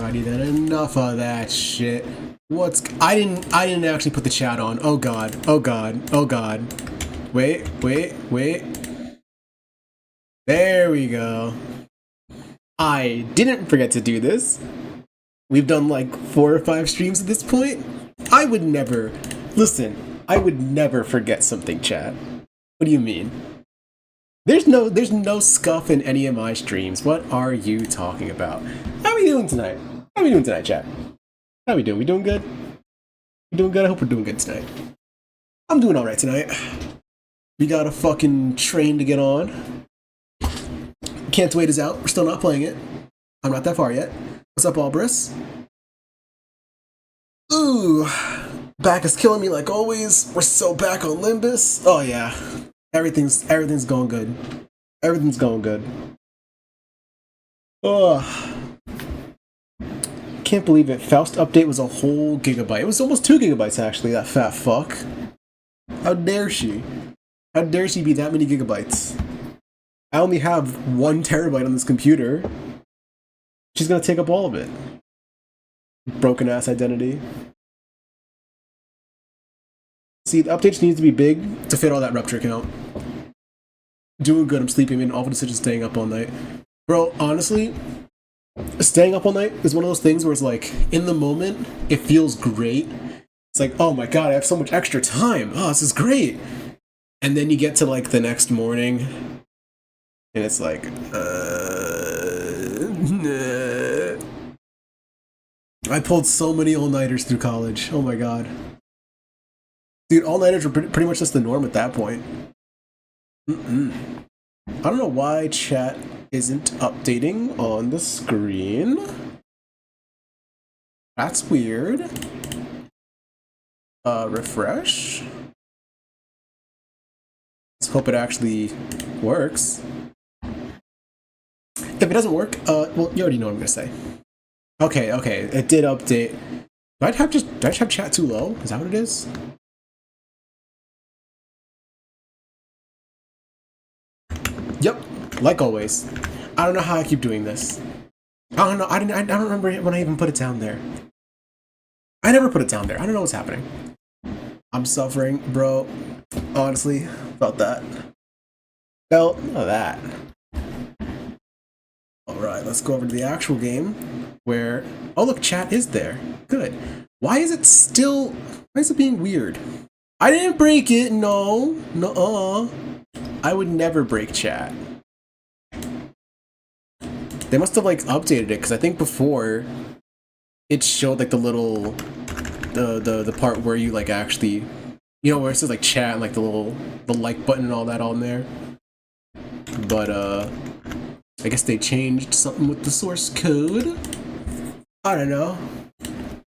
Alrighty then, enough of that shit. I didn't actually put the chat on. Oh god, oh god, oh god. Wait. There we go. I didn't forget to do this. We've done like 4 or 5 streams at this point. I would never forget something, chat. What do you mean? There's no scuff in any of my streams. What are you talking about? How are we doing tonight? How are we doing tonight, chat? How are we doing? We doing good? We doing good? I hope we're doing good tonight. I'm doing alright tonight. We got a fucking train to get on. Can't Wait is out. We're still not playing it. I'm not that far yet. What's up, Albris? Ooh. Back is killing me like always. We're so back on Limbus. Oh yeah. Everything's going good. Everything's going good. Oh. Can't believe it. Faust update was a whole gigabyte. It was almost 2 gigabytes actually, that fat fuck. How dare she? How dare she be that many gigabytes? I only have 1 terabyte on this computer. She's gonna take up all of it. Broken ass identity. See, the updates needs to be big to fit all that rupture count. Doing good, I'm sleeping, made an awful decision staying up all night. Bro, honestly, staying up all night is one of those things where it's like, in the moment, it feels great. It's like, oh my god, I have so much extra time. Oh, this is great. And then you get to like the next morning, and it's like, nah. I pulled so many all-nighters through college. Oh my god. Dude, all-nighters were pretty much just the norm at that point. I don't know why chat isn't updating on the screen. That's weird. Refresh. Let's hope it actually works. If it doesn't work, well, you already know what I'm gonna say. Okay, it did update. Do I just have chat too low? Is that what it is? Yep, like always. I don't know how I keep doing this. I don't know. I don't remember when I even put it down there. I never put it down there. I don't know what's happening. I'm suffering, bro. Honestly, felt that. Felt that. Alright, let's go over to the actual game where... Oh look, chat is there. Good. Why is it being weird? I didn't break it, no. Nuh-uh. I would never break chat. They must have like updated it, because I think before it showed like the little the part where you like actually, you know, where it says like chat and like the like button and all that on there. But I guess they changed something with the source code. I don't know.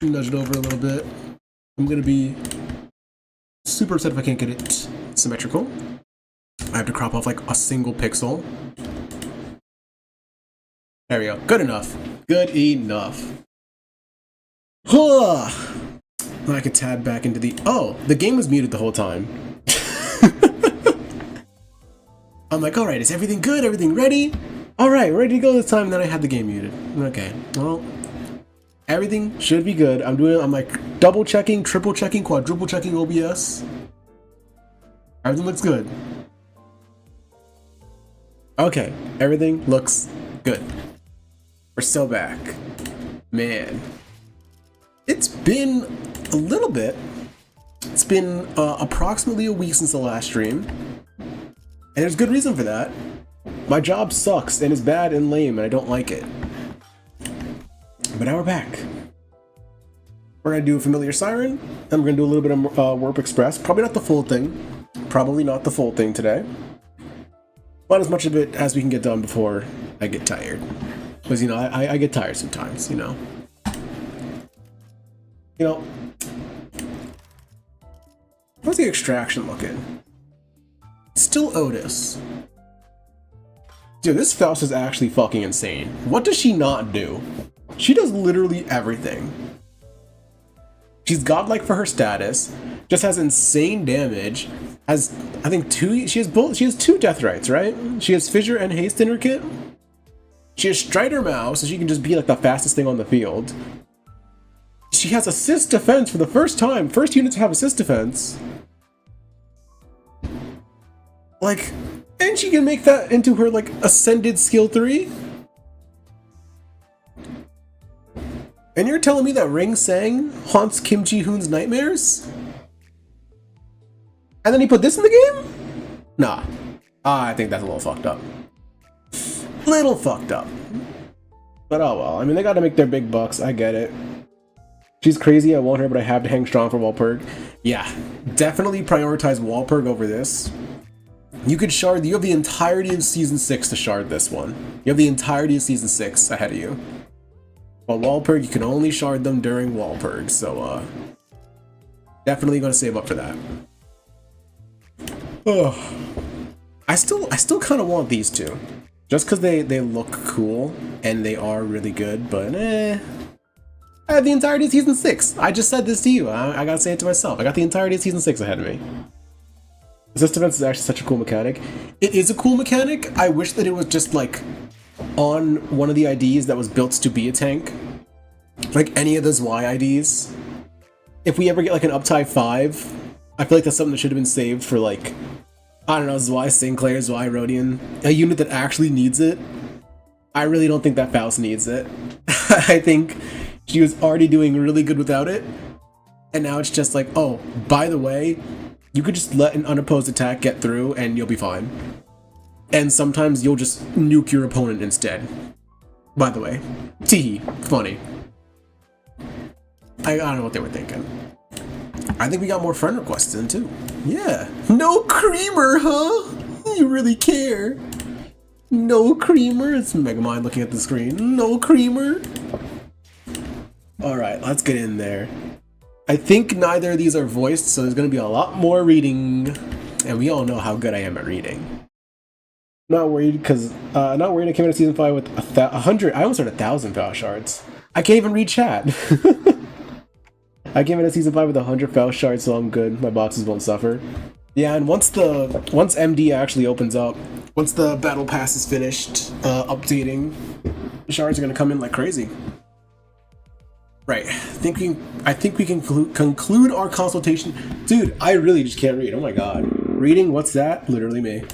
Nudge it over a little bit. I'm gonna be super upset if I can't get it symmetrical. I have to crop off like a single pixel. There we go. Good enough. Good enough. Huh. I could tab back into the... Oh, the game was muted the whole time. I'm like, alright, is everything good? Everything ready? Alright, ready to go this time, and then I had the game muted. Okay, well, everything should be good. I'm like double checking, triple checking, quadruple checking OBS. Everything looks good. Okay, everything looks good. We're still back. Man. It's been a little bit. It's been approximately a week since the last stream. And there's good reason for that. My job sucks and is bad and lame and I don't like it. But now we're back. We're gonna do a Familiar Siren, and we're gonna do a little bit of Warp Express. Probably not the full thing. Probably not the full thing today. But as much of it as we can get done before I get tired. Because, you know, I get tired sometimes, you know. You know, how's the extraction looking? Still Otis. Dude, this Faust is actually fucking insane. What does she not do? She does literally everything. She's godlike for her status, just has insane damage, has, I think, she has 2 death rights, right? She has Fissure and Haste in her kit? She has Strider Mouse, so she can just be like the fastest thing on the field. She has assist defense for the first time. First unit to have assist defense. Like, and she can make that into her like ascended skill 3. And you're telling me that Ring Sang haunts Kim Ji-hoon's nightmares? And then he put this in the game? Nah. I think that's a little fucked up. Little fucked up. But oh well. I mean, they gotta make their big bucks. I get it. She's crazy. I want her, but I have to hang strong for Walpurg. Yeah. Definitely prioritize Walpurg over this. You could shard. You have the entirety of Season 6 to shard this one. You have the entirety of Season 6 ahead of you. But Walpurg, you can only shard them during Walpurg, so definitely gonna save up for that. Oh, I still kind of want these two, just because they look cool and they are really good. But I have the entirety of Season 6. I just said this to you. I gotta say it to myself. I got the entirety of Season 6 ahead of me. Assist defense is actually such a cool mechanic. It is a cool mechanic. I wish that it was just like on one of the IDs that was built to be a tank, like any of those Y IDs. If we ever get like an Uptie 5, I feel like that's something that should have been saved for like, I don't know, Zwei Sinclair, Zwei Rodian, a unit that actually needs it. I really don't think that Faust needs it. I think she was already doing really good without it, and now it's just like, oh, by the way, you could just let an unopposed attack get through and you'll be fine. And sometimes you'll just nuke your opponent instead. By the way. Teehee. Funny. I don't know what they were thinking. I think we got more friend requests in too. Yeah. No creamer, huh? You really care. No creamer? It's Megamind looking at the screen. No creamer? Alright, let's get in there. I think neither of these are voiced, so there's going to be a lot more reading. And we all know how good I am at reading. Not worried because not worried. I came into Season 5 with 100. I almost had 1,000 Faust shards. I can't even read chat. I came into Season 5 with 100 Faust shards, so I'm good. My boxes won't suffer. Yeah, and once MD actually opens up, once the battle pass is finished updating, the shards are gonna come in like crazy. Right. I think we can conclude our consultation. Dude, I really just can't read. Oh my god. Reading? What's that? Literally me.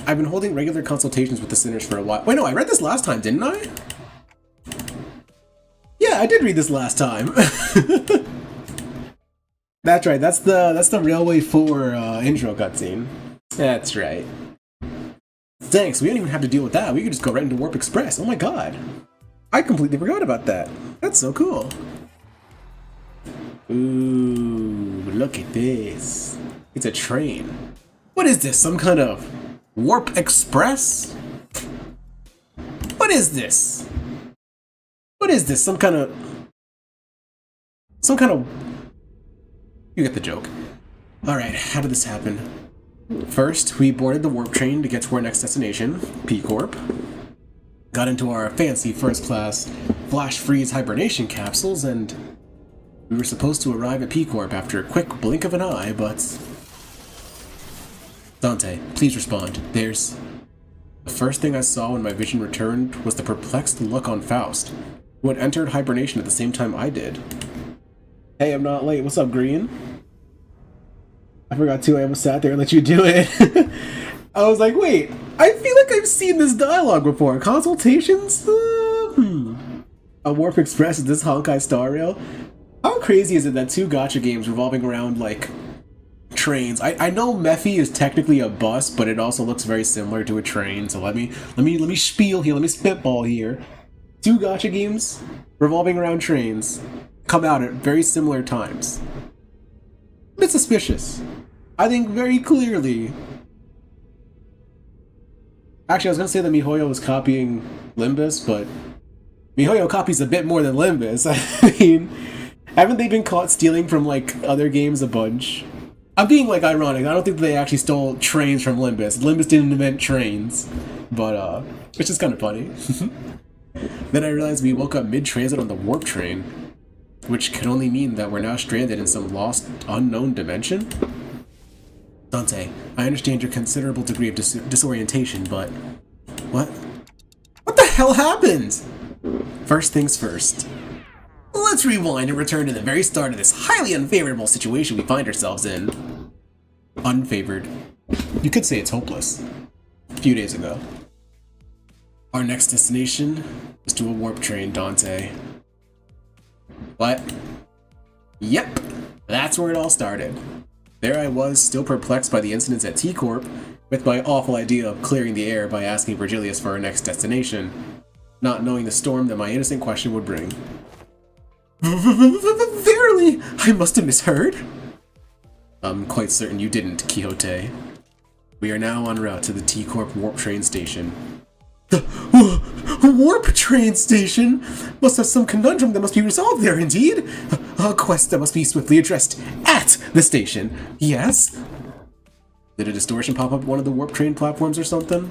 I've been holding regular consultations with the sinners for a while. Wait, no, I read this last time, didn't I? Yeah, I did read this last time. That's right. That's the Railway 4 intro cutscene. That's right. Thanks. We don't even have to deal with that. We could just go right into Warp Express. Oh my god. I completely forgot about that. That's so cool. Ooh, look at this. It's a train. What is this? Some kind of Warp Express? What is this? What is this? Some kind of... You get the joke. Alright, how did this happen? First, we boarded the warp train to get to our next destination, P-Corp. Got into our fancy first-class flash freeze hibernation capsules, and we were supposed to arrive at P-Corp after a quick blink of an eye, but... Dante, please respond. There's... The first thing I saw when my vision returned was the perplexed look on Faust, who had entered hibernation at the same time I did. Hey, I'm not late. What's up, Green? I forgot too. I almost sat there and let you do it. I was like, wait, I feel like I've seen this dialogue before. Consultations? A Warp Express is this Honkai Star Rail? How crazy is it that two gacha games revolving around, like, trains? I know Mephi is technically a bus, but it also looks very similar to a train, so let me spiel here, let me spitball here. Two gacha games revolving around trains come out at very similar times. A bit suspicious. I think very clearly. Actually, I was gonna say that MiHoYo was copying Limbus, but MiHoYo copies a bit more than Limbus. I mean, haven't they been caught stealing from, like, other games a bunch? I'm being, like, ironic. I don't think they actually stole trains from Limbus. Limbus didn't invent trains. But, it's just kind of funny. Then I realized we woke up mid-transit on the warp train, which could only mean that we're now stranded in some lost, unknown dimension? Dante, I understand your considerable degree of disorientation, but... What hell happened? First things first. Let's rewind and return to the very start of this highly unfavorable situation we find ourselves in. Unfavored. You could say it's hopeless. A few days ago. Our next destination is to a warp train, Dante. What? Yep, that's where it all started. There I was, still perplexed by the incidents at T-Corp, with my awful idea of clearing the air by asking Virgilius for our next destination, not knowing the storm that my innocent question would bring. Verily, I must have misheard. I'm quite certain you didn't, Quixote. We are now en route to the T-Corp warp train station. The warp train station? Must have some conundrum that must be resolved there, indeed. A quest that must be swiftly addressed at the station. Yes? Did a distortion pop up one of the warp train platforms or something?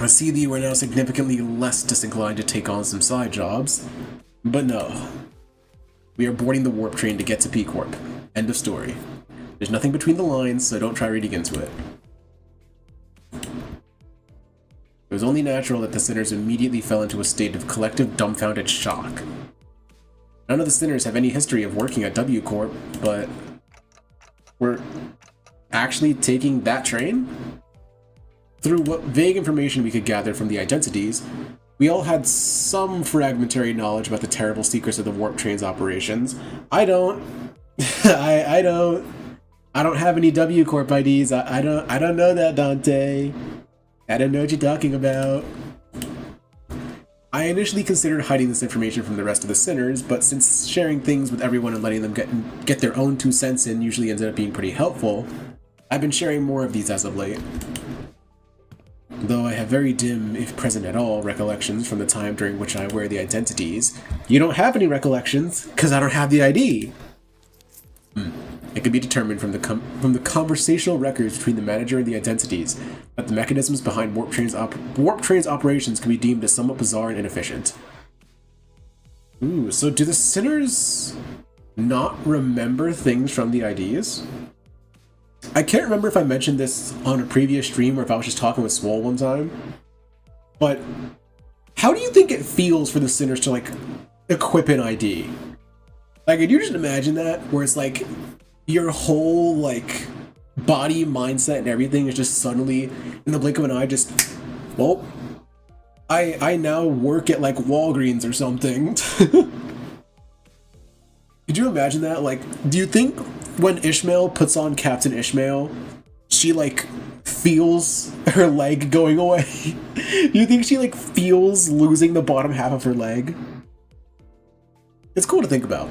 I see that you are now significantly less disinclined to take on some side jobs. But no. We are boarding the warp train to get to P-Corp. End of story. There's nothing between the lines, so don't try reading into it. It was only natural that the sinners immediately fell into a state of collective dumbfounded shock. None of the sinners have any history of working at W Corp, but we're actually taking that train? Through what vague information we could gather from the identities, we all had some fragmentary knowledge about the terrible secrets of the warp train's operations. I don't. I don't have any W Corp IDs. I don't know that, Dante. I don't know what you're talking about. I initially considered hiding this information from the rest of the sinners, but since sharing things with everyone and letting them get their own 2 cents in usually ended up being pretty helpful, I've been sharing more of these as of late. Though I have very dim, if present at all, recollections from the time during which I wear the identities. You don't have any recollections, because I don't have the ID! It can be determined from the conversational records between the manager and the identities that the mechanisms behind Warp Train's operations can be deemed as somewhat bizarre and inefficient. Ooh, so do the sinners not remember things from the IDs? I can't remember if I mentioned this on a previous stream or if I was just talking with Swole one time, but how do you think it feels for the sinners to, like, equip an ID? Like, could you just imagine that? Where it's like, your whole, like, body, mindset, and everything is just suddenly, in the blink of an eye, just, well, I now work at, like, Walgreens or something. Could you imagine that? Like, do you think when Ishmael puts on Captain Ishmael, she, like, feels her leg going away? Do you think she, like, feels losing the bottom half of her leg? It's cool to think about.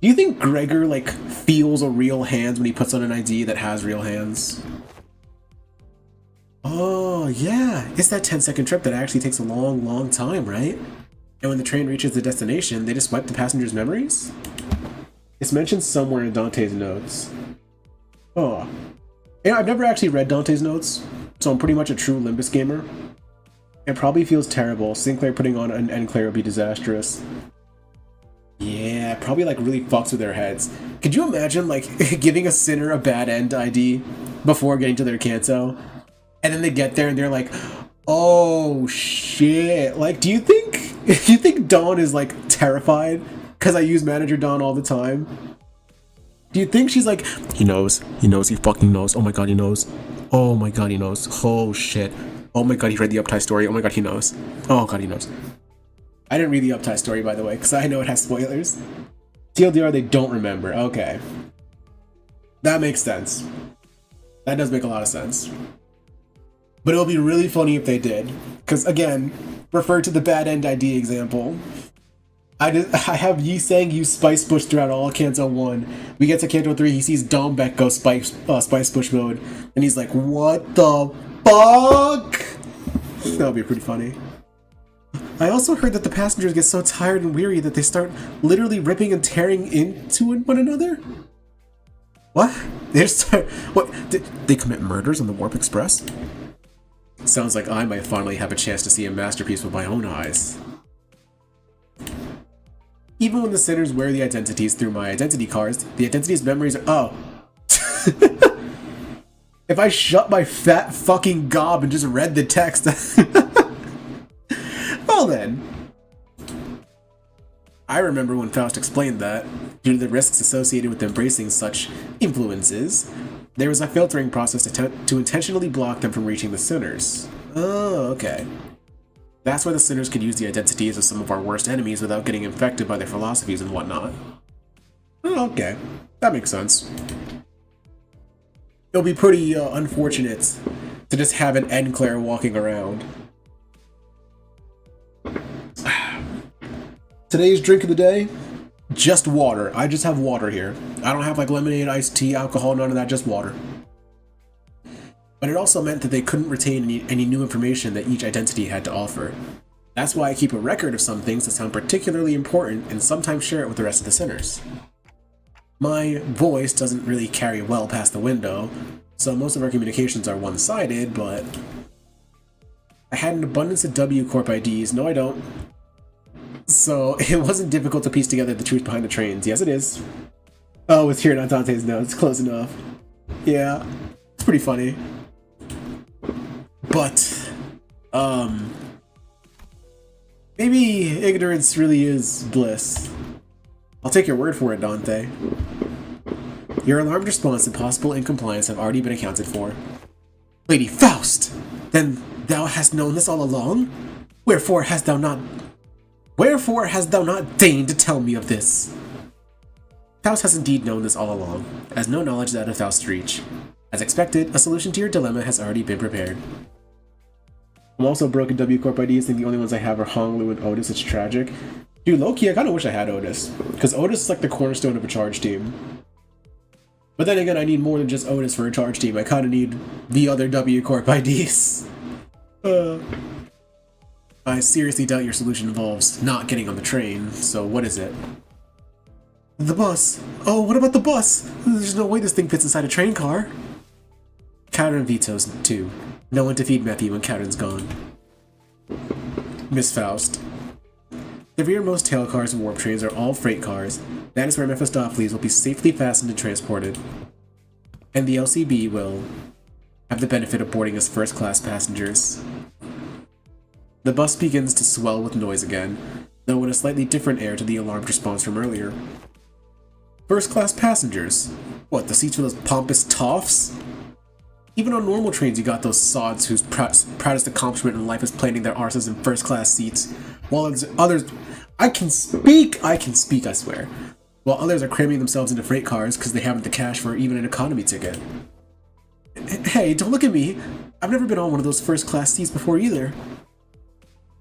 Do you think Gregor, like, feels a real hands when he puts on an ID that has real hands? Oh, yeah. It's that 10-second trip that actually takes a long, long time, right? And when the train reaches the destination, they just wipe the passengers' memories? It's mentioned somewhere in Dante's notes. Oh. Yeah, I've never actually read Dante's notes, so I'm pretty much a true Limbus gamer. It probably feels terrible. Sinclair putting on an Enclair would be disastrous. Yeah, probably like really fucks with their heads. Could you imagine like giving a sinner a bad end ID before getting to their canto? And then they get there and they're like, oh shit. Like, do you think Dawn is like terrified? Because I use Manager Dawn all the time. Do you think she's like, he knows, he fucking knows. Oh my god, he knows. Oh my god, he knows. Oh shit. Oh my god, he read the Uptie story. Oh my god, he knows. Oh god, he knows. I didn't read the Uptie story, by the way, because I know it has spoilers. TLDR, they don't remember. Okay. That makes sense. That does make a lot of sense. But it'll be really funny if they did. Because, again, refer to the bad end ID example. I have Yi Sang use Spice Bush throughout all Canto 1. We get to Canto 3, he sees Dombeck go Spice Bush mode, and he's like, what the fuck? That'll be pretty funny. I also heard that the passengers get so tired and weary that they start literally ripping and tearing into one another? What? They just start... What? Did they commit murders on the Warp Express? Sounds like I might finally have a chance to see a masterpiece with my own eyes. Even when the sinners wear the identities through my identity cards, the identity's memories are... Oh. If I shut my fat fucking gob and just read the text... Well then, I remember when Faust explained that, due to the risks associated with embracing such influences, there was a filtering process to intentionally block them from reaching the sinners. Oh, okay. That's why the sinners could use the identities of some of our worst enemies without getting infected by their philosophies and whatnot. Oh, okay. That makes sense. It'll be pretty unfortunate to just have an Enclair walking around. Today's drink of the day? Just water. I just have water here. I don't have like lemonade, iced tea, alcohol, none of that, just water. But it also meant that they couldn't retain any new information that each identity had to offer. That's why I keep a record of some things that sound particularly important and sometimes share it with the rest of the sinners. My voice doesn't really carry well past the window, so most of our communications are one-sided, but I had an abundance of W Corp IDs. No, I don't. So it wasn't difficult to piece together the truth behind the trains. Yes, it is. Oh, it's here, not Dante's notes. Close enough. Yeah, it's pretty funny. But, maybe ignorance really is bliss. I'll take your word for it, Dante. Your alarmed response and possible incompliance have already been accounted for. Lady Faust! Then thou hast known this all along? Wherefore hast thou not deigned to tell me of this? Faust has indeed known this all along, as no knowledge is out of Faust's reach. As expected, a solution to your dilemma has already been prepared. I'm also broken W Corp IDs. I think the only ones I have are Honglu and Otis. It's tragic. Dude, low-key, I kind of wish I had Otis, because Otis is like the cornerstone of a charge team. But then again, I need more than just Otis for a charge team. I kind of need the other W Corp IDs. I seriously doubt your solution involves not getting on the train, so what is it? The bus. Oh, what about the bus? There's no way this thing fits inside a train car. Cowden vetoes too. No one to feed Matthew when Cowden's gone. Miss Faust. The rearmost tail cars of warp trains are all freight cars. That is where Mephistopheles will be safely fastened and transported. And the LCB will have the benefit of boarding as first-class passengers. The bus begins to swell with noise again, though in a slightly different air to the alarmed response from earlier. First-class passengers? What, the seats for those pompous toffs? Even on normal trains you got those sods whose proudest accomplishment in life is planting their arses in first-class seats, while others... I can speak, I swear. While others are cramming themselves into freight cars because they haven't the cash for even an economy ticket. Hey, don't look at me! I've never been on one of those first-class seats before either.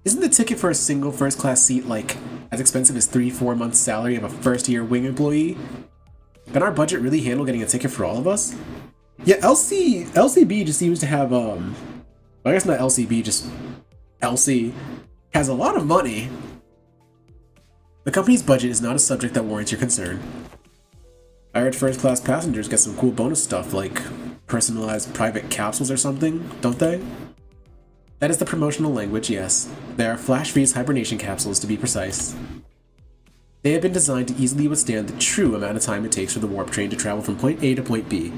Isn't the ticket for a single first-class seat, like, as expensive as 3-4 months' salary of a first-year wing employee? Can our budget really handle getting a ticket for all of us? Yeah, LCB just seems to have, I guess not LCB, just LC, has a lot of money. The company's budget is not a subject that warrants your concern. I heard first-class passengers get some cool bonus stuff, like personalized private capsules or something, don't they? That is the promotional language, yes. They are Flash Freeze hibernation capsules, to be precise. They have been designed to easily withstand the true amount of time it takes for the warp train to travel from point A to point B.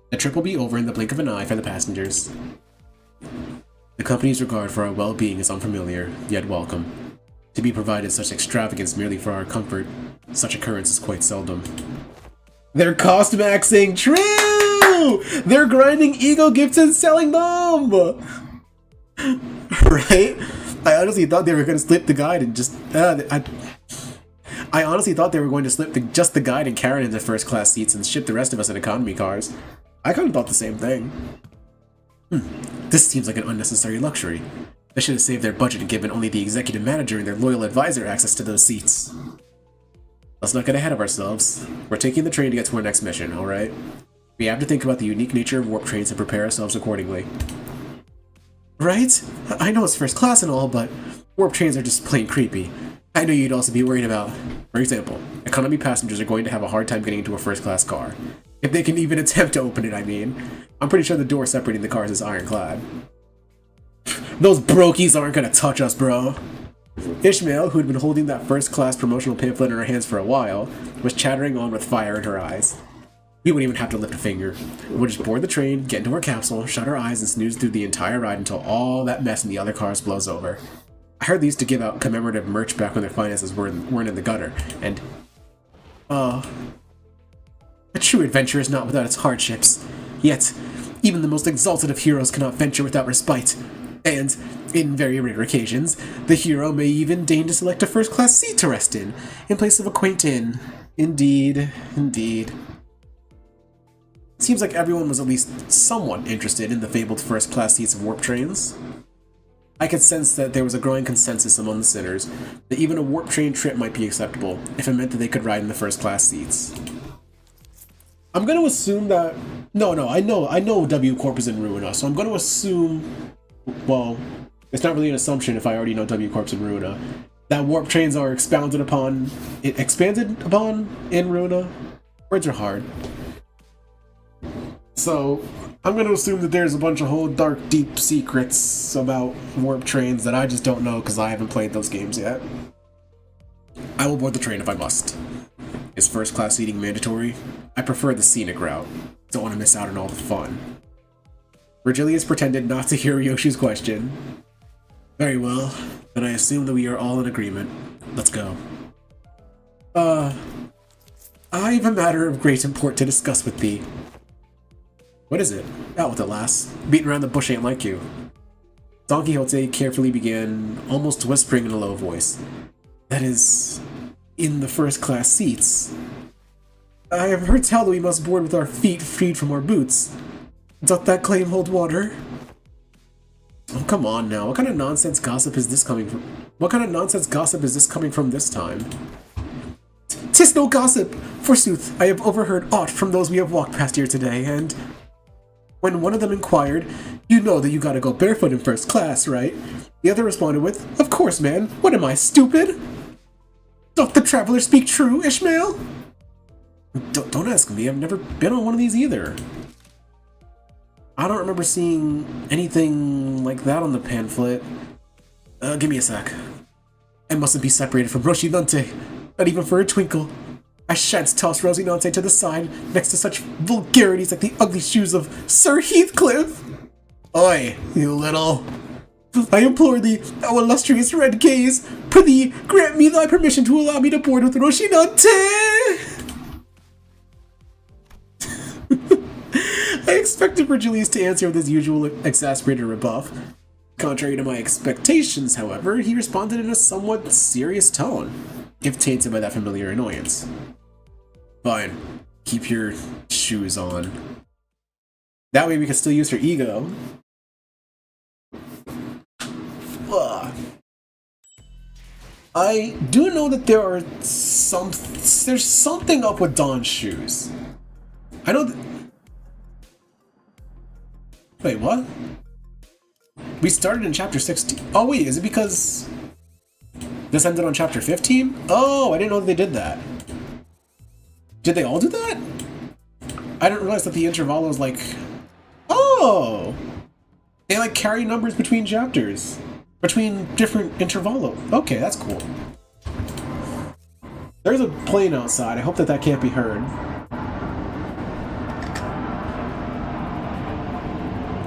The trip will be over in the blink of an eye for the passengers. The company's regard for our well-being is unfamiliar, yet welcome. To be provided such extravagance merely for our comfort, such occurrence is quite seldom. They're cost-maxing! True! They're grinding ego gifts and selling them! Right? I honestly thought they were going to slip the guide and just... I honestly thought they were going to slip just the guide and Karen into first-class seats and ship the rest of us in economy cars. I kind of thought the same thing. This seems like an unnecessary luxury. They should have saved their budget and given only the executive manager and their loyal advisor access to those seats. Let's not get ahead of ourselves. We're taking the train to get to our next mission, alright? We have to think about the unique nature of warp trains and prepare ourselves accordingly. Right? I know it's first class and all, but warp trains are just plain creepy. I know you'd also be worried about, for example, economy passengers are going to have a hard time getting into a first-class car. If they can even attempt to open it, I mean. I'm pretty sure the door separating the cars is ironclad. Those brokies aren't gonna touch us, bro. Ishmael, who had been holding that first-class promotional pamphlet in her hands for a while, was chattering on with fire in her eyes. We wouldn't even have to lift a finger. We'll just board the train, get into our capsule, shut our eyes, and snooze through the entire ride until all that mess in the other cars blows over. I heard they used to give out commemorative merch back when their finances weren't in the gutter, and a true adventure is not without its hardships. Yet, even the most exalted of heroes cannot venture without respite. And, in very rare occasions, the hero may even deign to select a first-class seat to rest in place of a quaint inn. Indeed, indeed. Seems like everyone was at least somewhat interested in the fabled first-class seats of warp trains. I could sense that there was a growing consensus among the sinners that even a warp train trip might be acceptable if it meant that they could ride in the first-class seats. I'm going to assume that... No, I know W Corp is in Ruina, so I'm going to assume... Well, it's not really an assumption if I already know W Corp's in Ruina. That warp trains are expanded upon in Ruina. Words are hard. So, I'm going to assume that there's a bunch of whole dark, deep secrets about warp trains that I just don't know because I haven't played those games yet. I will board the train if I must. Is first-class seating mandatory? I prefer the scenic route. Don't want to miss out on all the fun. Virgilius pretended not to hear Yoshi's question. Very well, then I assume that we are all in agreement. Let's go. I have a matter of great import to discuss with thee. What is it? Out with it, lass. Beating around the bush ain't like you. Don Quixote carefully began, almost whispering in a low voice. That is, in the first-class seats. I have heard tell that we must board with our feet freed from our boots. Doth that claim hold water? Oh, come on now. What kind of nonsense gossip is this coming from? What kind of nonsense gossip is this coming from this time? 'Tis no gossip! Forsooth, I have overheard aught from those we have walked past here today, and... When one of them inquired, you know that you gotta go barefoot in first class, right? The other responded with, of course, man. What am I, stupid? Doth the traveler speak true, Ishmael? Don't ask me. I've never been on one of these either. I don't remember seeing anything like that on the pamphlet. Give me a sec. I mustn't be separated from Rocinante. Not even for a twinkle. I shan't toss Rocinante to the side next to such vulgarities like the ugly shoes of Sir Heathcliff. Oi, you little... I implore thee, thou illustrious red gaze, prithee, grant me thy permission to allow me to board with Rocinante! I expected Virgilius to answer with his usual exasperated rebuff. Contrary to my expectations, however, he responded in a somewhat serious tone, if tainted by that familiar annoyance. Fine. Keep your shoes on. That way we can still use her ego. Ugh. I do know that there's something up with Dawn's shoes. I know wait, what? We started in chapter 16. Oh wait, is it because this ended on chapter 15? Oh, I didn't know that they did that. Did they all do that? I didn't realize that the intervalo was like... Oh! They like carry numbers between chapters. Between different intervalo. Okay, that's cool. There's a plane outside. I hope that can't be heard.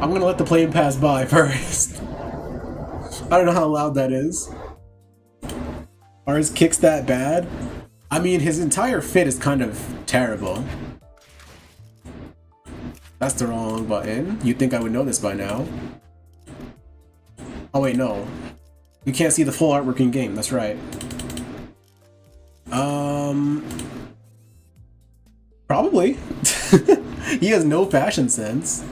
I'm gonna let the plane pass by first. I don't know how loud that is. Are his kicks that bad? I mean, his entire fit is kind of terrible. That's the wrong button. You'd think I would know this by now. Oh wait, no. You can't see the full artwork in game, that's right. Probably. He has no fashion sense.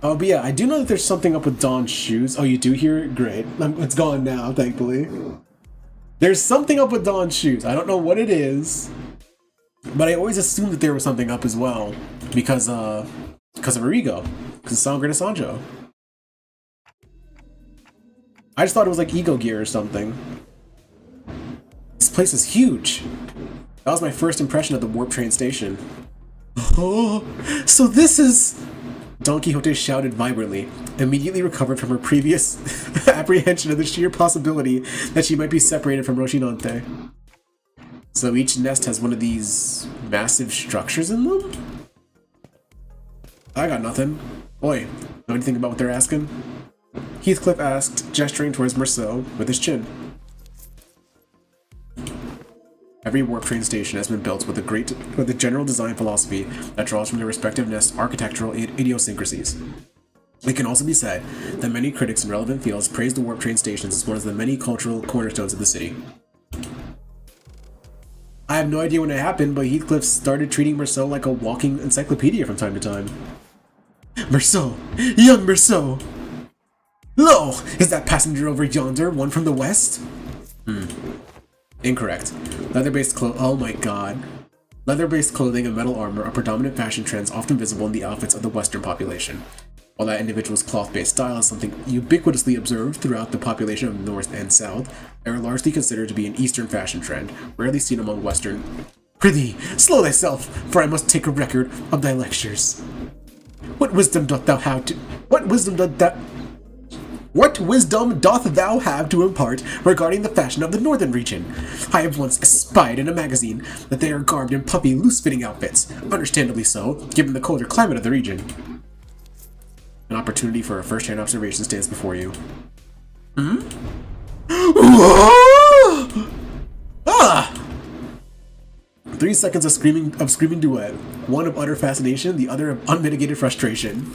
Oh, but yeah, I do know that there's something up with Dawn's shoes. Oh, you do hear it? Great. It's gone now, thankfully. There's something up with Dawn's shoes. I don't know what it is, but I always assumed that there was something up as well because of her ego, because of Sangre de Sanjo. I just thought it was like ego gear or something. This place is huge. That was my first impression of the warp train station. Oh, so this is... Don Quixote shouted vibrantly, immediately recovered from her previous apprehension of the sheer possibility that she might be separated from Rocinante. So each nest has one of these massive structures in them? I got nothing. Oi, know anything about what they're asking? Heathcliff asked, gesturing towards Merceau with his chin. Every warp train station has been built with a general design philosophy that draws from their respective architectural idiosyncrasies. It can also be said that many critics in relevant fields praise the warp train stations as one of the many cultural cornerstones of the city. I have no idea when it happened, but Heathcliff started treating Merceau like a walking encyclopedia from time to time. Merceau! Young Merceau! Lo! Is that passenger over yonder one from the west? Incorrect. Oh my god. Leather-based clothing and metal armor are predominant fashion trends often visible in the outfits of the Western population. While that individual's cloth-based style is something ubiquitously observed throughout the population of the North and South, they are largely considered to be an Eastern fashion trend, rarely seen among Western. Prithee, slow thyself, for I must take a record of thy lectures. What wisdom doth thou have to impart regarding the fashion of the northern region? I have once espied in a magazine that they are garbed in puffy, loose-fitting outfits, understandably so, given the colder climate of the region. An opportunity for a first-hand observation stands before you. Ah! 3 seconds of screaming duet. One of utter fascination, the other of unmitigated frustration.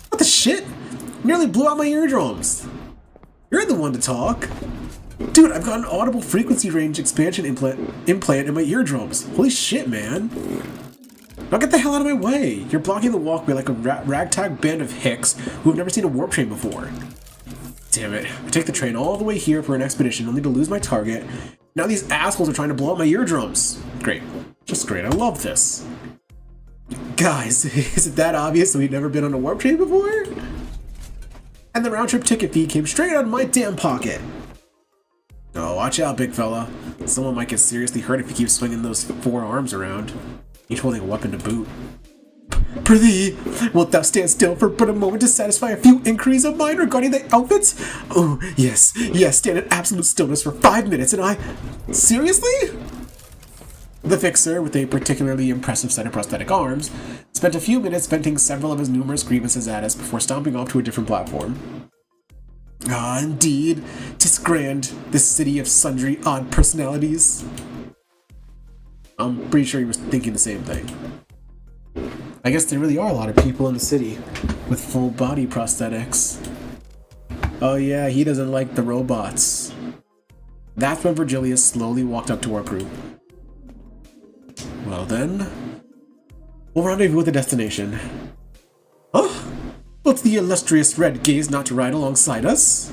What the shit? Nearly blew out my eardrums. You're the one to talk. Dude, I've got an audible frequency range expansion implant in my eardrums. Holy shit, man. Now get the hell out of my way! You're blocking the walkway like a ragtag band of hicks who have never seen a warp train before. Damn it. I take the train all the way here for an expedition only to lose my target. Now these assholes are trying to blow up my eardrums. Great. Just great. I love this. Guys, is it that obvious that we've never been on a warp train before? And the round-trip ticket fee came straight out of my damn pocket. Oh, watch out, big fella. Someone might get seriously hurt if you keep swinging those 4 arms around. Each holding a weapon to boot. Prithee, wilt thou stand still for but a moment to satisfy a few inquiries of mine regarding thy outfits? Oh, yes, stand in absolute stillness for 5 minutes and I... Seriously? The fixer, with a particularly impressive set of prosthetic arms, spent a few minutes venting several of his numerous grievances at us before stomping off to a different platform. Ah, indeed, 'tis grand, this city of sundry odd personalities. I'm pretty sure he was thinking the same thing. I guess there really are a lot of people in the city with full body prosthetics. Oh yeah, he doesn't like the robots. That's when Virgilius slowly walked up to our group. Well then, we'll rendezvous with the destination. Oh, what's the illustrious Red Gaze not to ride alongside us?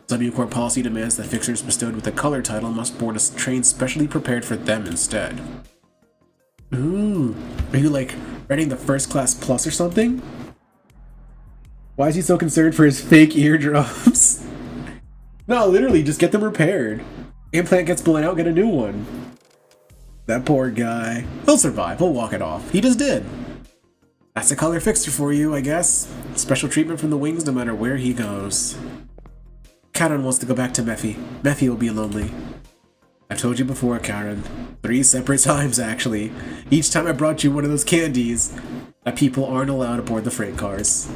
W-Corp policy demands that fixers bestowed with a color title must board a train specially prepared for them instead. Ooh, are you like writing the first class plus or something? Why is he so concerned for his fake eardrums? No, literally, just get them repaired. Implant gets blown out, get a new one. That poor guy. He'll survive, he'll walk it off. He just did. That's a color fixer for you, I guess. Special treatment from the wings no matter where he goes. Karen wants to go back to Mephi. Mephi will be lonely. I've told you before, Karen. 3 separate times, actually. Each time I brought you one of those candies that people aren't allowed aboard the freight cars.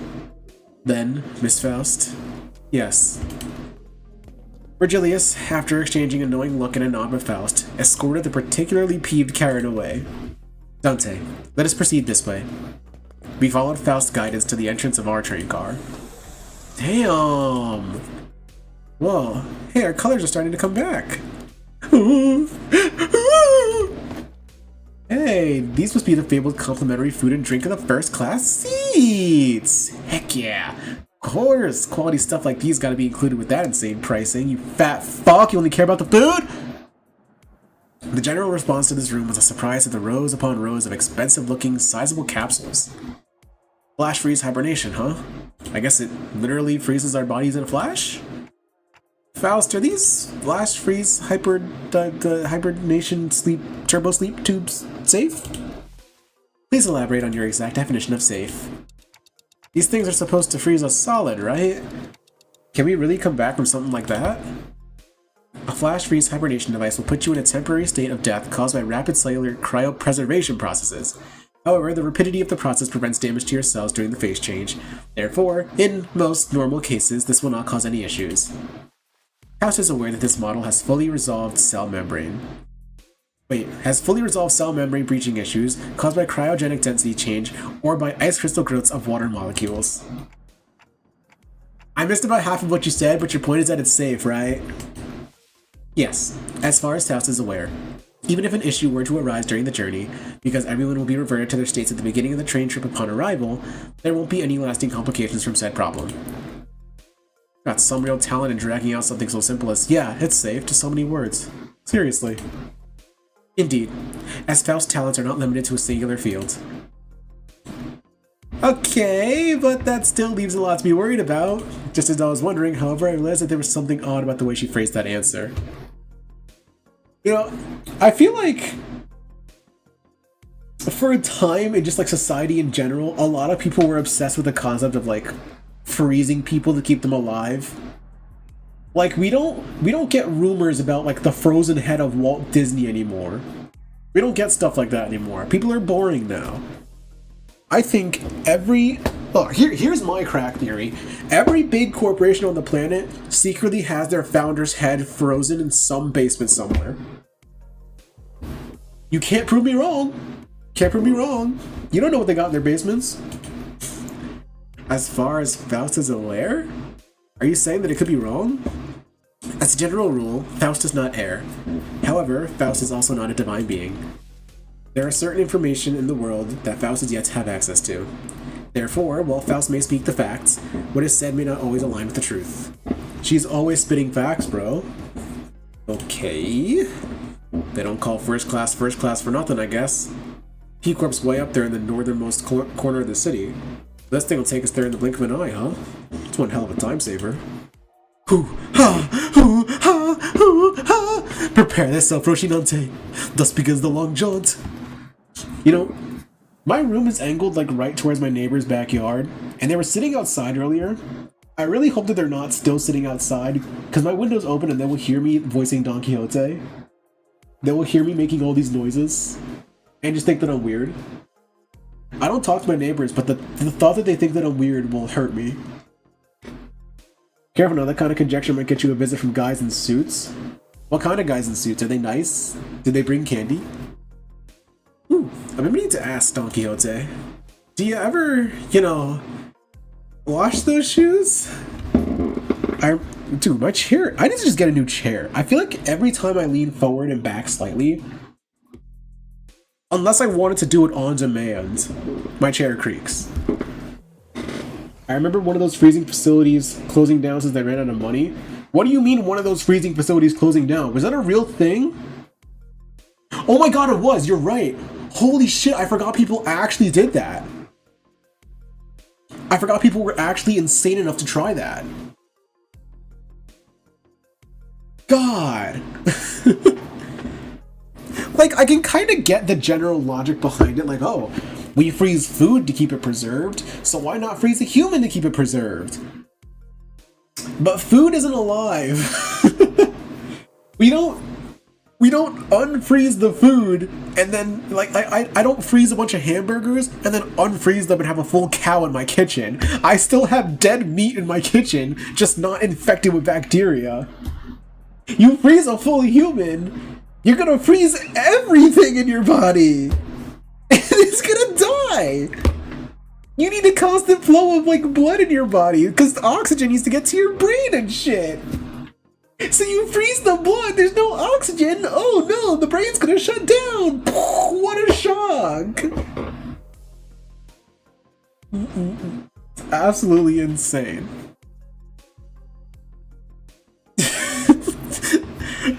Then, Miss Faust? Yes. Virgilius, after exchanging a knowing look and a nod with Faust, escorted the particularly peeved Karen away. Dante, let us proceed this way. We followed Faust's guidance to the entrance of our train car. Damn! Whoa, hey, our colors are starting to come back. Hey, these must be the fabled complimentary food and drink of the first class seats! Heck yeah! Of course, quality stuff like these gotta be included with that insane pricing, you fat fuck, you only care about the food? The general response to this room was a surprise at the rows upon rows of expensive-looking, sizable capsules. Flash freeze hibernation, huh? I guess it literally freezes our bodies in a flash? Faust, are these flash freeze hibernation sleep turbo sleep tubes safe? Please elaborate on your exact definition of safe. These things are supposed to freeze us solid, right? Can we really come back from something like that? A flash freeze hibernation device will put you in a temporary state of death caused by rapid cellular cryopreservation processes. However, the rapidity of the process prevents damage to your cells during the phase change. Therefore, in most normal cases, this will not cause any issues. Faust is aware that this model has fully resolved cell membrane breaching issues caused by cryogenic density change or by ice crystal growths of water molecules. I missed about half of what you said, but your point is that it's safe, right? Yes, as far as Faust is aware. Even if an issue were to arise during the journey, because everyone will be reverted to their states at the beginning of the train trip upon arrival, there won't be any lasting complications from said problem. Got some real talent in dragging out something so simple as, yeah, it's safe, to so many words. Seriously. Indeed, as Faust's talents are not limited to a singular field. Okay, but that still leaves a lot to be worried about. Just as I was wondering, however, I realized that there was something odd about the way she phrased that answer. You know, I feel like for a time in just like society in general, a lot of people were obsessed with the concept of like freezing people to keep them alive. Like we don't get rumors about like the frozen head of Walt Disney anymore. We don't get stuff like that anymore. People are boring now. I think here's my crack theory. Every big corporation on the planet secretly has their founder's head frozen in some basement somewhere. You can't prove me wrong. Can't prove me wrong. You don't know what they got in their basements. As far as Faust is aware? Are you saying that it could be wrong? As a general rule, Faust does not err. However, Faust is also not a divine being. There are certain information in the world that Faust is yet to have access to. Therefore, while Faust may speak the facts, what is said may not always align with the truth. She's always spitting facts, bro. Okay. They don't call first class for nothing, I guess. P-Corp's way up there in the northernmost corner of the city. This thing will take us there in the blink of an eye, huh? It's one hell of a time saver. Hoo ha, hoo ha, hoo ha. Prepare thyself, Roshinante. Thus begins the long jaunt. You know, my room is angled like right towards my neighbor's backyard, and they were sitting outside earlier. I really hope that they're not still sitting outside, because my window's open and they will hear me voicing Don Quixote. They will hear me making all these noises, and just think that I'm weird. I don't talk to my neighbors, but the thought that they think that I'm weird will hurt me. Careful now, that kind of conjecture might get you a visit from guys in suits. What kind of guys in suits? Are they nice? Did they bring candy? Ooh, I've been meaning to ask Don Quixote. Do you ever, wash those shoes? Dude, my chair, I need to just get a new chair. I feel like every time I lean forward and back slightly, unless I wanted to do it on demand, my chair creaks. I remember one of those freezing facilities closing down since they ran out of money. What do you mean one of those freezing facilities closing down? Was that a real thing? Oh my god, it was! You're right! Holy shit, I forgot people actually did that. I forgot people were actually insane enough to try that. God! Like, I can kind of get the general logic behind it, like, oh, we freeze food to keep it preserved, so why not freeze a human to keep it preserved? But food isn't alive. We don't unfreeze the food and then, like, I don't freeze a bunch of hamburgers and then unfreeze them and have a full cow in my kitchen. I still have dead meat in my kitchen, just not infected with bacteria. You freeze a full human, you're gonna freeze everything in your body. It's gonna die. You need a constant flow of like blood in your body because the oxygen needs to get to your brain and shit. So you freeze the blood, there's no oxygen. Oh no, the brain's gonna shut down. What a shock. It's absolutely insane.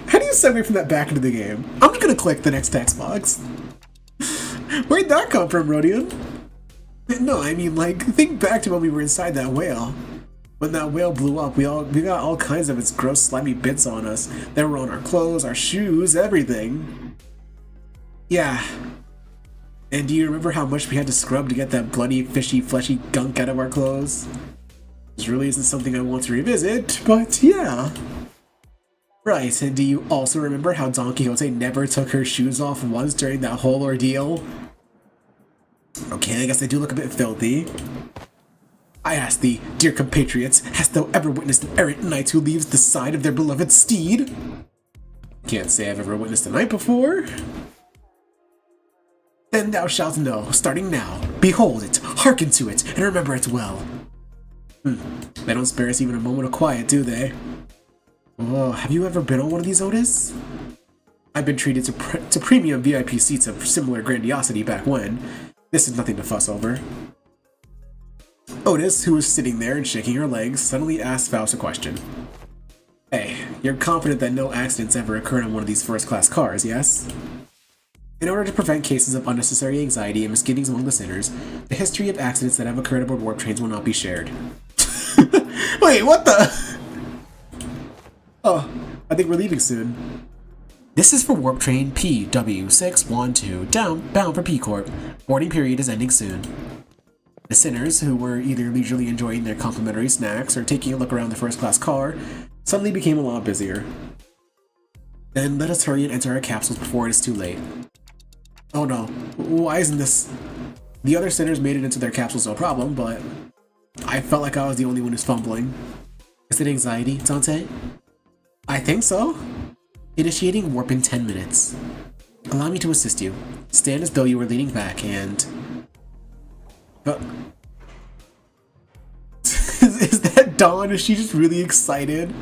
How do you segue from that back into the game? I'm just gonna click the next text box. Where'd that come from, Rodion? No, I mean, like, think back to when we were inside that whale. When that whale blew up, we got all kinds of its gross, slimy bits on us. They were on our clothes, our shoes, everything. Yeah. And do you remember how much we had to scrub to get that bloody, fishy, fleshy gunk out of our clothes? This really isn't something I want to revisit, but yeah. Right, and do you also remember how Don Quixote never took her shoes off once during that whole ordeal? Okay, I guess I do look a bit filthy. I ask thee, dear compatriots, hast thou ever witnessed an errant knight who leaves the side of their beloved steed? Can't say I've ever witnessed a knight before. Then thou shalt know, starting now. Behold it, hearken to it, and remember it well. They don't spare us even a moment of quiet, do they? Oh, have you ever been on one of these, Otis? I've been treated to premium VIP seats of similar grandiosity back when. This is nothing to fuss over. Otis, who was sitting there and shaking her legs, suddenly asked Faust a question. Hey, you're confident that no accidents ever occurred on one of these first-class cars, yes? In order to prevent cases of unnecessary anxiety and misgivings among the sinners, the history of accidents that have occurred aboard warp trains will not be shared. Wait, what the? Oh, I think we're leaving soon. This is for warp train PW612, bound for P Corp. Boarding period is ending soon. The sinners, who were either leisurely enjoying their complimentary snacks or taking a look around the first-class car, suddenly became a lot busier. Then let us hurry and enter our capsules before it is too late. Oh no, why isn't this? The other sinners made it into their capsules no problem, but I felt like I was the only one who's fumbling. Is it anxiety, Dante? I think so. Initiating warp in 10 minutes. Allow me to assist you. Stand as though you were leaning back and... Is that Dawn? Is she just really excited?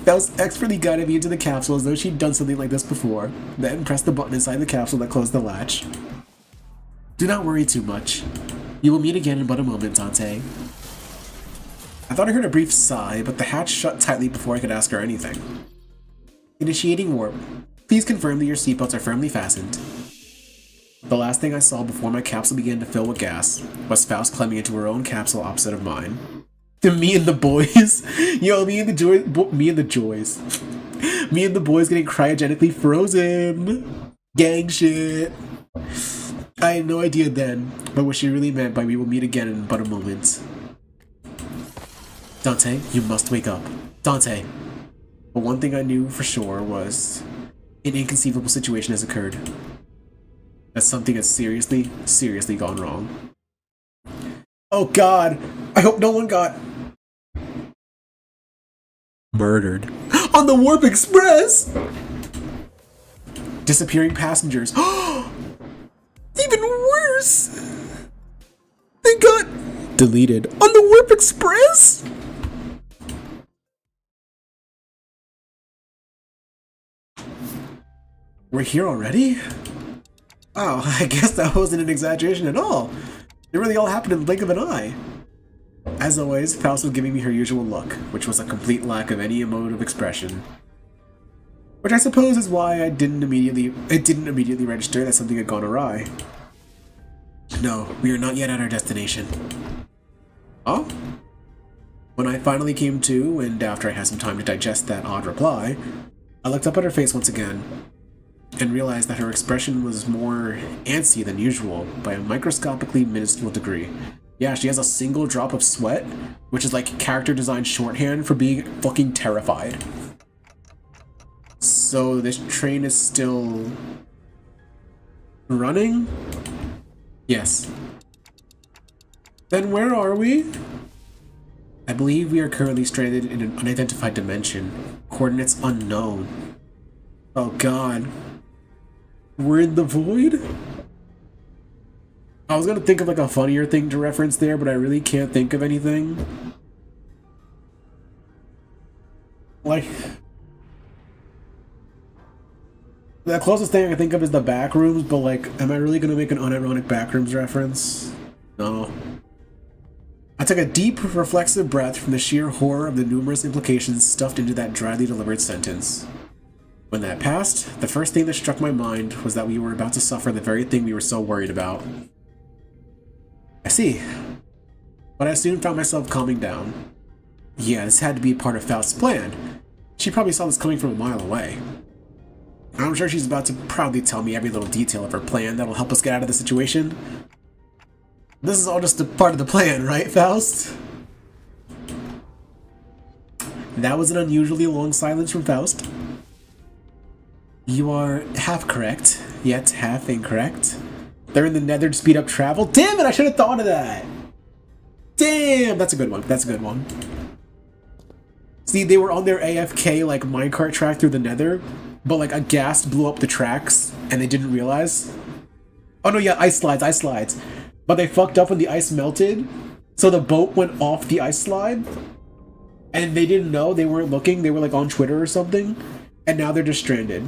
Faust expertly guided me into the capsule as though she'd done something like this before, then pressed the button inside the capsule that closed the latch. Do not worry too much. You will meet again in but a moment, Dante. I thought I heard a brief sigh, but the hatch shut tightly before I could ask her anything. Initiating warp. Please confirm that your seatbelts are firmly fastened. The last thing I saw before my capsule began to fill with gas was Faust climbing into her own capsule opposite of mine. Me and the boys. Yo, me and the boys getting cryogenically frozen. Gang shit. I had no idea then, but what she really meant by we will meet again in but a moment. Dante, you must wake up. Dante. But one thing I knew for sure was an inconceivable situation has occurred. That something has seriously, seriously gone wrong. Oh god! I hope no one got... murdered. On the Warp Express! Disappearing passengers. Even worse! They got... deleted. On the Warp Express? We're here already? Wow, I guess that wasn't an exaggeration at all. It really all happened in the blink of an eye. As always, Faust was giving me her usual look, which was a complete lack of any emotive expression. Which I suppose is why it didn't immediately register that something had gone awry. No, we are not yet at our destination. Oh? When I finally came to, and after I had some time to digest that odd reply, I looked up at her face once again, and realized that her expression was more antsy than usual by a microscopically minuscule degree. Yeah, she has a single drop of sweat, which is like character design shorthand for being fucking terrified. So this train is still... running? Yes. Then where are we? I believe we are currently stranded in an unidentified dimension. Coordinates unknown. Oh god. We're in the void? I was gonna think of like a funnier thing to reference there, but I really can't think of anything. Like... the closest thing I can think of is the Backrooms, but like, am I really gonna make an unironic Backrooms reference? No. I took a deep, reflexive breath from the sheer horror of the numerous implications stuffed into that dryly delivered sentence. When that passed, the first thing that struck my mind was that we were about to suffer the very thing we were so worried about. I see. But I soon found myself calming down. Yeah, this had to be part of Faust's plan. She probably saw this coming from a mile away. I'm sure she's about to proudly tell me every little detail of her plan that'll help us get out of the situation. This is all just a part of the plan, right, Faust? That was an unusually long silence from Faust. You are half correct, yet half incorrect. They're in the nether to speed up travel? Damn it, I should have thought of that! Damn, that's a good one. That's a good one. See, they were on their AFK, like, minecart track through the nether, but, like, a ghast blew up the tracks, and they didn't realize. Oh, no, yeah, ice slides. But they fucked up when the ice melted, so the boat went off the ice slide, and they didn't know, they weren't looking, they were, like, on Twitter or something, and now they're just stranded.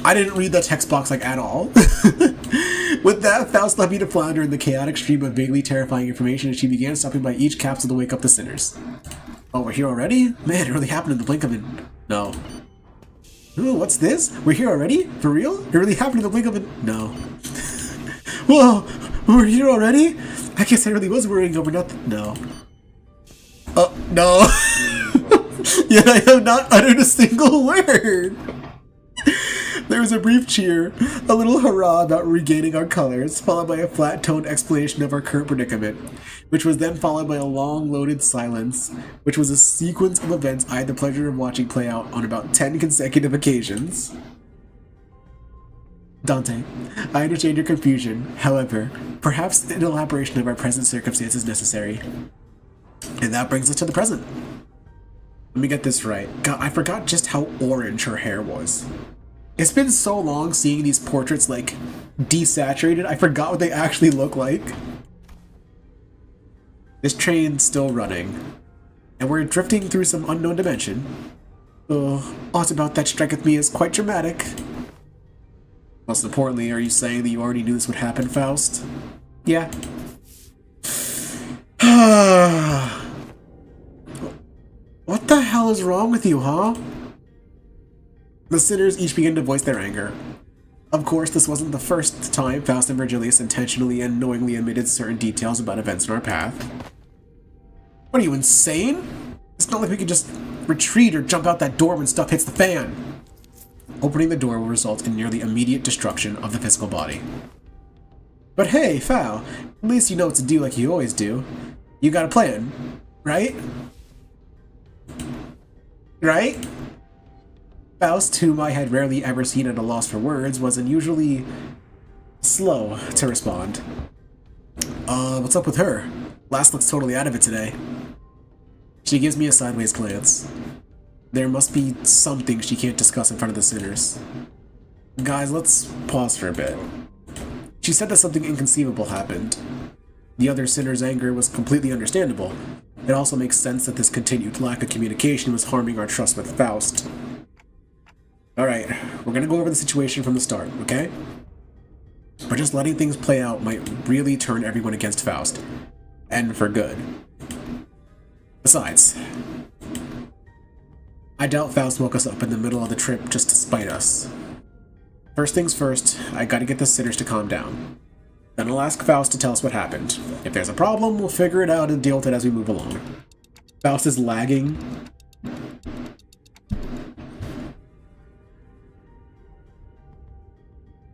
I didn't read the text box, like, at all. With that, Faust left me to flounder in the chaotic stream of vaguely terrifying information, and she began stopping by each capsule to wake up the sinners. Oh, we're here already? Man, it really happened in the blink of an... No. Ooh, what's this? We're here already? For real? It really happened in the blink of an... No. Whoa! We're here already? I guess I really was worrying over nothing. No. Oh, no. Yet I have not uttered a single word. There was a brief cheer, a little hurrah about regaining our colors, followed by a flat-toned explanation of our current predicament, which was then followed by a long, loaded silence, which was a sequence of events I had the pleasure of watching play out on about 10 consecutive occasions. Dante, I understand your confusion. However, perhaps an elaboration of our present circumstances is necessary. And that brings us to the present. Let me get this right. God, I forgot just how orange her hair was. It's been so long seeing these portraits, like, desaturated, I forgot what they actually look like. This train's still running, and we're drifting through some unknown dimension. Oh, aught about that striketh me as quite dramatic. Most importantly, are you saying that you already knew this would happen, Faust? Yeah. What the hell is wrong with you, huh? The sinners each began to voice their anger. Of course, this wasn't the first time Faust and Virgilius intentionally and knowingly omitted certain details about events in our path. What are you, insane? It's not like we can just retreat or jump out that door when stuff hits the fan. Opening the door will result in nearly immediate destruction of the physical body. But hey, Fao, at least you know what to do like you always do. You got a plan, right? Right? Faust, whom I had rarely ever seen at a loss for words, was unusually slow to respond. What's up with her? Lass looks totally out of it today. She gives me a sideways glance. There must be something she can't discuss in front of the sinners. Guys, let's pause for a bit. She said that something inconceivable happened. The other sinner's anger was completely understandable. It also makes sense that this continued lack of communication was harming our trust with Faust. Alright, we're gonna go over the situation from the start, okay? But just letting things play out might really turn everyone against Faust. And for good. Besides, I doubt Faust woke us up in the middle of the trip just to spite us. First things first, I gotta get the sinners to calm down. Then I'll ask Faust to tell us what happened. If there's a problem, we'll figure it out and deal with it as we move along. Faust is lagging.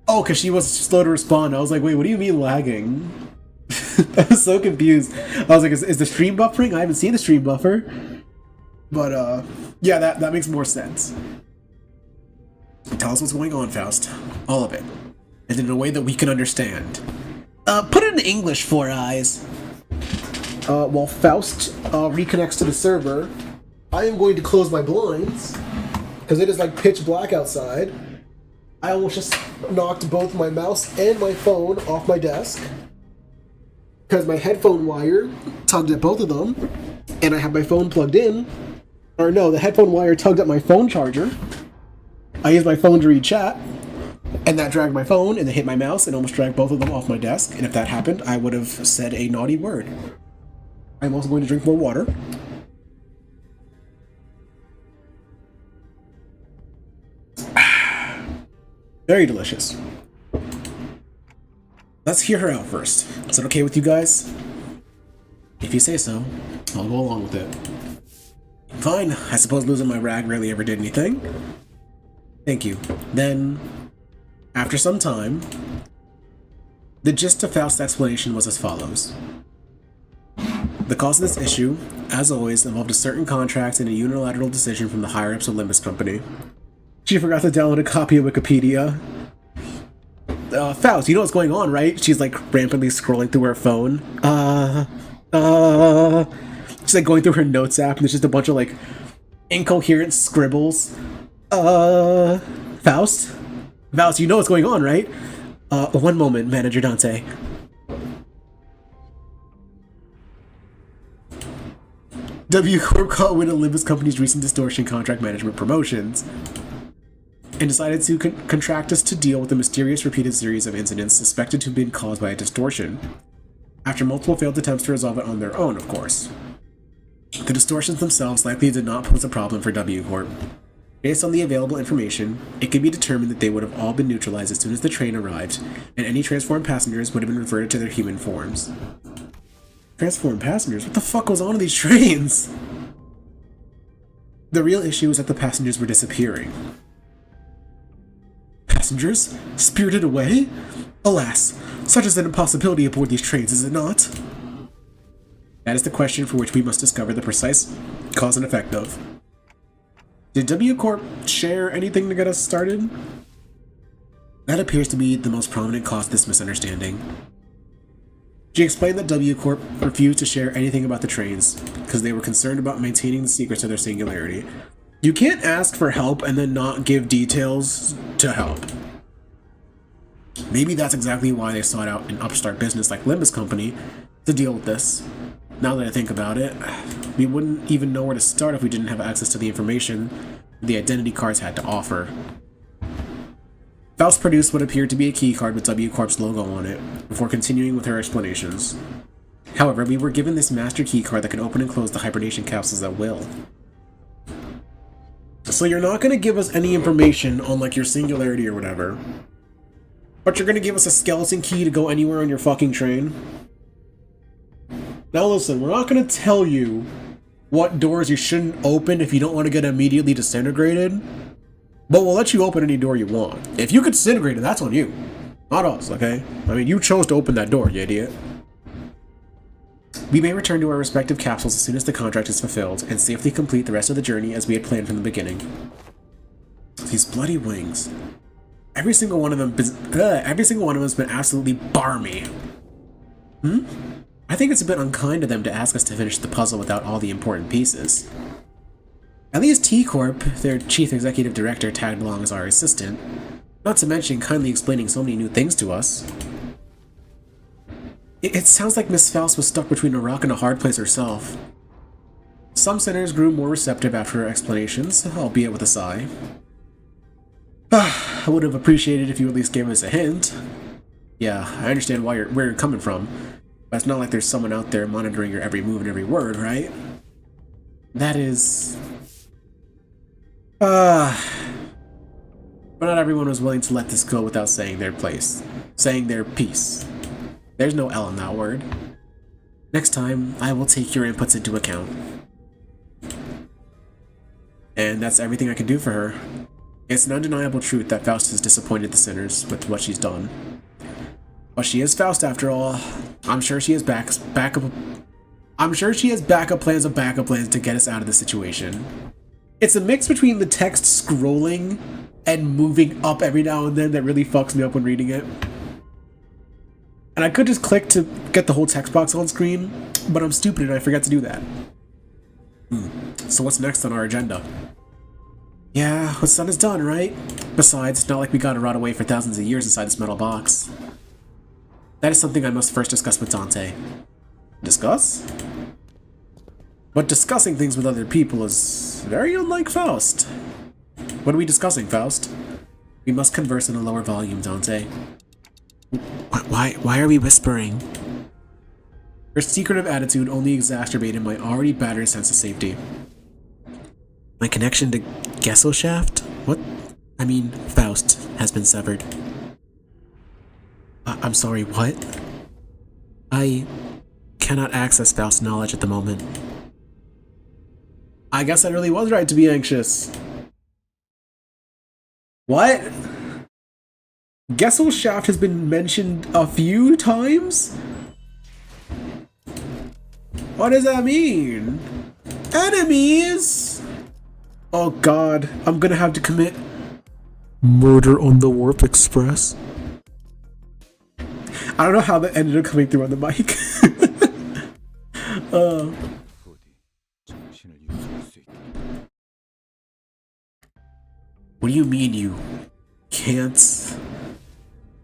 Oh, because she was slow to respond. I was like, wait, what do you mean lagging? I was so confused. I was like, is the stream buffering? I haven't seen the stream buffer. But, yeah, that makes more sense. Tell us what's going on, Faust. All of it. And in a way that we can understand. Put it in English, Four Eyes. While Faust reconnects to the server, I am going to close my blinds, because it is like pitch black outside. I almost just knocked both my mouse and my phone off my desk, because my headphone wire tugged at both of them, and I have my phone plugged in. Or no, the headphone wire tugged at my phone charger. I used my phone to read chat, and that dragged my phone, and it hit my mouse, and almost dragged both of them off my desk, and if that happened, I would have said a naughty word. I'm also going to drink more water. Very delicious. Let's hear her out first. Is that okay with you guys? If you say so, I'll go along with it. Fine, I suppose losing my rag rarely ever did anything. Thank you. Then, after some time, the gist of Faust's explanation was as follows. The cause of this issue, as always, involved a certain contract and a unilateral decision from the higher-ups of Limbus Company. She forgot to download a copy of Wikipedia. Faust, you know what's going on, right? She's like rampantly scrolling through her phone. She's like going through her notes app, and there's just a bunch of like incoherent scribbles. Faust? Faust, you know what's going on, right? One moment, Manager Dante. W Corp caught wind of Olympus Company's recent distortion contract management promotions and decided to contract us to deal with a mysterious repeated series of incidents suspected to have been caused by a distortion, after multiple failed attempts to resolve it on their own, of course. The distortions themselves likely did not pose a problem for W Corp. Based on the available information, it could be determined that they would have all been neutralized as soon as the train arrived, and any transformed passengers would have been reverted to their human forms. Transformed passengers? What the fuck goes on in these trains? The real issue is that the passengers were disappearing. Passengers? Spirited away? Alas, such is an impossibility aboard these trains, is it not? That is the question for which we must discover the precise cause and effect of. Did W Corp share anything to get us started? That appears to be the most prominent cause of this misunderstanding. She explained that W Corp refused to share anything about the trains because they were concerned about maintaining the secrets of their singularity. You can't ask for help and then not give details to help. Maybe that's exactly why they sought out an upstart business like Olympus Company to deal with this. Now that I think about it, we wouldn't even know where to start if we didn't have access to the information the identity cards had to offer. Faust produced what appeared to be a keycard with W Corp's logo on it, before continuing with her explanations. However, we were given this master keycard that could open and close the hibernation capsules at will. So you're not going to give us any information on like your singularity or whatever, but you're going to give us a skeleton key to go anywhere on your fucking train? Now listen, we're not going to tell you what doors you shouldn't open if you don't want to get immediately disintegrated, but we'll let you open any door you want. If you get disintegrated, that's on you, not us, okay? I mean, you chose to open that door, you idiot. We may return to our respective capsules as soon as the contract is fulfilled and safely complete the rest of the journey as we had planned from the beginning. These bloody wings. Every single one of them has been absolutely barmy. I think it's a bit unkind of them to ask us to finish the puzzle without all the important pieces. At least T-Corp, their chief executive director, tagged along as our assistant, not to mention kindly explaining so many new things to us. It sounds like Miss Faust was stuck between a rock and a hard place herself. Some sinners grew more receptive after her explanations, albeit with a sigh. I would have appreciated if you at least gave us a hint. Yeah, I understand where you're coming from, but it's not like there's someone out there monitoring your every move and every word, right? That is... But not everyone was willing to let this go without saying their piece. There's no L in that word. Next time, I will take your inputs into account. And that's everything I can do for her. It's an undeniable truth that Faust has disappointed the sinners with what she's done. But she is Faust after all. I'm sure she has backup plans to get us out of the situation. It's a mix between the text scrolling and moving up every now and then that really fucks me up when reading it. And I could just click to get the whole text box on screen, but I'm stupid and I forgot to do that. So what's next on our agenda? Yeah, what's done is done, right? Besides, it's not like we gotta rot away for thousands of years inside this metal box. That is something I must first discuss with Dante. Discuss? But discussing things with other people is very unlike Faust. What are we discussing, Faust? We must converse in a lower volume, Dante. Why are we whispering? Her secretive attitude only exacerbated my already battered sense of safety. My connection to Gesellschaft? What? I mean, Faust has been severed. I'm sorry, what? I cannot access Faust's knowledge at the moment. I guess I really was right to be anxious. What? Gesellschaft has been mentioned a few times? What does that mean? Enemies? Oh god, I'm gonna have to commit murder on the Warp Express. I don't know how that ended up coming through on the mic. What do you mean you can't?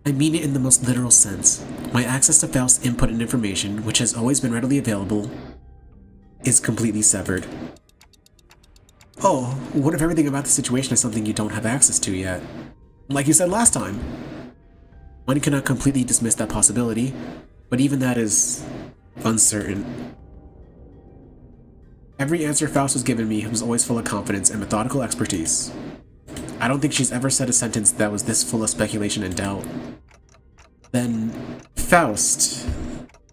I mean it in the most literal sense. My access to Faust's input and information, which has always been readily available, is completely severed. Oh, what if everything about the situation is something you don't have access to yet? Like you said last time. One cannot completely dismiss that possibility, but even that is uncertain. Every answer Faust has given me was always full of confidence and methodical expertise. I don't think she's ever said a sentence that was this full of speculation and doubt. Then, Faust,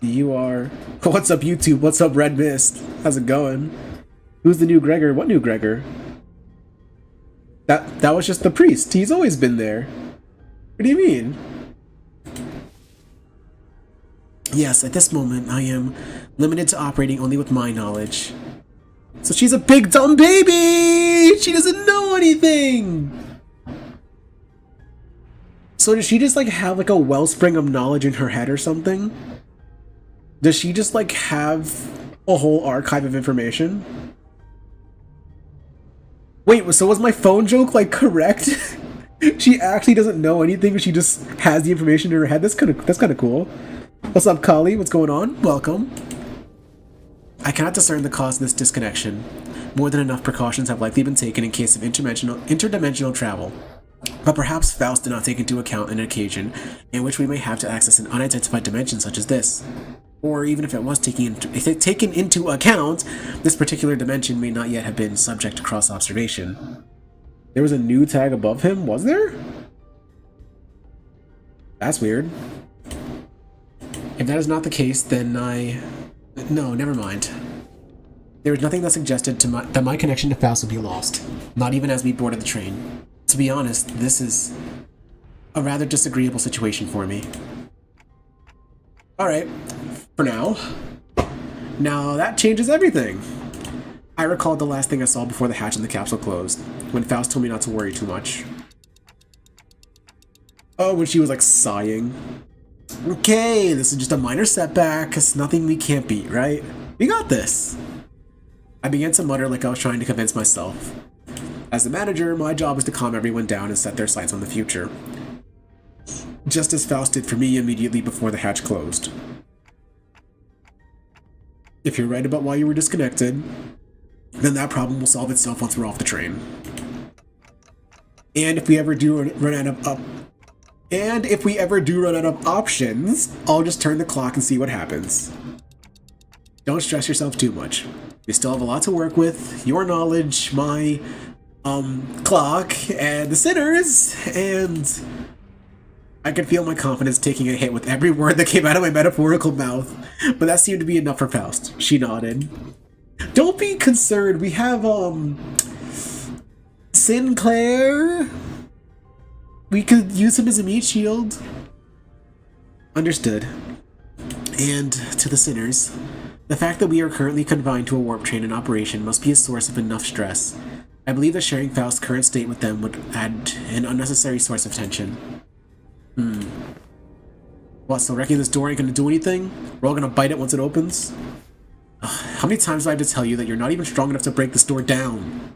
you are... What's up, YouTube? What's up, Red Mist? How's it going? Who's the new Gregor? What new Gregor? That was just the priest. He's always been there. What do you mean? Yes, at this moment, I am limited to operating only with my knowledge. So she's a big dumb baby! She doesn't know anything! So does she just like have like a wellspring of knowledge in her head or something? Does she just like have a whole archive of information? Wait, so was my phone joke like correct? She actually doesn't know anything, but she just has the information in her head? That's kind of cool. What's up, Kali? What's going on? Welcome. I cannot discern the cause of this disconnection. More than enough precautions have likely been taken in case of interdimensional travel. But perhaps Faust did not take into account an occasion in which we may have to access an unidentified dimension such as this. Or even if it was taken into account, this particular dimension may not yet have been subject to cross-observation. There was a new tag above him, was there? That's weird. If that is not the case, then No, never mind. There was nothing that suggested that my connection to Faust would be lost, not even as we boarded the train. To be honest, this is a rather disagreeable situation for me. Alright, for now. Now that changes everything. I recalled the last thing I saw before the hatch in the capsule closed, when Faust told me not to worry too much. Oh, when she was like sighing. Okay, this is just a minor setback. It's nothing we can't beat, right? We got this. I began to mutter like I was trying to convince myself. As the manager, my job is to calm everyone down and set their sights on the future. Just as Faust did for me immediately before the hatch closed. If you're right about why you were disconnected, then that problem will solve itself once we're off the train. And if we ever do run out of options, I'll just turn the clock and see what happens. Don't stress yourself too much. We still have a lot to work with. Your knowledge, my clock, and the sinners, and I could feel my confidence taking a hit with every word that came out of my metaphorical mouth, but that seemed to be enough for Faust. She nodded. Don't be concerned. We have Sinclair. We could use him as a meat shield. Understood. And to the sinners, the fact that we are currently confined to a warp train in operation must be a source of enough stress. I believe that sharing Faust's current state with them would add an unnecessary source of tension. What, so wrecking this door ain't gonna do anything? We're all gonna bite it once it opens? How many times do I have to tell you that you're not even strong enough to break this door down?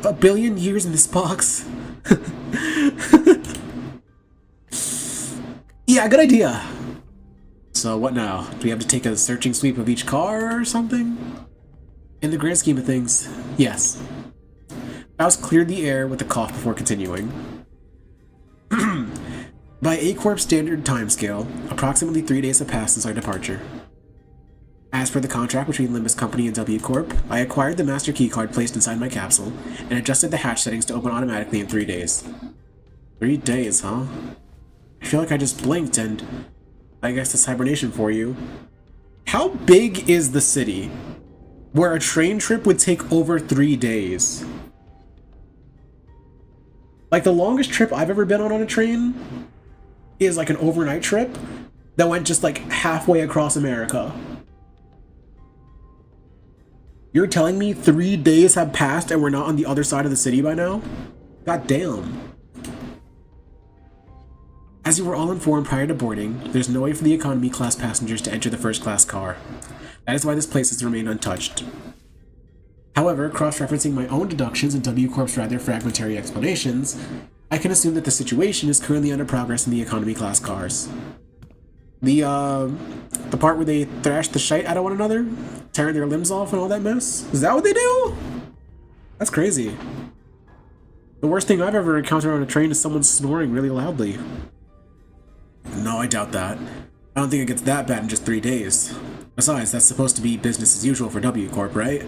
A billion years in this box? Yeah, good idea. So what now? Do we have to take a searching sweep of each car or something? In the grand scheme of things, yes. Faust cleared the air with a cough before continuing. By A-Corp standard timescale, approximately 3 days have passed since our departure. As per the contract between Limbus Company and W Corp, I acquired the master keycard placed inside my capsule and adjusted the hatch settings to open automatically in 3 days. 3 days, huh? I feel like I just blinked and I guess it's hibernation for you. How big is the city where a train trip would take over 3 days? Like the longest trip I've ever been on a train is like an overnight trip that went just like halfway across America. You're telling me 3 days have passed and we're not on the other side of the city by now? God damn. As you were all informed prior to boarding, there's no way for the economy class passengers to enter the first class car. That is why this place has remained untouched. However, cross-referencing my own deductions and W Corp's rather fragmentary explanations, I can assume that the situation is currently under progress in the economy class cars. The part where they thrash the shite out of one another, tearing their limbs off and all that mess? Is that what they do? That's crazy. The worst thing I've ever encountered on a train is someone snoring really loudly. No, I doubt that. I don't think it gets that bad in just 3 days. Besides, that's supposed to be business as usual for W Corp, right?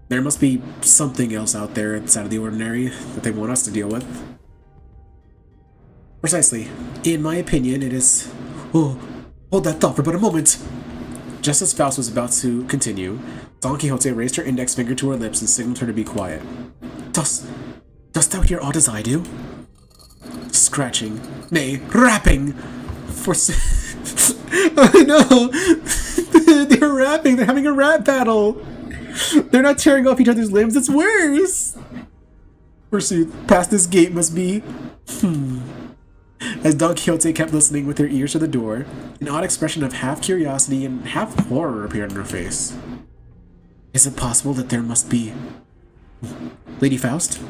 There must be something else out there that's out of the ordinary that they want us to deal with. Precisely. In my opinion, it is... Oh, hold that thought for but a moment! Just as Faust was about to continue, Don Quixote raised her index finger to her lips and signaled her to be quiet. Dost thou hear aught as I do? Scratching. Nay, rapping! For I know! They're rapping! They're having a rap battle! They're not tearing off each other's limbs, it's worse! Forsooth, past this gate must be... As Don Quixote kept listening with her ears to the door, an odd expression of half curiosity and half horror appeared on her face. Is it possible that there must be... Lady Faust?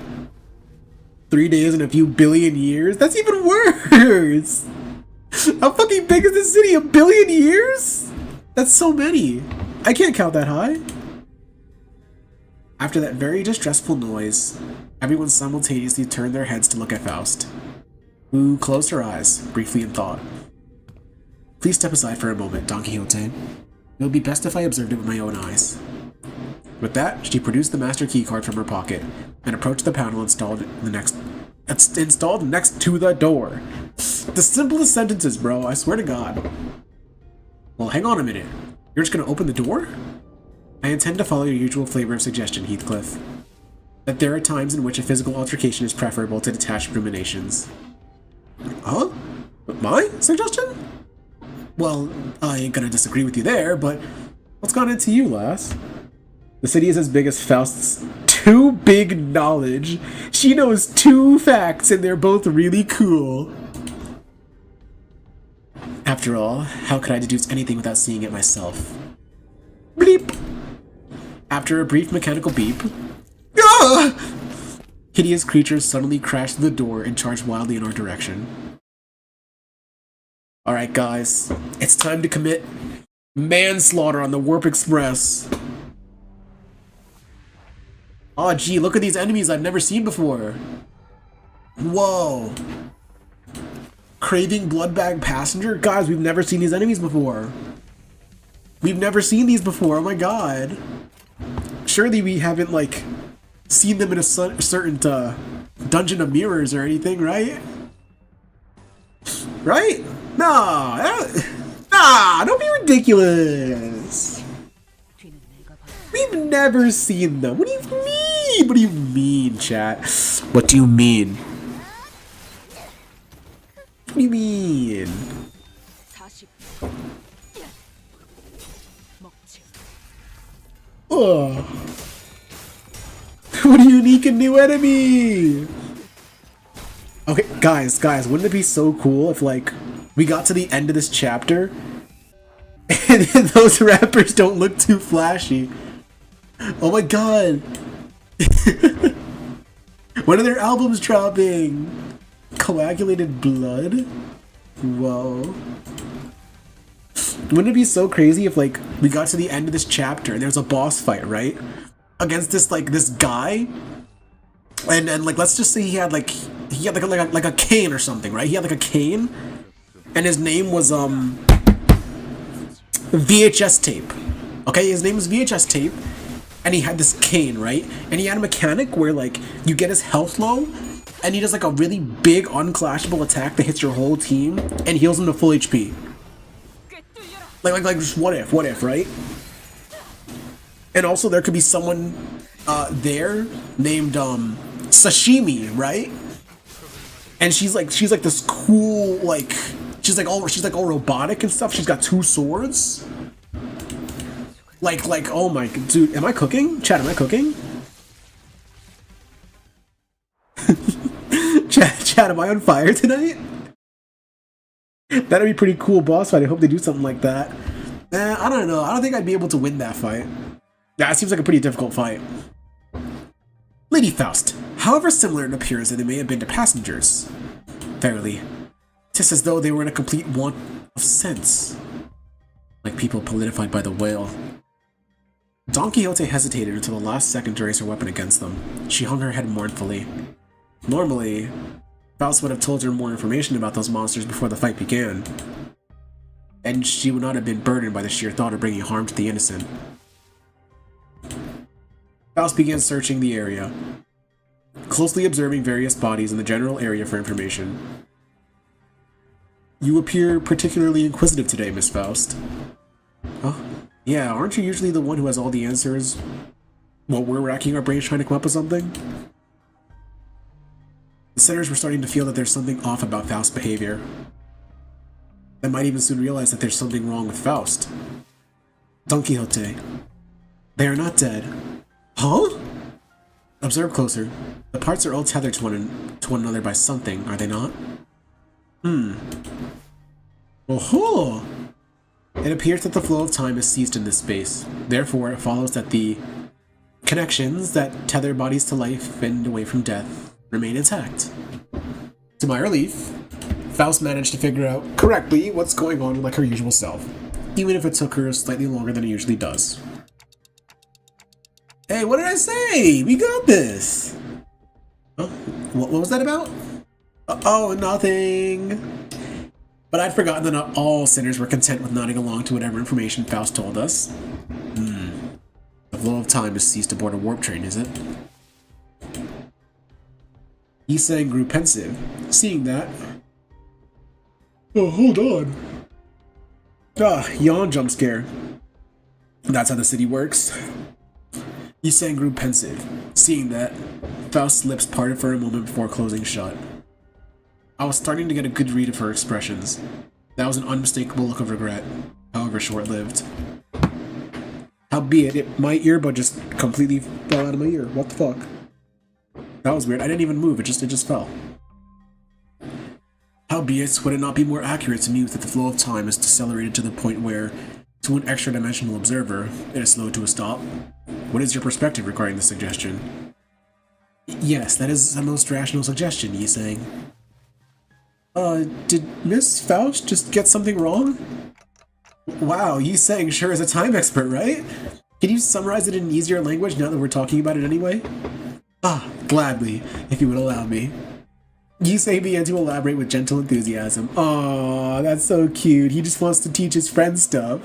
3 days and a few billion years? That's even worse! How fucking big is this city? 1 billion years? That's so many. I can't count that high. After that very distressful noise, everyone simultaneously turned their heads to look at Faust, who closed her eyes, briefly in thought. Please step aside for a moment, Don Quixote. It would be best if I observed it with my own eyes. With that, she produced the master keycard from her pocket and approached the panel installed next to the door. The simplest sentences, bro, I swear to God. Well, hang on a minute. You're just gonna open the door? I intend to follow your usual flavor of suggestion, Heathcliff. That there are times in which a physical altercation is preferable to detached ruminations. Huh? My suggestion? Well, I ain't gonna disagree with you there, but what's gone into you, lass? The city is as big as Faust's too big knowledge. She knows 2 facts and they're both really cool. After all, how could I deduce anything without seeing it myself? Bleep! After a brief mechanical beep, ah! Hideous creatures suddenly crashed through the door and charged wildly in our direction. Alright guys, it's time to commit manslaughter on the Warp Express. Oh gee, look at these enemies I've never seen before. Whoa. Craving Bloodbag Passenger? Guys, we've never seen these enemies before. We've never seen these before, oh my god. Surely we haven't, like, seen them in a certain Dungeon of Mirrors or anything, right? Right? Nah, don't be ridiculous. We've never seen them. What do you mean? What do you mean, chat? What do you mean? What do you mean? Oh. What a unique and new enemy! Okay, guys, wouldn't it be so cool if, like, we got to the end of this chapter and those rappers don't look too flashy? Oh my god! When are their albums dropping? Coagulated Blood? Whoa. Wouldn't it be so crazy if, like, we got to the end of this chapter and there's a boss fight, right? Against this, like, this guy, and like, let's just say he had like a cane or something, right? He had like a cane, and his name was VHS Tape. Okay, his name was VHS Tape, and he had this cane, right? And he had a mechanic where, like, you get his health low, and he does like a really big unclashable attack that hits your whole team and heals them to full HP. Like just what if, right? And also there could be someone there named Sashimi, right? And she's like this cool, like, she's like all robotic and stuff. She's got 2 swords. Like oh my dude, am I cooking? Chat, am I cooking? Chat, am I on fire tonight? That'd be pretty cool boss fight. I hope they do something like that. I don't know. I don't think I'd be able to win that fight. Yeah, it seems like a pretty difficult fight. Lady Faust. However similar in appearance they may have been to passengers. Verily, 'tis as though they were in a complete want of sense. Like people politified by the whale. Don Quixote hesitated until the last second to raise her weapon against them. She hung her head mournfully. Normally, Faust would have told her more information about those monsters before the fight began, and she would not have been burdened by the sheer thought of bringing harm to the innocent. Faust began searching the area, closely observing various bodies in the general area for information. You appear particularly inquisitive today, Miss Faust. Oh, yeah, aren't you usually the one who has all the answers while we're racking our brains trying to come up with something? The sinners were starting to feel that there's something off about Faust's behavior. They might even soon realize that there's something wrong with Faust. Don Quixote. They are not dead. Huh? Observe closer. The parts are all tethered to one another by something, are they not? Oh-ho! It appears that the flow of time is ceased in this space. Therefore, it follows that the connections that tether bodies to life and away from death remain intact. To my relief, Faust managed to figure out correctly what's going on like her usual self, even if it took her slightly longer than it usually does. Hey, what did I say? We got this! Huh? What was that about? Oh, nothing. But I'd forgotten that not all sinners were content with nodding along to whatever information Faust told us. The flow of time has ceased aboard a warp train, is it? Yisang grew pensive, seeing that. Oh, hold on. Yawn jump scare. That's how the city works. Yisang grew pensive, seeing that. Faust's lips parted for a moment before closing shut. I was starting to get a good read of her expressions. That was an unmistakable look of regret, however short-lived. Howbeit, my earbud just completely fell out of my ear. What the fuck? That was weird. I didn't even move. It just fell. Howbeit, would it not be more accurate to mute that the flow of time is decelerated to the point where, to an extra-dimensional observer, it is slowed to a stop? What is your perspective regarding this suggestion? Yes, that is a most rational suggestion, Yisang. Did Miss Faust just get something wrong? Wow, Yisang sure is a time expert, right? Can you summarize it in easier language now that we're talking about it anyway? Gladly, if you would allow me. Yisang began to elaborate with gentle enthusiasm. Aww, that's so cute. He just wants to teach his friends stuff.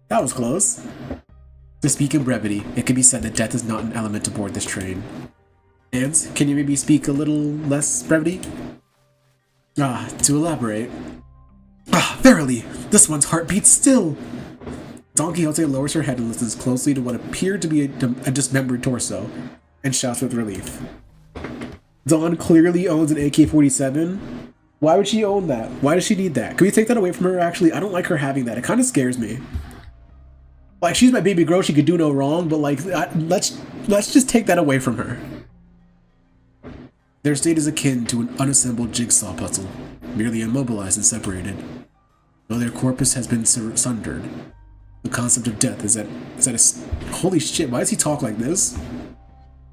That was close. To speak in brevity, it can be said that death is not an element aboard this train. And, can you maybe speak a little less brevity? To elaborate. Verily, this one's heart beats still! Don Quixote lowers her head and listens closely to what appeared to be a dismembered torso, and shouts with relief. Dawn clearly owns an AK-47. Why would she own that? Why does she need that? Can we take that away from her, actually? I don't like her having that. It kind of scares me. Like, she's my baby girl, she could do no wrong, but like, let's just take that away from her. Their state is akin to an unassembled jigsaw puzzle, merely immobilized and separated. Though their corpus has been sundered, the concept of death is at a... Holy shit, why does he talk like this?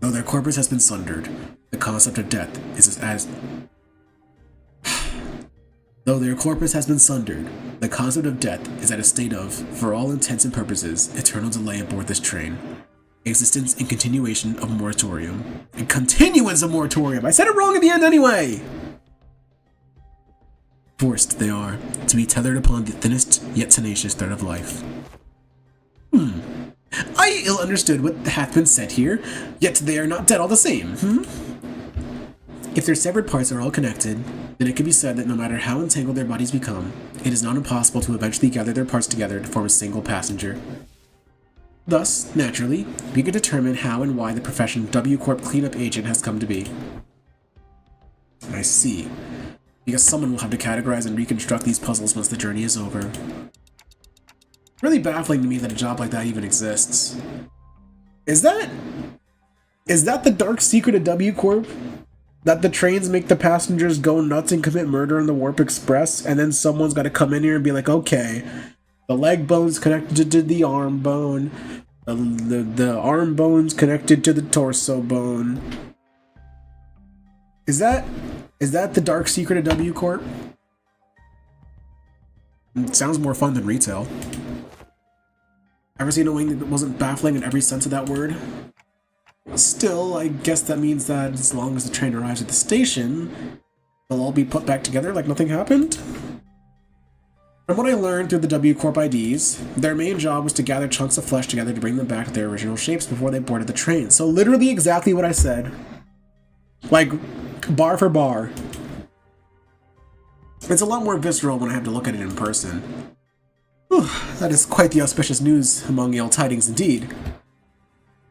Though their corpus has been sundered, the concept of death is as... Though their corpus has been sundered, the concept of death is at a state of, for all intents and purposes, eternal delay aboard this train. Existence and continuation of moratorium. And continuance of moratorium! I said it wrong at the end anyway! Forced, they are, to be tethered upon the thinnest yet tenacious thread of life. I ill understood what hath been said here, yet they are not dead all the same, If their severed parts are all connected, then it can be said that no matter how entangled their bodies become, it is not impossible to eventually gather their parts together to form a single passenger. Thus, naturally, we can determine how and why the profession W Corp cleanup agent has come to be. I see. Because someone will have to categorize and reconstruct these puzzles once the journey is over. Really baffling to me that a job like that even exists. Is that the dark secret of W Corp? that the trains make the passengers go nuts and commit murder on the Warp Express, and then someone's got to come in here and be like, okay, the leg bone's connected to the arm bone, the arm bone's connected to the torso bone. Is that the dark secret of W Corp? It sounds more fun than retail. Ever seen a wing that wasn't baffling in every sense of that word? Still, I guess that means that as long as the train arrives at the station, they'll all be put back together like nothing happened? From what I learned through the W Corp IDs, their main job was to gather chunks of flesh together to bring them back to their original shapes before they boarded the train. So literally exactly what I said. Like, bar for bar. It's a lot more visceral when I have to look at it in person. Whew, that is quite the auspicious news among ill tidings indeed.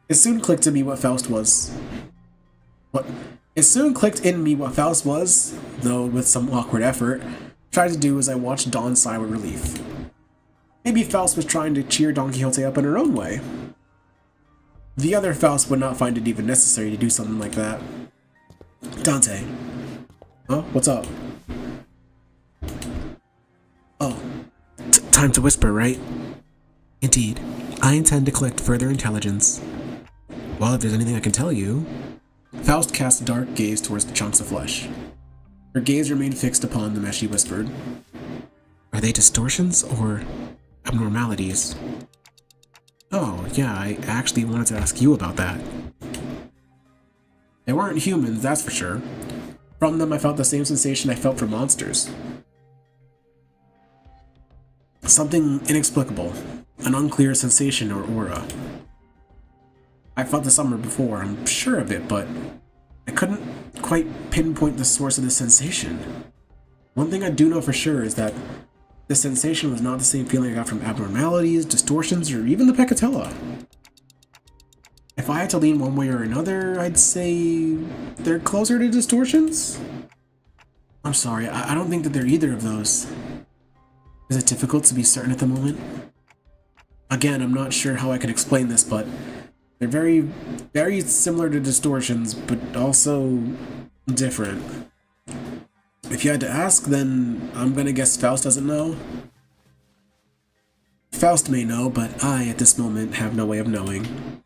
It soon clicked in me what Faust was. It soon clicked in me what Faust was, though with some awkward effort. Tried to do as I watched Dawn sigh with relief. Maybe Faust was trying to cheer Don Quixote up in her own way. The other Faust would not find it even necessary to do something like that. Dante. Huh? What's up? Oh. Time to whisper, right? Indeed. I intend to collect further intelligence. Well, if there's anything I can tell you... Faust cast a dark gaze towards the chunks of flesh. Her gaze remained fixed upon them as she whispered. Are they distortions or abnormalities? Oh, yeah, I actually wanted to ask you about that. They weren't humans, that's for sure. From them I felt the same sensation I felt for monsters. Something inexplicable. An unclear sensation or aura. I felt this somewhere before, I'm sure of it, but I couldn't quite pinpoint the source of the sensation. One thing I do know for sure is that the sensation was not the same feeling I got from abnormalities, distortions, or even the peccatella. If I had to lean one way or another, I'd say they're closer to distortions? I'm sorry, I don't think that they're either of those. Is it difficult to be certain at the moment? Again, I'm not sure how I could explain this, but they're very, very similar to distortions, but also different. If you had to ask, then I'm gonna guess Faust doesn't know. Faust may know, but I, at this moment, have no way of knowing.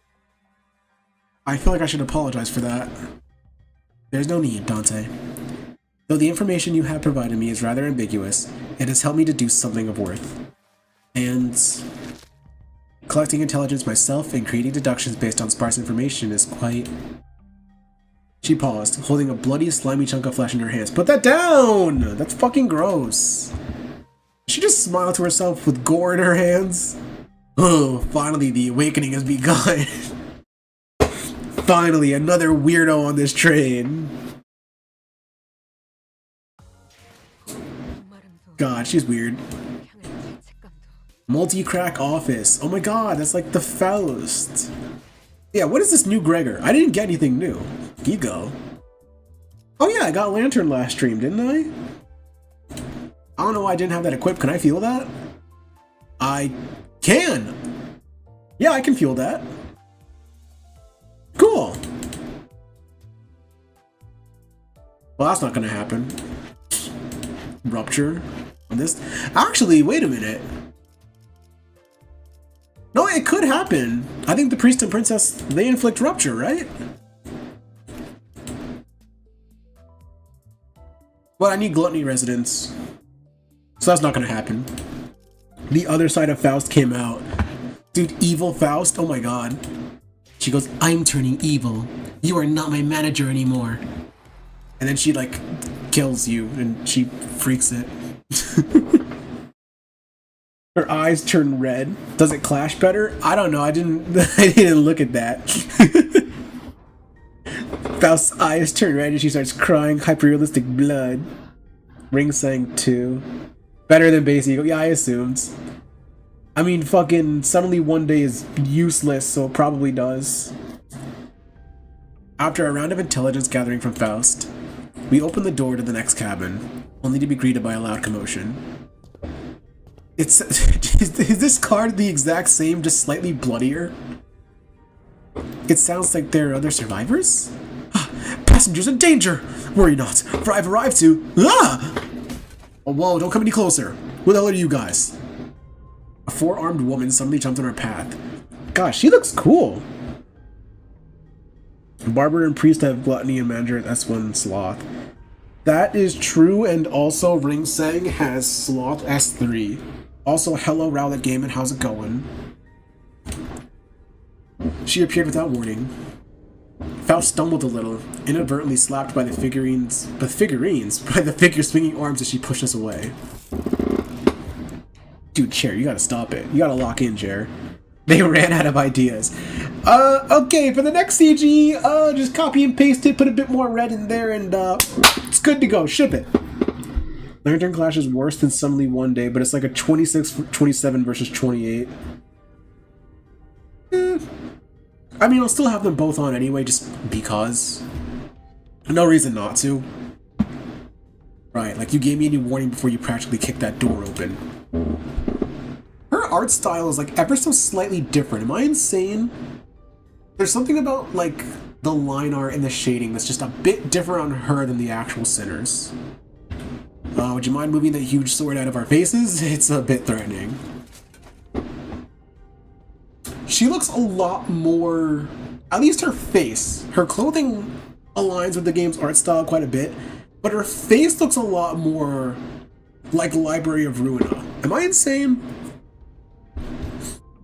I feel like I should apologize for that. There's no need, Dante. Though the information you have provided me is rather ambiguous, it has helped me deduce something of worth. And collecting intelligence myself and creating deductions based on sparse information is quite... She paused, holding a bloody, slimy chunk of flesh in her hands. Put that down! That's fucking gross. She just smiled to herself with gore in her hands. Oh, finally the awakening has begun. Finally, another weirdo on this train. God, she's weird. Multi-crack office. Oh my god, that's like the Faust. Yeah, what is this new Gregor? I didn't get anything new. Ego. Oh yeah, I got Lantern last stream, didn't I? I don't know why I didn't have that equipped. Can I feel that? I can! Yeah, I can feel that. Cool! Well, that's not gonna happen. Rupture on this. Actually, wait a minute. No, it could happen. I think the priest and princess, they inflict rupture, right? Well, I need gluttony residence. So that's not gonna happen. The other side of Faust came out. Dude, evil Faust? Oh my god. She goes, I'm turning evil. You are not my manager anymore. And then she, like, kills you, and she freaks it. Her eyes turn red. Does it clash better? I don't know. I didn't look at that. Faust's eyes turn red and she starts crying hyper-realistic blood. Ring sang 2. Better than Base Eagle. Yeah, I assumed. I mean, fucking suddenly one day is useless, so it probably does. After a round of intelligence gathering from Faust, we open the door to the next cabin, only to be greeted by a loud commotion. Is this card the exact same, just slightly bloodier? It sounds like there are other survivors? Passengers in danger! Worry not, for I've arrived to... Ah! Oh, whoa, don't come any closer. Who the hell are you guys? A four-armed woman suddenly jumped on our path. Gosh, she looks cool. Barber and priest have gluttony and manager S1 sloth. That is true, and also Ring Sang has sloth S3. Also, hello Rowlet Gaming, how's it going? She appeared without warning. Faust stumbled a little, inadvertently slapped by the figures swinging arms as she pushed us away. Dude, Chair, you gotta stop it. You gotta lock in, Chair. They ran out of ideas. Okay, for the next CG, just copy and paste it, put a bit more red in there, and it's good to go. Ship it. Lantern Clash is worse than Suddenly One Day, but it's like a 26-27 versus 28. I mean, I'll still have them both on anyway, just because. No reason not to. Right, like you gave me any warning before you practically kicked that door open. Her art style is like ever so slightly different. Am I insane? There's something about like the line art and the shading that's just a bit different on her than the actual Sinners. Would you mind moving that huge sword out of our faces? It's a bit threatening. She looks a lot more, at least her face. Her clothing aligns with the game's art style quite a bit, but her face looks a lot more like Library of Ruina. Am I insane?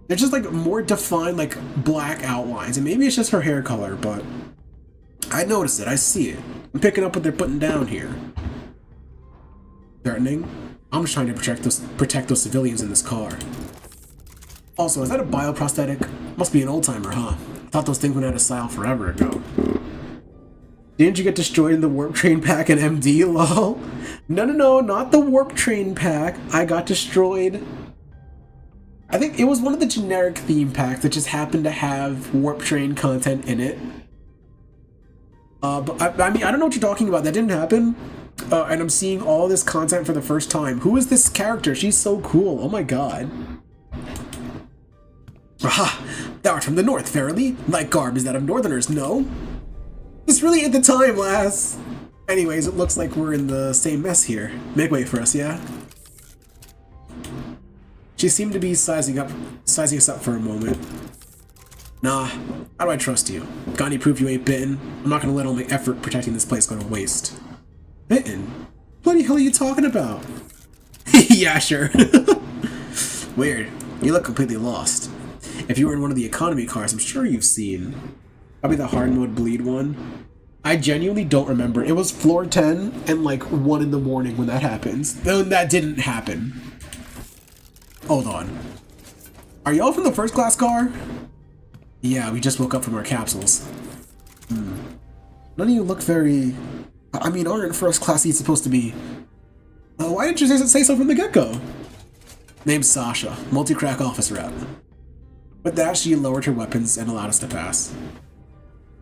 They're just like more defined, like black outlines, and maybe it's just her hair color, but I noticed it. I see it. I'm picking up what they're putting down here. Threatening? I'm just trying to protect those civilians in this car. Also, is that a bioprosthetic? Must be an old-timer, huh? Thought those things went out of style forever ago. Didn't you get destroyed in the Warp Train pack in MD, lol? No, not the Warp Train pack. I got destroyed. I think it was one of the generic theme packs that just happened to have Warp Train content in it. But I mean, I don't know what you're talking about. That didn't happen. And I'm seeing all this content for the first time. Who is this character? She's so cool. Oh my god. Aha! Thou art from the north, verily. Thy garb is that of northerners, no? This really ain't the time, lass. Anyways, it looks like we're in the same mess here. Make way for us, yeah? She seemed to be sizing us up for a moment. Nah, how do I trust you? Got any proof you ain't bitten? I'm not gonna let all my effort protecting this place go to waste. Bitten? What the hell are you talking about? Yeah, sure. Weird. You look completely lost. If you were in one of the economy cars, I'm sure you've seen. Probably the hard mode bleed one. I genuinely don't remember. It was floor 10 and like 1 in the morning when that happens. Though that didn't happen. Hold on. Are y'all from the first class car? Yeah, we just woke up from our capsules. None of you look very... I mean, aren't first class seats supposed to be... why didn't you say so from the get-go? Name's Sasha, multi-crack office rep. With that, she lowered her weapons and allowed us to pass.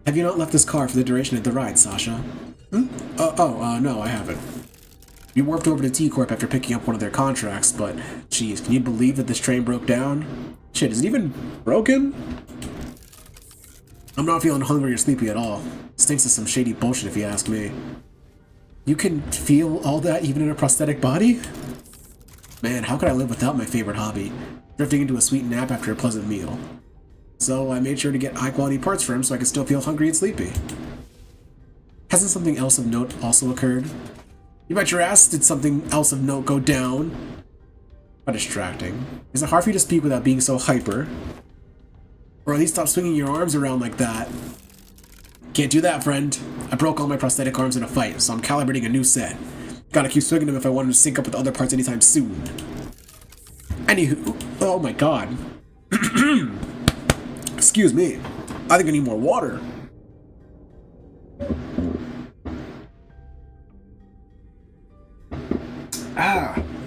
Have you not left this car for the duration of the ride, Sasha? No, I haven't. We warped over to T-Corp after picking up one of their contracts, but, geez, can you believe that this train broke down? Shit, is it even broken? I'm not feeling hungry or sleepy at all. Stinks of some shady bullshit if you ask me. You can feel all that even in a prosthetic body? Man, how could I live without my favorite hobby? Drifting into a sweet nap after a pleasant meal. So I made sure to get high-quality parts for him so I could still feel hungry and sleepy. Hasn't something else of note also occurred? You bet your ass did something else of note go down. How distracting. Is it hard for you to speak without being so hyper? Or at least stop swinging your arms around like that. Can't do that, friend. I broke all my prosthetic arms in a fight, so I'm calibrating a new set. Gotta keep swinging them if I want them to sync up with other parts anytime soon. Anywho, oh my god. Excuse me. I think I need more water.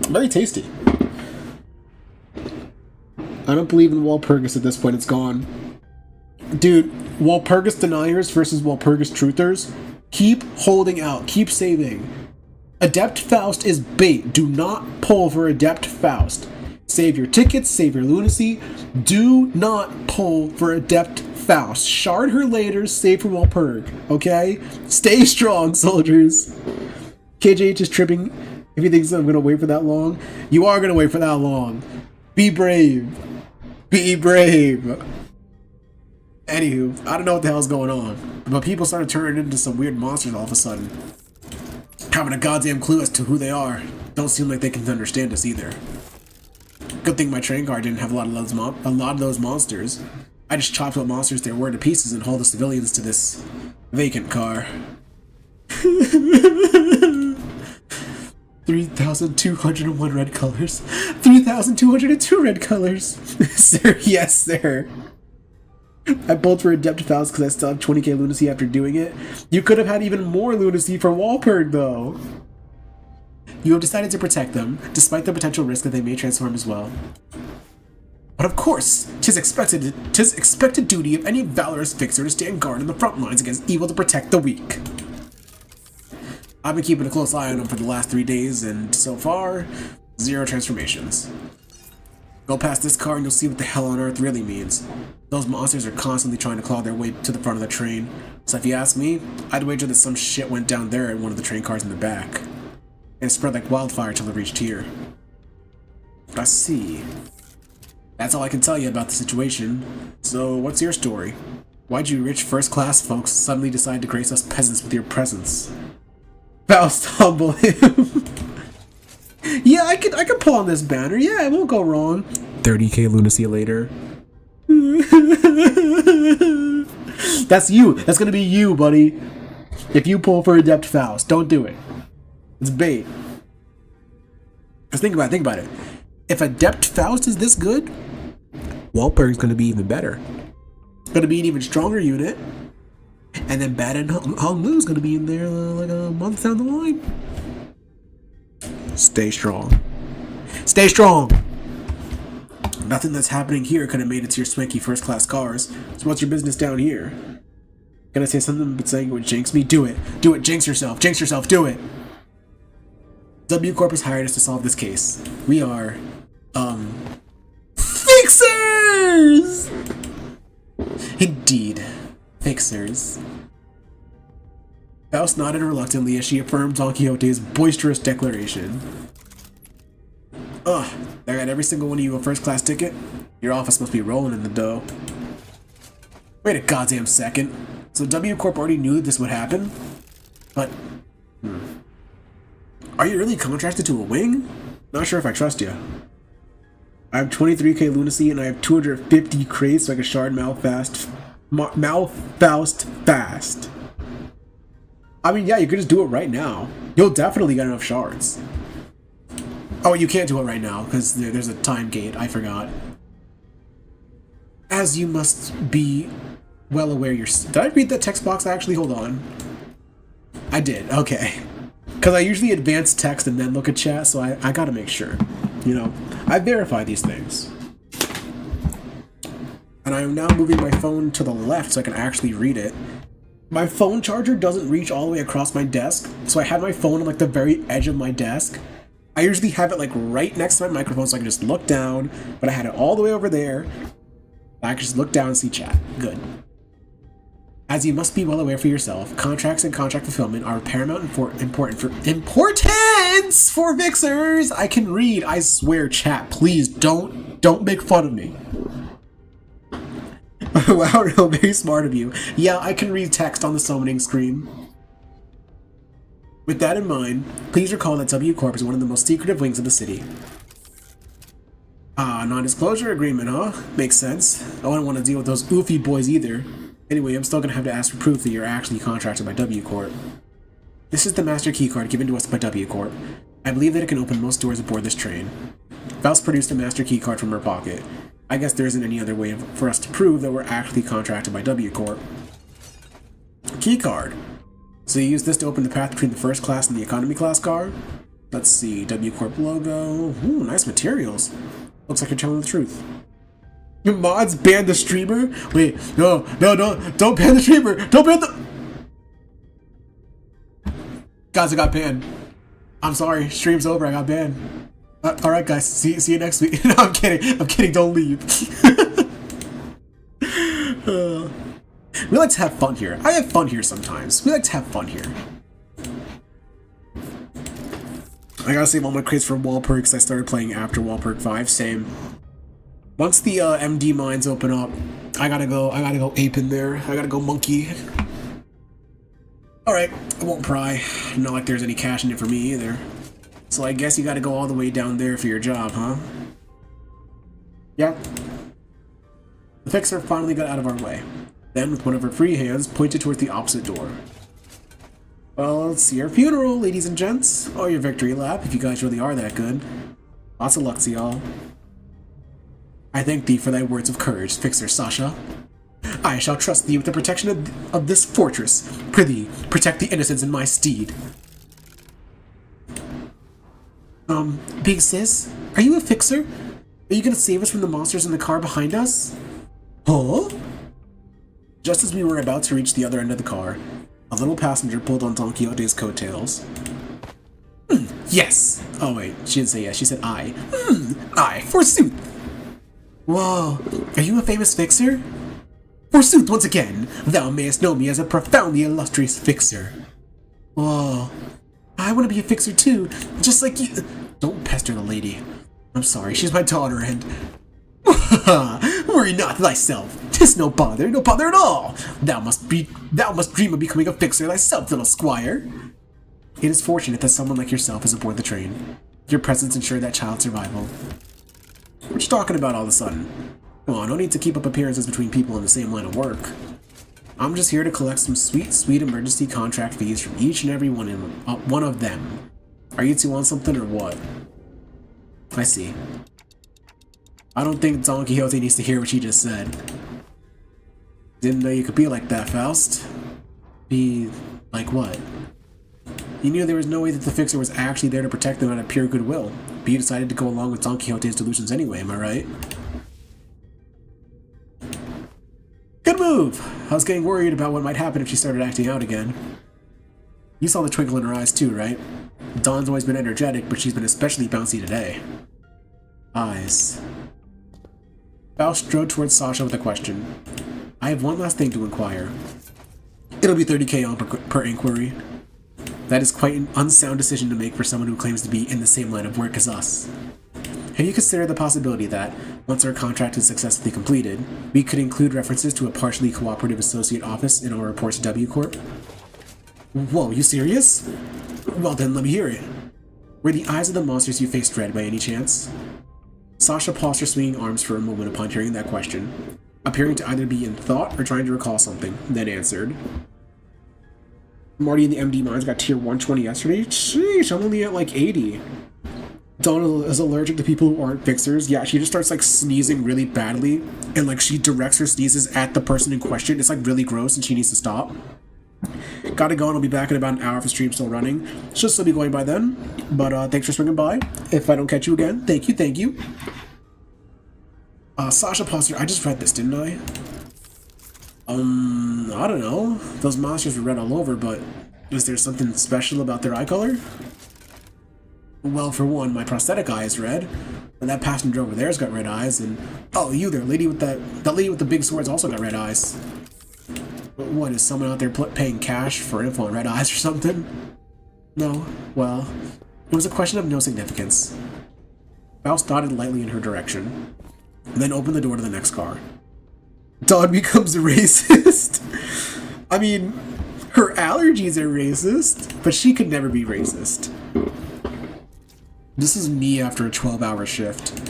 Very tasty. I don't believe in Walpurgis at this point, it's gone. Dude, Walpurgis deniers versus Walpurgis truthers, keep holding out, keep saving. Adept Faust is bait, do not pull for Adept Faust. Save your tickets, save your lunacy, do not pull for Adept Faust. Shard her later, save from all purg. Okay? Stay strong, soldiers. KJH is tripping. If he thinks I'm gonna wait for that long, you are gonna wait for that long. Be brave. Be brave. Anywho, I don't know what the hell's going on, but people started turning into some weird monsters all of a sudden. Having a goddamn clue as to who they are. Don't seem like they can understand us either. Good thing my train car didn't have a lot of those monsters. I just chopped what monsters there were to pieces and hauled the civilians to this vacant car. 3,201 red colors. 3,202 red colors. Sir, yes, sir. I pulled for Adept Faust because I still have 20k lunacy after doing it. You could have had even more lunacy for Walpurg, though. You have decided to protect them, despite the potential risk that they may transform as well. But of course, 'tis expected duty of any valorous fixer to stand guard on the front lines against evil to protect the weak. I've been keeping a close eye on them for the last 3 days, and so far, 0 transformations. Go past this car and you'll see what the hell on earth really means. Those monsters are constantly trying to claw their way to the front of the train, so if you ask me, I'd wager that some shit went down there in one of the train cars in the back. And it spread like wildfire till it reached here. I see. That's all I can tell you about the situation. So, what's your story? Why'd you rich first-class folks suddenly decide to grace us peasants with your presence? Faust, humble him. Yeah, I could pull on this banner. Yeah, it won't go wrong. 30k lunacy later. That's you. That's gonna be you, buddy. If you pull for Adept Faust, don't do it. It's bait. Just think about it. If Adept Faust is this good, Walpurg's gonna be even better. It's gonna be an even stronger unit. And then Bad and Hong Lu's gonna be in there like a month down the line. Stay strong. Stay strong! Nothing that's happening here could have made it to your swanky first-class cars. So what's your business down here? Gonna say something but saying it would jinx me? Do it. Do it. Jinx yourself. Jinx yourself. Do it. W Corp has hired us to solve this case. We are, fixers! Indeed. Fixers. Faust nodded reluctantly as she affirmed Don Quixote's boisterous declaration. Ugh, I got every single one of you a first-class ticket? Your office must be rolling in the dough. Wait a goddamn second. So W Corp already knew this would happen? But, Are you really contracted to a wing? Not sure if I trust you. I have 23k lunacy and I have 250 crates so I can shard Malfaust fast. I mean, yeah, you could just do it right now. You'll definitely get enough shards. Oh, you can't do it right now because there's a time gate. I forgot. As you must be well aware, did I read that text box actually? Hold on. I did. Okay. Because I usually advance text and then look at chat, so I gotta make sure. You know, I verify these things. And I am now moving my phone to the left so I can actually read it. My phone charger doesn't reach all the way across my desk, so I had my phone on like the very edge of my desk. I usually have it like right next to my microphone so I can just look down, but I had it all the way over there. I can just look down and see chat. Good. As you must be well aware for yourself, contracts and contract fulfillment are paramount importance for fixers. I can read. I swear, chat. Please don't make fun of me. Wow, no, very smart of you. Yeah, I can read text on the summoning screen. With that in mind, please recall that W Corp is one of the most secretive wings of the city. Ah, non-disclosure agreement, huh? Makes sense. I wouldn't want to deal with those oofy boys either. Anyway, I'm still gonna have to ask for proof that you're actually contracted by W Corp. This is the master keycard given to us by W Corp. I believe that it can open most doors aboard this train. Faust produced a master keycard from her pocket. I guess there isn't any other way for us to prove that we're actually contracted by W Corp. Keycard. So you use this to open the path between the first class and the economy class car? Let's see, W Corp logo. Ooh, nice materials. Looks like you're telling the truth. Your mods banned the streamer? Wait, no, don't ban the streamer! Don't ban the... Guys, I got banned. I'm sorry, stream's over, I got banned. Alright guys, see you next week. No, I'm kidding, don't leave. We like to have fun here. I have fun here sometimes. We like to have fun here. I gotta save all my crates for wall perks. I started playing after wall perk 5. Same. Once the MD mines open up, I gotta go ape in there. I gotta go monkey. Alright, I won't pry. Not like there's any cash in it for me either. So I guess you gotta go all the way down there for your job, huh? Yeah. The fixer finally got out of our way. Then, with one of her free hands, pointed towards the opposite door. Well, it's your funeral, ladies and gents. Or your victory lap, if you guys really are that good. Lots of luck to y'all. I thank thee for thy words of courage, Fixer Sasha. I shall trust thee with the protection of this fortress. Prithee, protect the innocents in my stead. Big sis, are you a fixer? Are you gonna save us from the monsters in the car behind us? Huh? Just as we were about to reach the other end of the car, a little passenger pulled on Don Quixote's coattails. Yes! Oh wait, she didn't say yes, she said I. I, forsooth! Whoa, are you a famous fixer? Forsooth, once again, thou mayest know me as a profoundly illustrious fixer. Whoa, I want to be a fixer too, just like you. Don't pester the lady. I'm sorry, she's my daughter and... Worry not thyself. 'Tis no bother at all. Thou must dream of becoming a fixer thyself, little squire. It is fortunate that someone like yourself is aboard the train. Your presence ensured that child's survival. What you talking about all of a sudden? Come on, no need to keep up appearances between people in the same line of work. I'm just here to collect some sweet emergency contract fees from each and every one of them. Are you two on something or what? I see. I don't think Don Quixote needs to hear what she just said. Didn't know you could be like that, Faust. Be like what? He knew there was no way that the fixer was actually there to protect them out of pure goodwill, but he decided to go along with Don Quixote's delusions anyway, am I right? Good move! I was getting worried about what might happen if she started acting out again. You saw the twinkle in her eyes too, right? Dawn's always been energetic, but she's been especially bouncy today. Eyes. Faust strode towards Sasha with a question. I have one last thing to inquire. It'll be 30k on per inquiry. That is quite an unsound decision to make for someone who claims to be in the same line of work as us. Have you considered the possibility that, once our contract is successfully completed, we could include references to a partially cooperative associate office in our report to W Corp? Whoa, you serious? Well then, let me hear it. Were the eyes of the monsters you faced red by any chance? Sasha paused her swinging arms for a moment upon hearing that question, appearing to either be in thought or trying to recall something, then answered. Marty and the MD mines got tier 120 yesterday? Sheesh, I'm only at like 80. Donna is allergic to people who aren't fixers. Yeah, she just starts like sneezing really badly, and like she directs her sneezes at the person in question. It's like really gross and she needs to stop. Gotta go and I'll be back in about an hour if the stream's still running. Should still be going by then, but thanks for swinging by. If I don't catch you again, thank you. Sasha Poster, I just read this, didn't I? I don't know. Those monsters were red all over, but is there something special about their eye color? Well, for one, my prosthetic eye is red, and that passenger over there's got red eyes, and oh, you there, lady with that lady with the big sword's also got red eyes. What, is someone out there paying cash for info on red eyes or something? No, well, it was a question of no significance. Faust nodded lightly in her direction, then opened the door to the next car. Dawn becomes a racist. I mean, her allergies are racist, but she could never be racist. This is me after a 12-hour shift.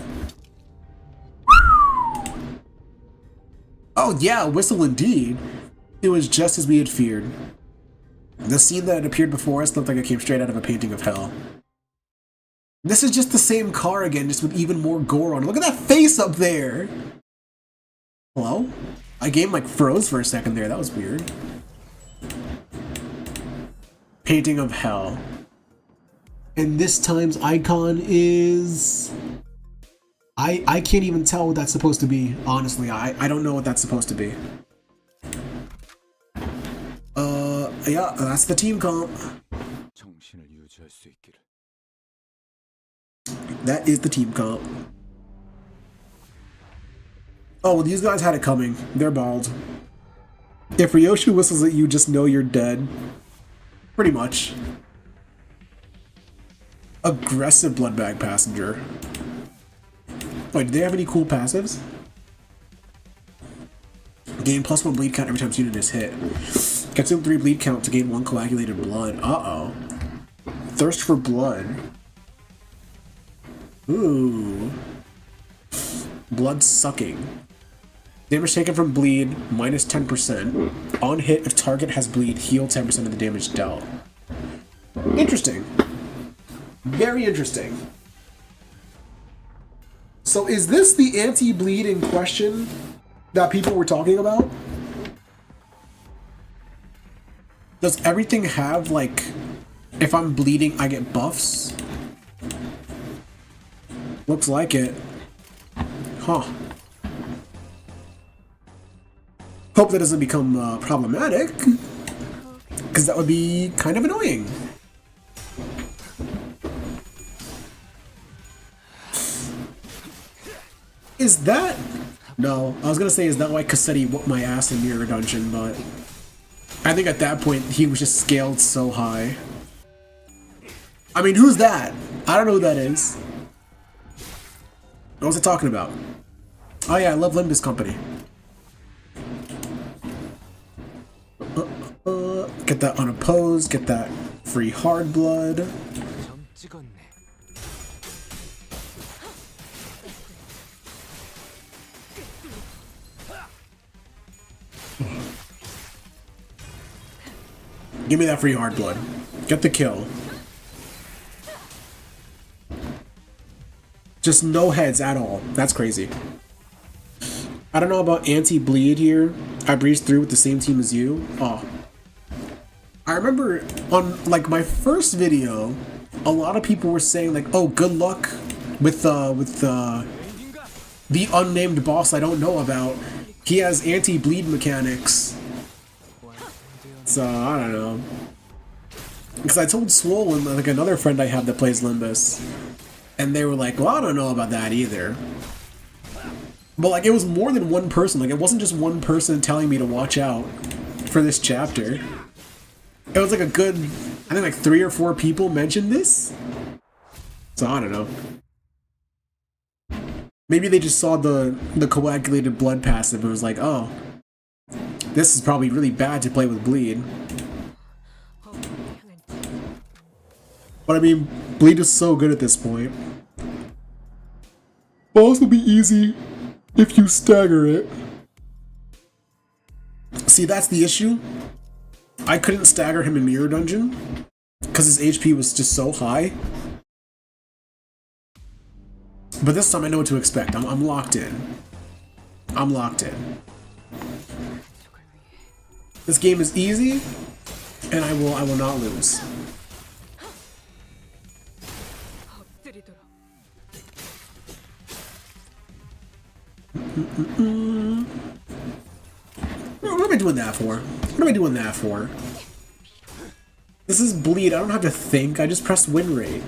Oh yeah, whistle indeed. It was just as we had feared. The scene that had appeared before us looked like it came straight out of a painting of hell. This is just the same car again, just with even more gore on it. Look at that face up there! Hello? My game like froze for a second there, that was weird. Painting of hell. And this time's icon is... I can't even tell what that's supposed to be, honestly. I don't know what that's supposed to be. Yeah, that's the team comp. That is the team comp. Oh, well, these guys had it coming. They're bald. If Ryoshi whistles at you, just know you're dead. Pretty much. Aggressive blood bag passenger. Wait, do they have any cool passives? Gain +1 bleed count every time unit is hit. Consume 3 bleed count to gain 1 coagulated blood. Uh-oh. Thirst for blood. Ooh. Blood sucking. Damage taken from bleed, -10%. On hit, if target has bleed, heal 10% of the damage dealt. Interesting. Very interesting. So is this the anti-bleed in question that people were talking about? Does everything have, like, if I'm bleeding, I get buffs? Looks like it. Huh. Hope that doesn't become problematic, because that would be kind of annoying. Is that... No, I was gonna say, is that why Cassetti whooped my ass in Mirror Dungeon, but... I think at that point, he was just scaled so high. I mean, who's that? I don't know who that is. What was I talking about? Oh yeah, I love Limbus Company. Get that unopposed, get that free hard blood. Give me that free hard blood. Get the kill. Just no heads at all. That's crazy. I don't know about anti-bleed here. I breezed through with the same team as you. Oh. I remember on, like, my first video, a lot of people were saying, like, oh, good luck with the unnamed boss I don't know about. He has anti-bleed mechanics. So, I don't know. Because I told Swole and, like, another friend I have that plays Limbus, and they were like, well, I don't know about that either. But, like, it was more than one person. Like, it wasn't just one person telling me to watch out for this chapter. It was like a good, I think like 3 or 4 people mentioned this. So I don't know. Maybe they just saw the coagulated blood passive and was like, oh, this is probably really bad to play with bleed. But I mean, bleed is so good at this point. It'll also be easy if you stagger it. See, that's the issue. I couldn't stagger him in Mirror Dungeon because his HP was just so high. But this time I know what to expect. I'm locked in. I'm locked in. This game is easy, and I will not lose. What am I doing that for? What am I doing that for? This is bleed. I don't have to think. I just press win rate.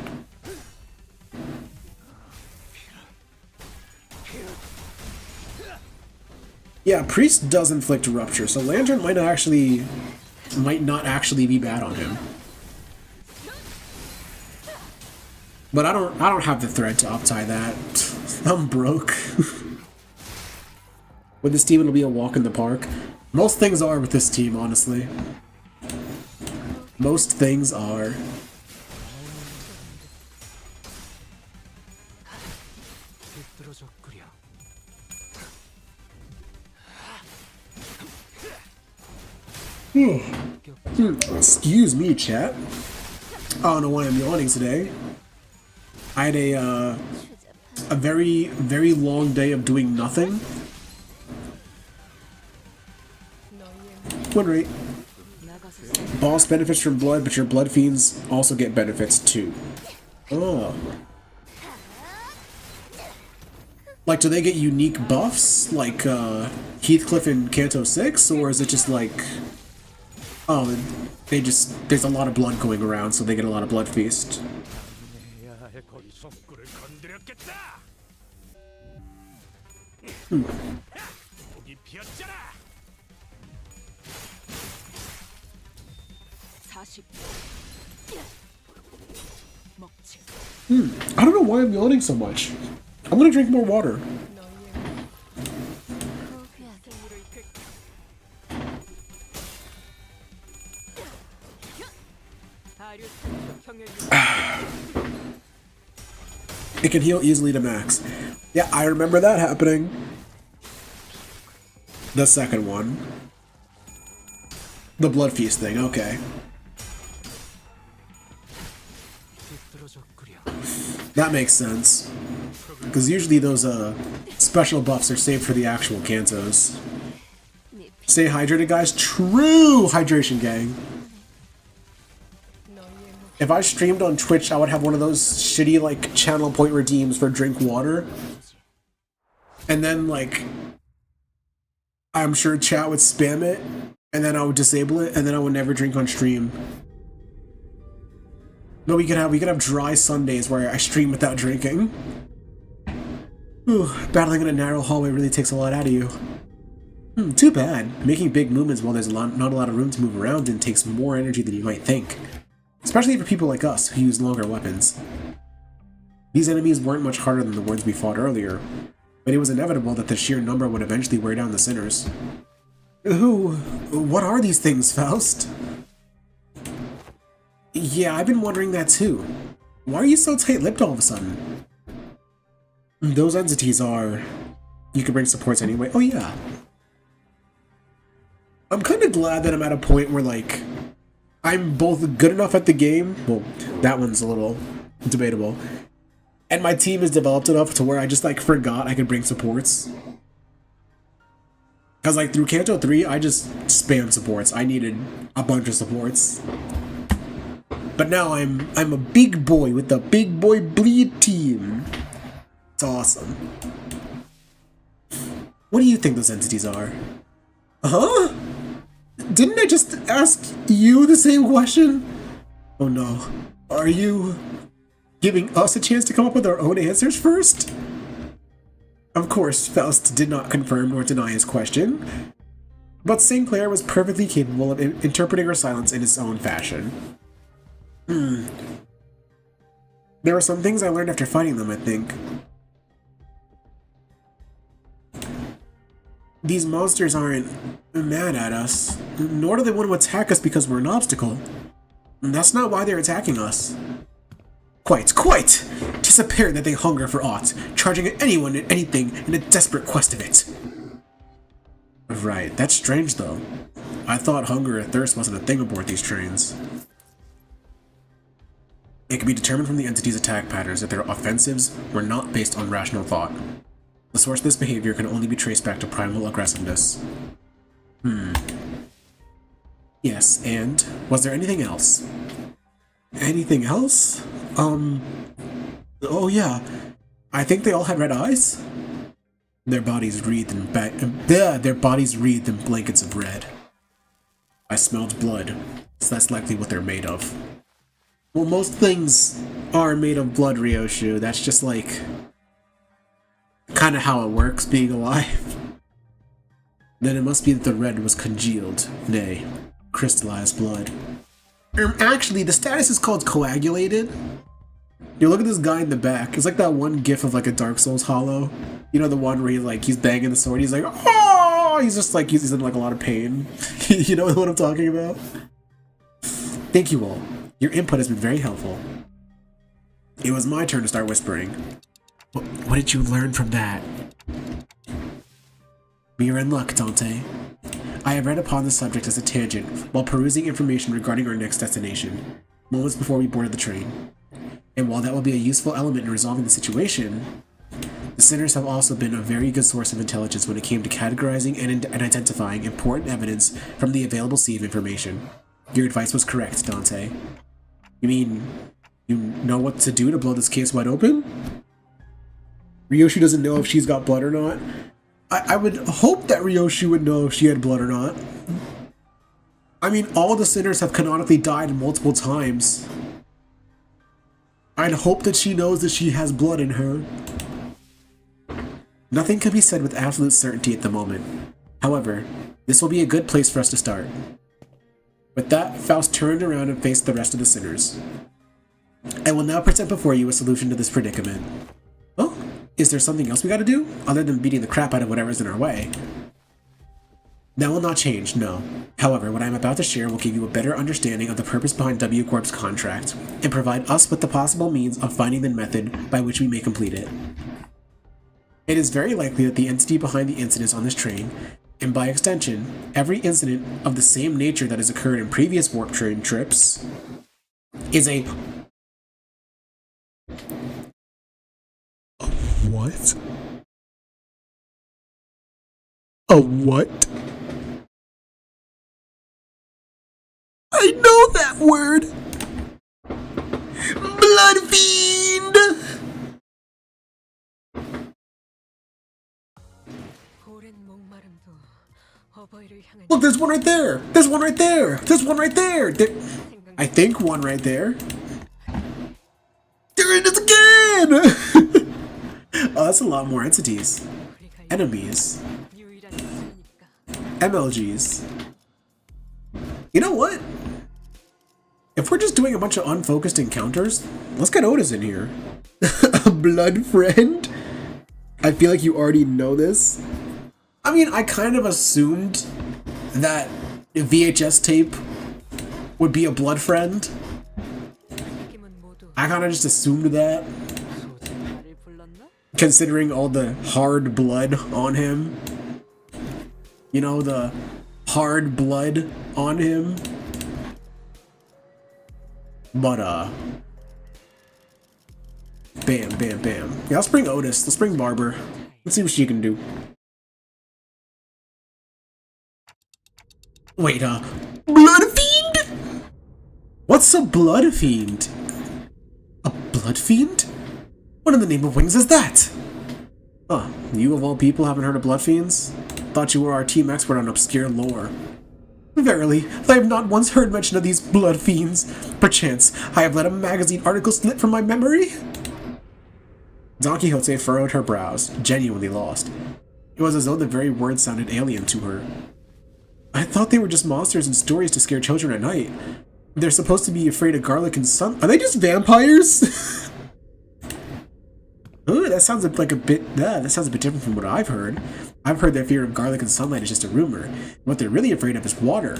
Yeah, Priest does inflict rupture, so Lantern might not actually be bad on him. But I don't have the thread to up-tie that. I'm broke. With this team, it'll be a walk in the park. Most things are with this team, honestly. Most things are. Excuse me, chat. I don't know why I'm yawning today. I had a very, very long day of doing nothing. Win rate. Boss benefits from blood, but your blood fiends also get benefits too. Oh. Like, do they get unique buffs, like Heathcliff in Kanto 6, or is it just like, oh, there's a lot of blood going around, so they get a lot of blood feast? I don't know why I'm yawning so much. I'm gonna drink more water. It can heal easily to max. Yeah, I remember that happening. The second one. The Blood Feast thing, okay. That makes sense. Because usually those special buffs are saved for the actual Kantos. Stay hydrated, guys. True hydration, gang. If I streamed on Twitch, I would have one of those shitty, like, channel point redeems for drink water. And then, like, I'm sure chat would spam it, and then I would disable it, and then I would never drink on stream. No, we could have dry Sundays where I stream without drinking. Ooh, battling in a narrow hallway really takes a lot out of you. Too bad. Making big movements while there's not a lot of room to move around and takes more energy than you might think. Especially for people like us who use longer weapons. These enemies weren't much harder than the ones we fought earlier, but it was inevitable that the sheer number would eventually wear down the sinners. What are these things, Faust? Yeah, I've been wondering that too. Why are you so tight-lipped all of a sudden? Those entities are... You can bring supports anyway. Oh yeah. I'm kind of glad that I'm at a point where, like, I'm both good enough at the game, well, that one's a little debatable, and my team is developed enough to where I just, like, forgot I could bring supports. Because, like, through Kanto 3, I just spammed supports. I needed a bunch of supports. But now I'm a big boy with the big boy bleed team. It's awesome. What do you think those entities are? Huh? Didn't I just ask you the same question? Oh no. Are you giving us a chance to come up with our own answers first? Of course, Faust did not confirm nor deny his question, but St. Clair was perfectly capable of interpreting her silence in his own fashion. There were some things I learned after fighting them, I think. These monsters aren't mad at us, nor do they want to attack us because we're an obstacle. That's not why they're attacking us. Quite! 'Tis apparent that they hunger for aught, charging at anyone and anything in a desperate quest of it. Right, that's strange though. I thought hunger or thirst wasn't a thing aboard these trains. It can be determined from the entity's attack patterns that their offensives were not based on rational thought. The source of this behavior can only be traced back to primal aggressiveness. Yes, and was there anything else? Anything else? Oh yeah. I think they all had red eyes. Their bodies wreathed in blankets of red. I smelled blood, so that's likely what they're made of. Well, most things are made of blood, Ryoshu. That's just like kind of how it works, being alive. Then it must be that the red was congealed, nay, crystallized blood. Actually, the status is called coagulated. You look at this guy in the back. It's like that one gif of like a Dark Souls hollow. You know, the one where he's banging the sword. He's like, oh! He's just like, he's in like a lot of pain. You know what I'm talking about? Thank you all. Your input has been very helpful. It was my turn to start whispering. What did you learn from that? We're in luck, Dante. I have read upon the subject as a tangent while perusing information regarding our next destination, moments before we boarded the train. And while that will be a useful element in resolving the situation, the sinners have also been a very good source of intelligence when it came to categorizing and identifying important evidence from the available sea of information. Your advice was correct, Dante. You mean, you know what to do to blow this case wide open? Ryoshu doesn't know if she's got blood or not. I would hope that Ryoshu would know if she had blood or not. I mean, all the sinners have canonically died multiple times. I'd hope that she knows that she has blood in her. Nothing can be said with absolute certainty at the moment. However, this will be a good place for us to start. With that, Faust turned around and faced the rest of the sinners. I will now present before you a solution to this predicament. Oh, is there something else we gotta do, other than beating the crap out of whatever's in our way? That will not change, no. However, what I am about to share will give you a better understanding of the purpose behind W Corp's contract, and provide us with the possible means of finding the method by which we may complete it. It is very likely that the entity behind the incidents on this train, and by extension, every incident of the same nature that has occurred in previous warp train trips, is a... What? A what? I know that word! Blood Fiend! Look, there's one right there! There's one right there! There's one right there! I think one right there. There it is again! Oh, that's a lot more entities. Enemies. MLGs. You know what? If we're just doing a bunch of unfocused encounters, let's get Otis in here. A blood friend? I feel like you already know this. I mean, I kind of assumed that VHS tape would be a blood friend. I kind of just assumed that. Considering all the hard blood on him. You know, the hard blood on him. But, bam, bam, bam. Yeah, let's bring Otis. Let's bring Barber. Let's see what she can do. Wait, Blood Fiend? What's a Blood Fiend? A Blood Fiend? What in the name of wings is that? Huh, you of all people haven't heard of Blood Fiends? Thought you were our team expert on obscure lore. Verily, I have not once heard mention of these Blood Fiends. Perchance, I have let a magazine article slip from my memory? Don Quixote furrowed her brows, genuinely lost. It was as though the very word sounded alien to her. I thought they were just monsters in stories to scare children at night. They're supposed to be afraid of garlic and sun- Are they just vampires? Ooh, that sounds like a bit. That sounds a bit different from what I've heard. I've heard their fear of garlic and sunlight is just a rumor. What they're really afraid of is water.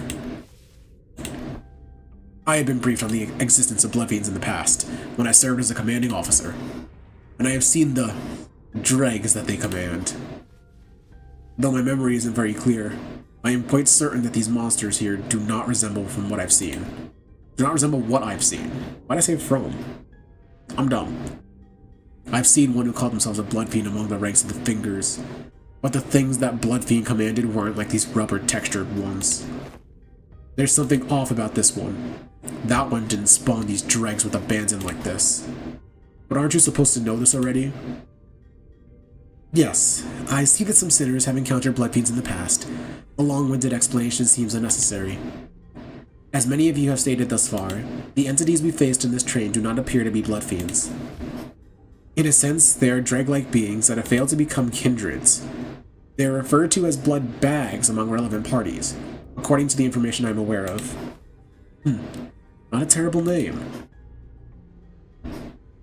I have been briefed on the existence of blood fiends in the past, when I served as a commanding officer, and I have seen the dregs that they command. Though my memory isn't very clear, I am quite certain that these monsters here do not resemble from what I've seen. Do not resemble what I've seen. Why'd I say from? I'm dumb. I've seen one who called themselves a blood fiend among the ranks of the fingers, but the things that blood fiend commanded weren't like these rubber textured ones. There's something off about this one. That one didn't spawn these dregs with abandon like this. But aren't you supposed to know this already? Yes, I see that some sinners have encountered blood fiends in the past. A long-winded explanation seems unnecessary. As many of you have stated thus far, the entities we faced in this train do not appear to be blood fiends. In a sense, they are dreg-like beings that have failed to become kindreds. They are referred to as blood bags among relevant parties, according to the information I'm aware of. Not a terrible name.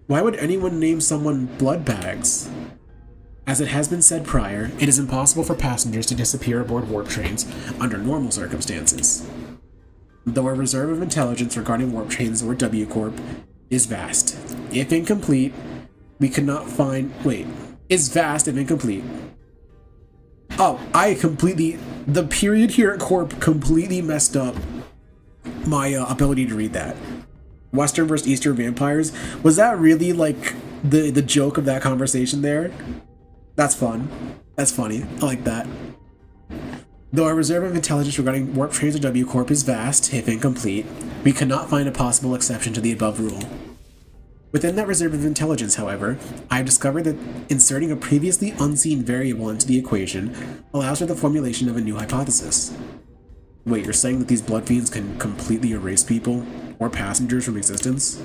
Why would anyone name someone blood bags? As it has been said prior, it is impossible for passengers to disappear aboard warp trains under normal circumstances. Though our reserve of intelligence regarding warp trains or W Corp is vast, if incomplete, we could not find... Wait. Is vast if incomplete. Oh, the period here at Corp completely messed up my ability to read that. Western versus Eastern vampires. Was that really like the joke of that conversation there? That's fun. That's funny. I like that. Though our reserve of intelligence regarding warp trains or W Corp is vast, if incomplete, we could not find a possible exception to the above rule. Within that reserve of intelligence, however, I have discovered that inserting a previously unseen variable into the equation allows for the formulation of a new hypothesis. Wait, you're saying that these blood fiends can completely erase people or passengers from existence?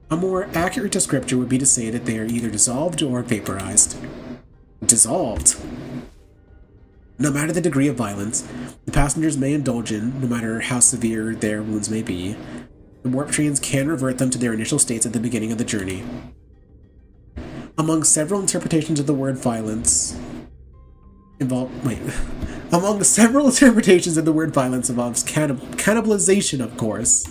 A more accurate descriptor would be to say that they are either dissolved or vaporized. Dissolved? No matter the degree of violence the passengers may indulge in, no matter how severe their wounds may be, the warp trains can revert them to their initial states at the beginning of the journey. Among several interpretations of the word violence involves cannibalization, of course.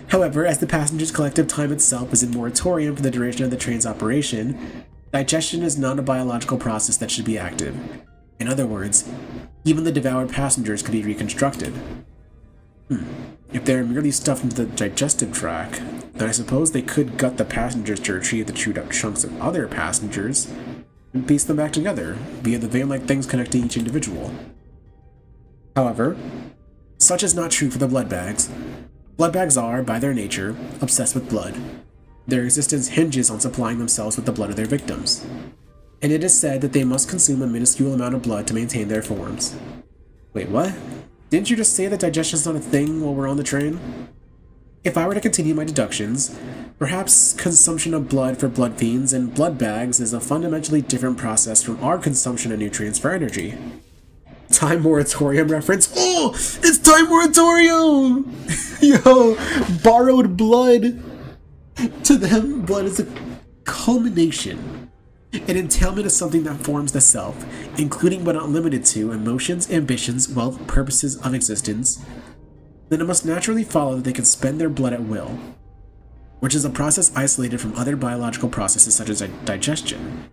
However, as the passengers' collective time itself is in moratorium for the duration of the train's operation, digestion is not a biological process that should be active. In other words, even the devoured passengers could be reconstructed. If they're merely stuffed into the digestive tract, then I suppose they could gut the passengers to retrieve the chewed up chunks of other passengers and piece them back together via the vein-like things connecting each individual. However, such is not true for the blood bags. Blood bags are, by their nature, obsessed with blood. Their existence hinges on supplying themselves with the blood of their victims, and it is said that they must consume a minuscule amount of blood to maintain their forms. Wait, what? Didn't you just say that digestion's not a thing while we're on the train? If I were to continue my deductions, perhaps consumption of blood for blood fiends and blood bags is a fundamentally different process from our consumption of nutrients for energy. Time moratorium reference? Oh, it's time moratorium! Yo, borrowed blood. To them, blood is a culmination. An entailment is something that forms the self, including but not limited to emotions, ambitions, wealth, purposes of existence. Then it must naturally follow that they can spend their blood at will, which is a process isolated from other biological processes such as digestion.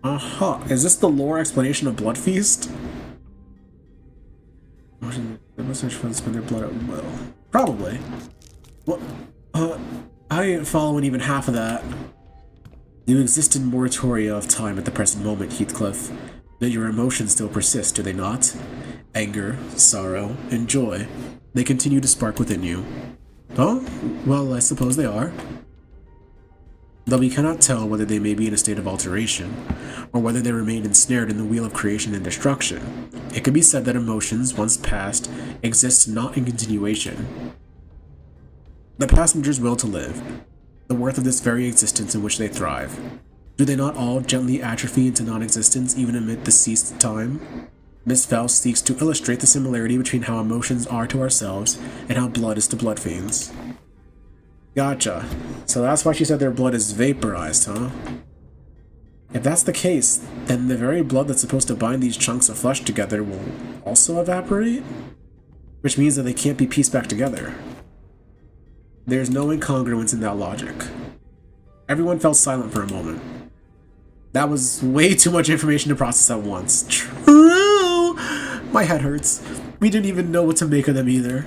Is this the lore explanation of Blood Feast? They must naturally spend their blood at will. Probably. What? I didn't follow in even half of that. You exist in moratoria of time at the present moment, Heathcliff. Yet your emotions still persist, do they not? Anger, sorrow, and joy. They continue to spark within you. Oh, well, I suppose they are. Though we cannot tell whether they may be in a state of alteration, or whether they remain ensnared in the wheel of creation and destruction, it could be said that emotions, once past, exist not in continuation. The passengers' will to live, the worth of this very existence in which they thrive. Do they not all gently atrophy into non-existence even amid the ceased time? Miss Faust seeks to illustrate the similarity between how emotions are to ourselves and how blood is to blood fiends. Gotcha. So that's why she said their blood is vaporized, huh? If that's the case, then the very blood that's supposed to bind these chunks of flesh together will also evaporate? Which means that they can't be pieced back together. There's no incongruence in that logic. Everyone fell silent for a moment. That was way too much information to process at once. True! My head hurts. We didn't even know what to make of them either.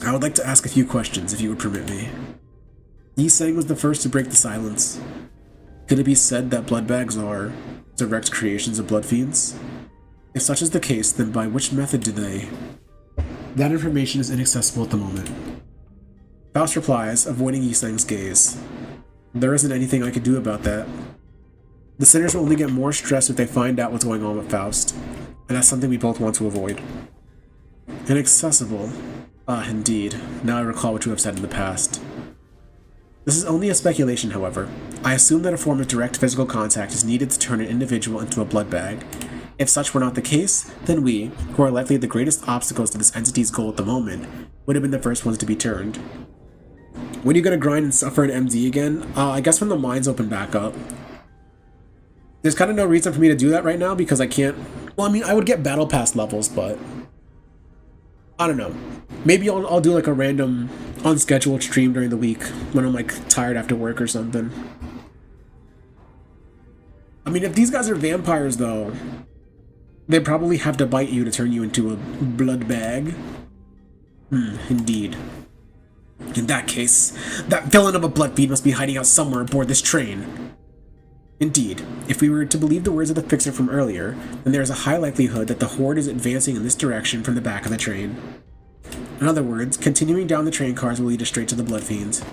I would like to ask a few questions, if you would permit me. Yi Sang was the first to break the silence. Could it be said that blood bags are direct creations of blood fiends? If such is the case, then by which method do they? That information is inaccessible at the moment. Faust replies, avoiding Yi Sang's gaze. There isn't anything I could do about that. The sinners will only get more stressed if they find out what's going on with Faust, and that's something we both want to avoid. Inaccessible. Ah, indeed. Now I recall what you have said in the past. This is only a speculation, however. I assume that a form of direct physical contact is needed to turn an individual into a blood bag. If such were not the case, then we, who are likely the greatest obstacles to this entity's goal at the moment, would have been the first ones to be turned. When are you gonna grind and suffer an MD again? I guess when the mines open back up. There's kind of no reason for me to do that right now because I can't... Well, I mean, I would get battle pass levels, but... I don't know. Maybe I'll do like a random unscheduled stream during the week when I'm like tired after work or something. I mean, if these guys are vampires though, they probably have to bite you to turn you into a blood bag. Indeed. In that case, that villain of a blood fiend must be hiding out somewhere aboard this train. Indeed, if we were to believe the words of the fixer from earlier, then there is a high likelihood that the horde is advancing in this direction from the back of the train. In other words, continuing down the train cars will lead us straight to the blood fiends.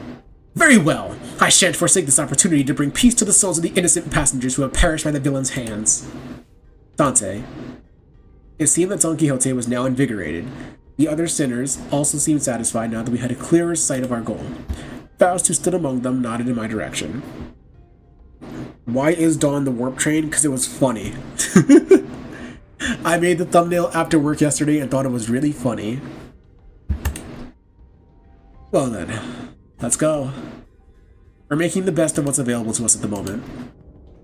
Very well! I shan't forsake this opportunity to bring peace to the souls of the innocent passengers who have perished by the villain's hands. Dante. It seemed that Don Quixote was now invigorated. The other sinners also seemed satisfied now that we had a clearer sight of our goal. Faust, who stood among them, nodded in my direction. Why is Dawn the warp train? Because it was funny. I made the thumbnail after work yesterday and thought it was really funny. Well then, let's go. We're making the best of what's available to us at the moment.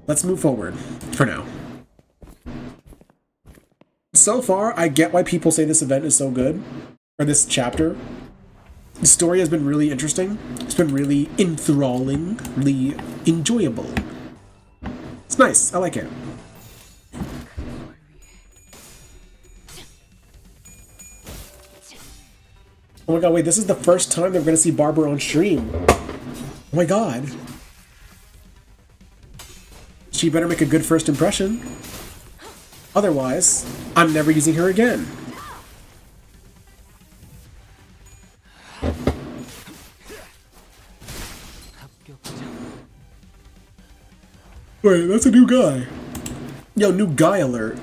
Let's move forward, for now. So far, I get why people say this event is so good, or this chapter. The story has been really interesting. It's been really enthralling, really enjoyable. It's nice, I like it. Oh my god, wait, this is the first time they're gonna see Barbara on stream. Oh my god. She better make a good first impression. Otherwise, I'm never using her again. Wait, that's a new guy. Yo, new guy alert.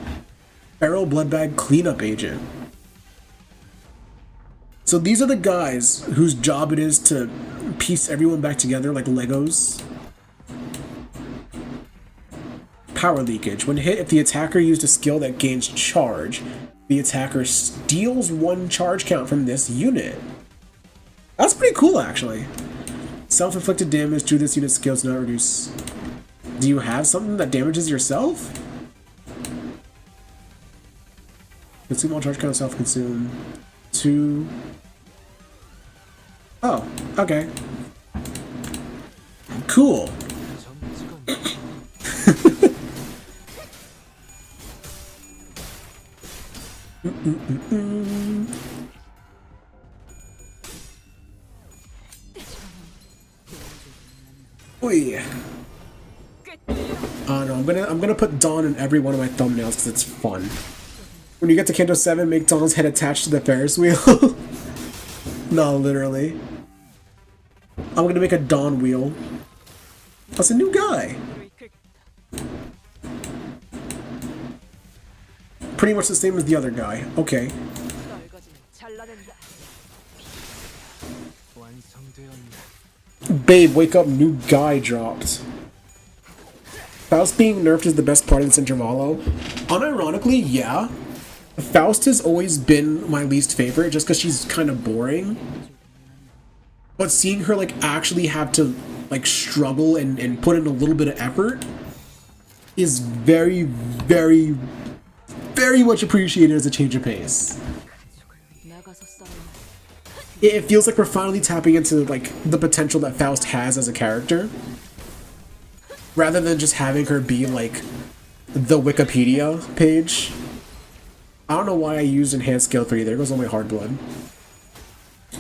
Feral Bloodbag Cleanup Agent. So these are the guys whose job it is to piece everyone back together like Legos. Power leakage. When hit, if the attacker used a skill that gains charge, the attacker steals 1 charge count from this unit. That's pretty cool, actually. Self-inflicted damage to this unit's skills not reduce. Do you have something that damages yourself? Consume all charge count, self-consume. 2. Oh, okay. Cool. Oy. No, I'm gonna put Dawn in every one of my thumbnails because it's fun. When you get to Kanto 7, make Dawn's head attached to the Ferris wheel. No, literally. I'm gonna make a Dawn wheel. That's a new guy. Pretty much the same as the other guy. Okay. Babe, wake up, new guy dropped. Faust being nerfed is the best part of this intervalo. Unironically, yeah. Faust has always been my least favorite just because she's kind of boring. But seeing her like actually have to like struggle and put in a little bit of effort is very, very, very much appreciated as a change of pace. It feels like we're finally tapping into like the potential that Faust has as a character, rather than just having her be like the Wikipedia page. I don't know why I used enhanced skill 3. There goes all my hard blood.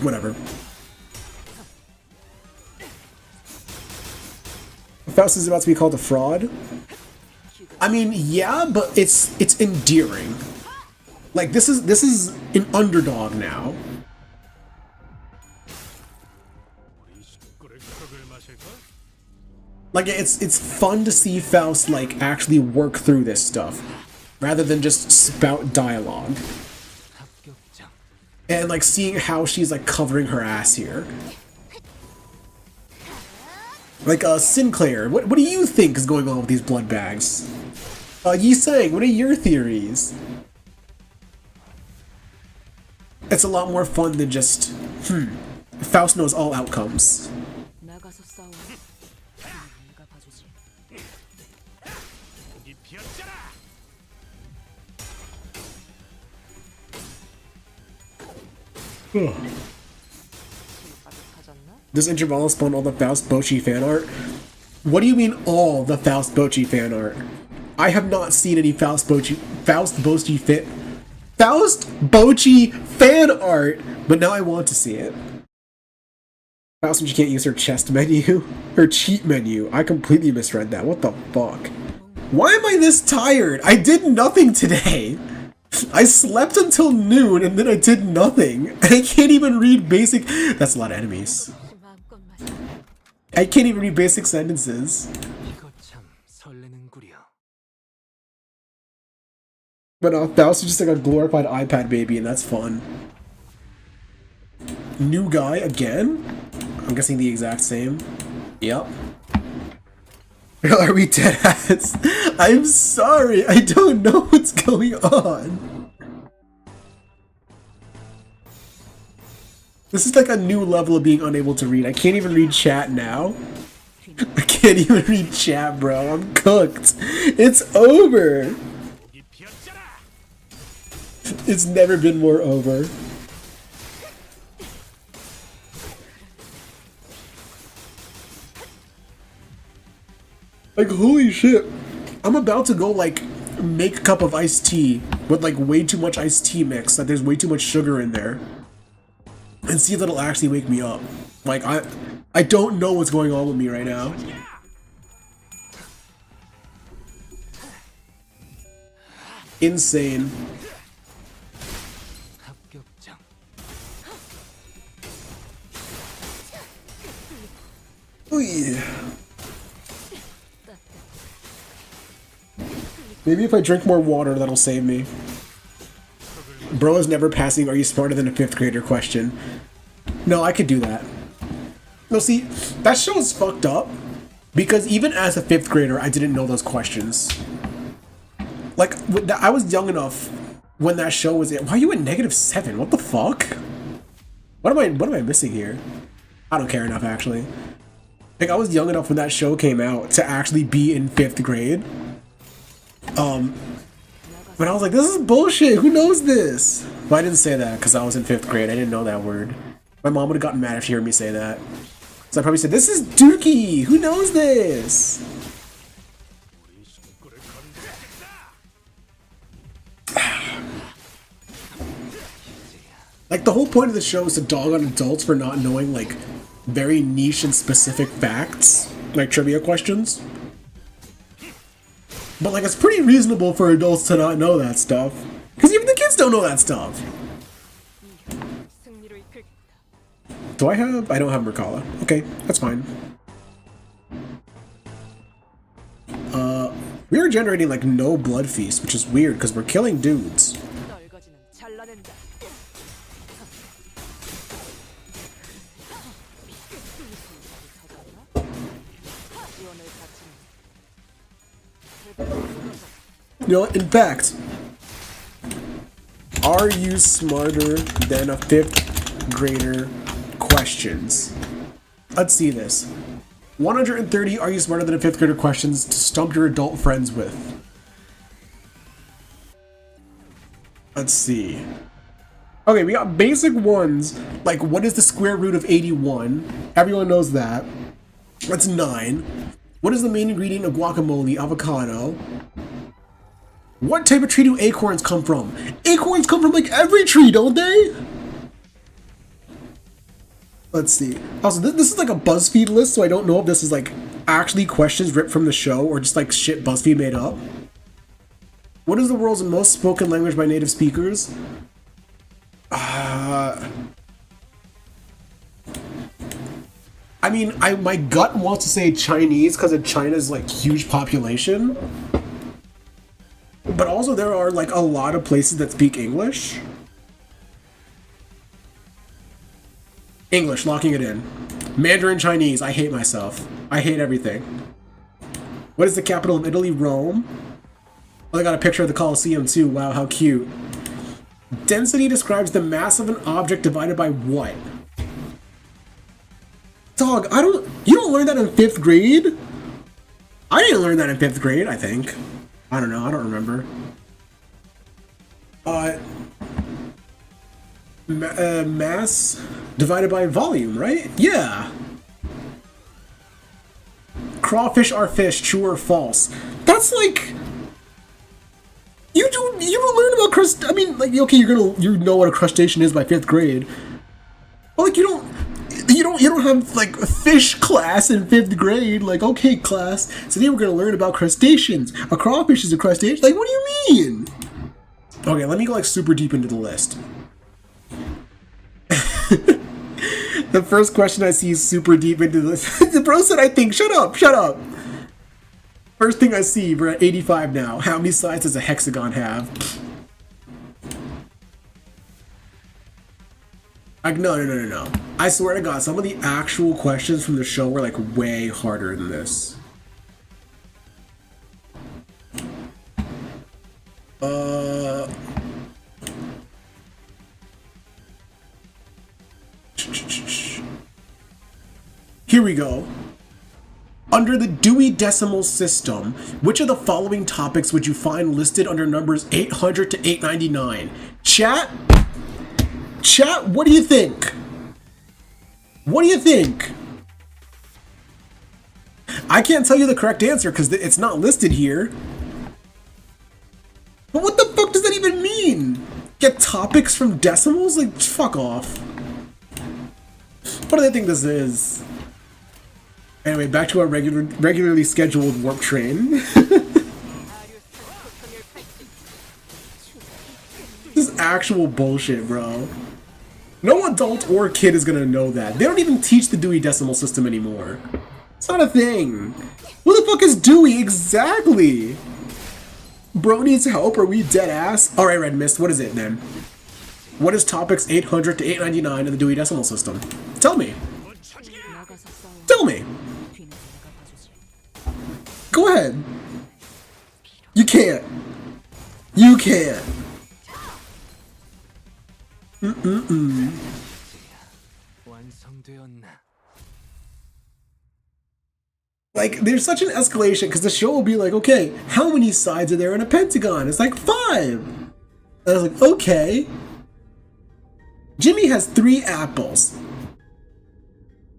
Whatever. Faust is about to be called a fraud. I mean, yeah, but it's endearing. Like this is an underdog now. Like it's fun to see Faust like actually work through this stuff, rather than just spout dialogue. And like seeing how she's like covering her ass here. Like Sinclair, what do you think is going on with these blood bags? Yi Sang, what are your theories? It's a lot more fun than just Faust knows all outcomes. This intervalo spawned all the Faust Bochi fan art. What do you mean all the Faust Bochi fan art? I have not seen any Faust Bochi fan art, but now I want to see it. Faust when she can't use her chest menu, her cheat menu. I completely misread that. What the fuck? Why am I this tired? I did nothing today. I slept until noon and then I did nothing. And I can't even read basic. That's a lot of enemies. I can't even read basic sentences. But Faust is just like a glorified iPad baby, and that's fun. New guy again? I'm guessing the exact same. Yep. Are we dead ass? I'm sorry, I don't know what's going on. This is like a new level of being unable to read. I can't even read chat now. I can't even read chat, bro. I'm cooked. It's over. It's never been more over. Like, holy shit. I'm about to go, like, make a cup of iced tea with, like, way too much iced tea mix. That there's way too much sugar in there. And see if it'll actually wake me up. Like, I don't know what's going on with me right now. Insane. Oh yeah. Maybe if I drink more water, that'll save me. Bro is never passing, are you smarter than a 5th grader question. No, I could do that. No, see, that show is fucked up. Because even as a 5th grader, I didn't know those questions. Like, I was young enough when that show was in. Why are you at -7? What the fuck? What am I missing here? I don't care enough, actually. Like, I was young enough when that show came out to actually be in 5th grade. But I was like, this is bullshit. Who knows this? Well, I didn't say that because I was in 5th grade. I didn't know that word. My mom would have gotten mad if she heard me say that. So I probably said, this is Dookie. Who knows this? Like, the whole point of the show is to dog on adults for not knowing, like, very niche and specific facts. Like, trivia questions. But, like, it's pretty reasonable for adults to not know that stuff. Because even the kids don't know that stuff. Do I have... I don't have Merkala. Okay, that's fine. We are generating, like, no blood feast, which is weird, because we're killing dudes. You know, in fact, are you smarter than a 5th grader questions? Let's see this. 130 are you smarter than a 5th grader questions to stump your adult friends with. Let's see. Okay, we got basic ones, like what is the square root of 81? Everyone knows that. That's 9. What is the main ingredient of guacamole? Avocado. What type of tree do acorns come from? Acorns come from like every tree, don't they? Let's see. Also, this is like a BuzzFeed list, so I don't know if this is like actually questions ripped from the show or just like shit BuzzFeed made up. What is the world's most spoken language by native speakers? I mean, my gut wants to say Chinese because of China's like huge population. But also there are like a lot of places that speak English. English, locking it in. Mandarin Chinese, I hate myself. I hate everything. What is the capital of Italy? Rome. Oh, I got a picture of the Colosseum too. Wow, how cute. Density describes the mass of an object divided by what? Dog, you don't learn that in 5th grade? I didn't learn that in 5th grade, I think. I don't know, I don't remember. Mass divided by volume, right? Yeah. Crawfish are fish, true or false? That's like... You don't learn about crust. I mean, like, okay, you know what a crustacean is by 5th grade. But like, you don't have like a fish class in 5th grade. Like, okay, class, today we're gonna learn about crustaceans. A crawfish is a crustacean. Like, what do you mean? Okay, let me go like super deep into the list. The first question I see is super deep into this. The bro said, I think, shut up. First thing I see, we're at 85 now. How many sides does a hexagon have? Like, no. I swear to God, some of the actual questions from the show were like way harder than this. Uh... Here we go. Under the Dewey Decimal System, which of the following topics would you find listed under numbers 800 to 899? Chat? Chat, what do you think? What do you think? I can't tell you the correct answer because it's not listed here. But what the fuck does that even mean? Get topics from decimals? Like, fuck off. What do they think this is? Anyway, back to our regularly scheduled warp train. This is actual bullshit, bro. No adult or kid is gonna know that. They don't even teach the Dewey Decimal System anymore. It's not a thing. Who the fuck is Dewey? Exactly. Bro needs help. Are we dead ass? Alright, Red Mist, what is it then? What is topics 800 to 899 in the Dewey Decimal System? Tell me. Tell me. Go ahead. You can't. You can't. Like, there's such an escalation because the show will be like, okay, how many sides are there in a pentagon? It's like 5. And I was like, okay. Jimmy has 3 apples.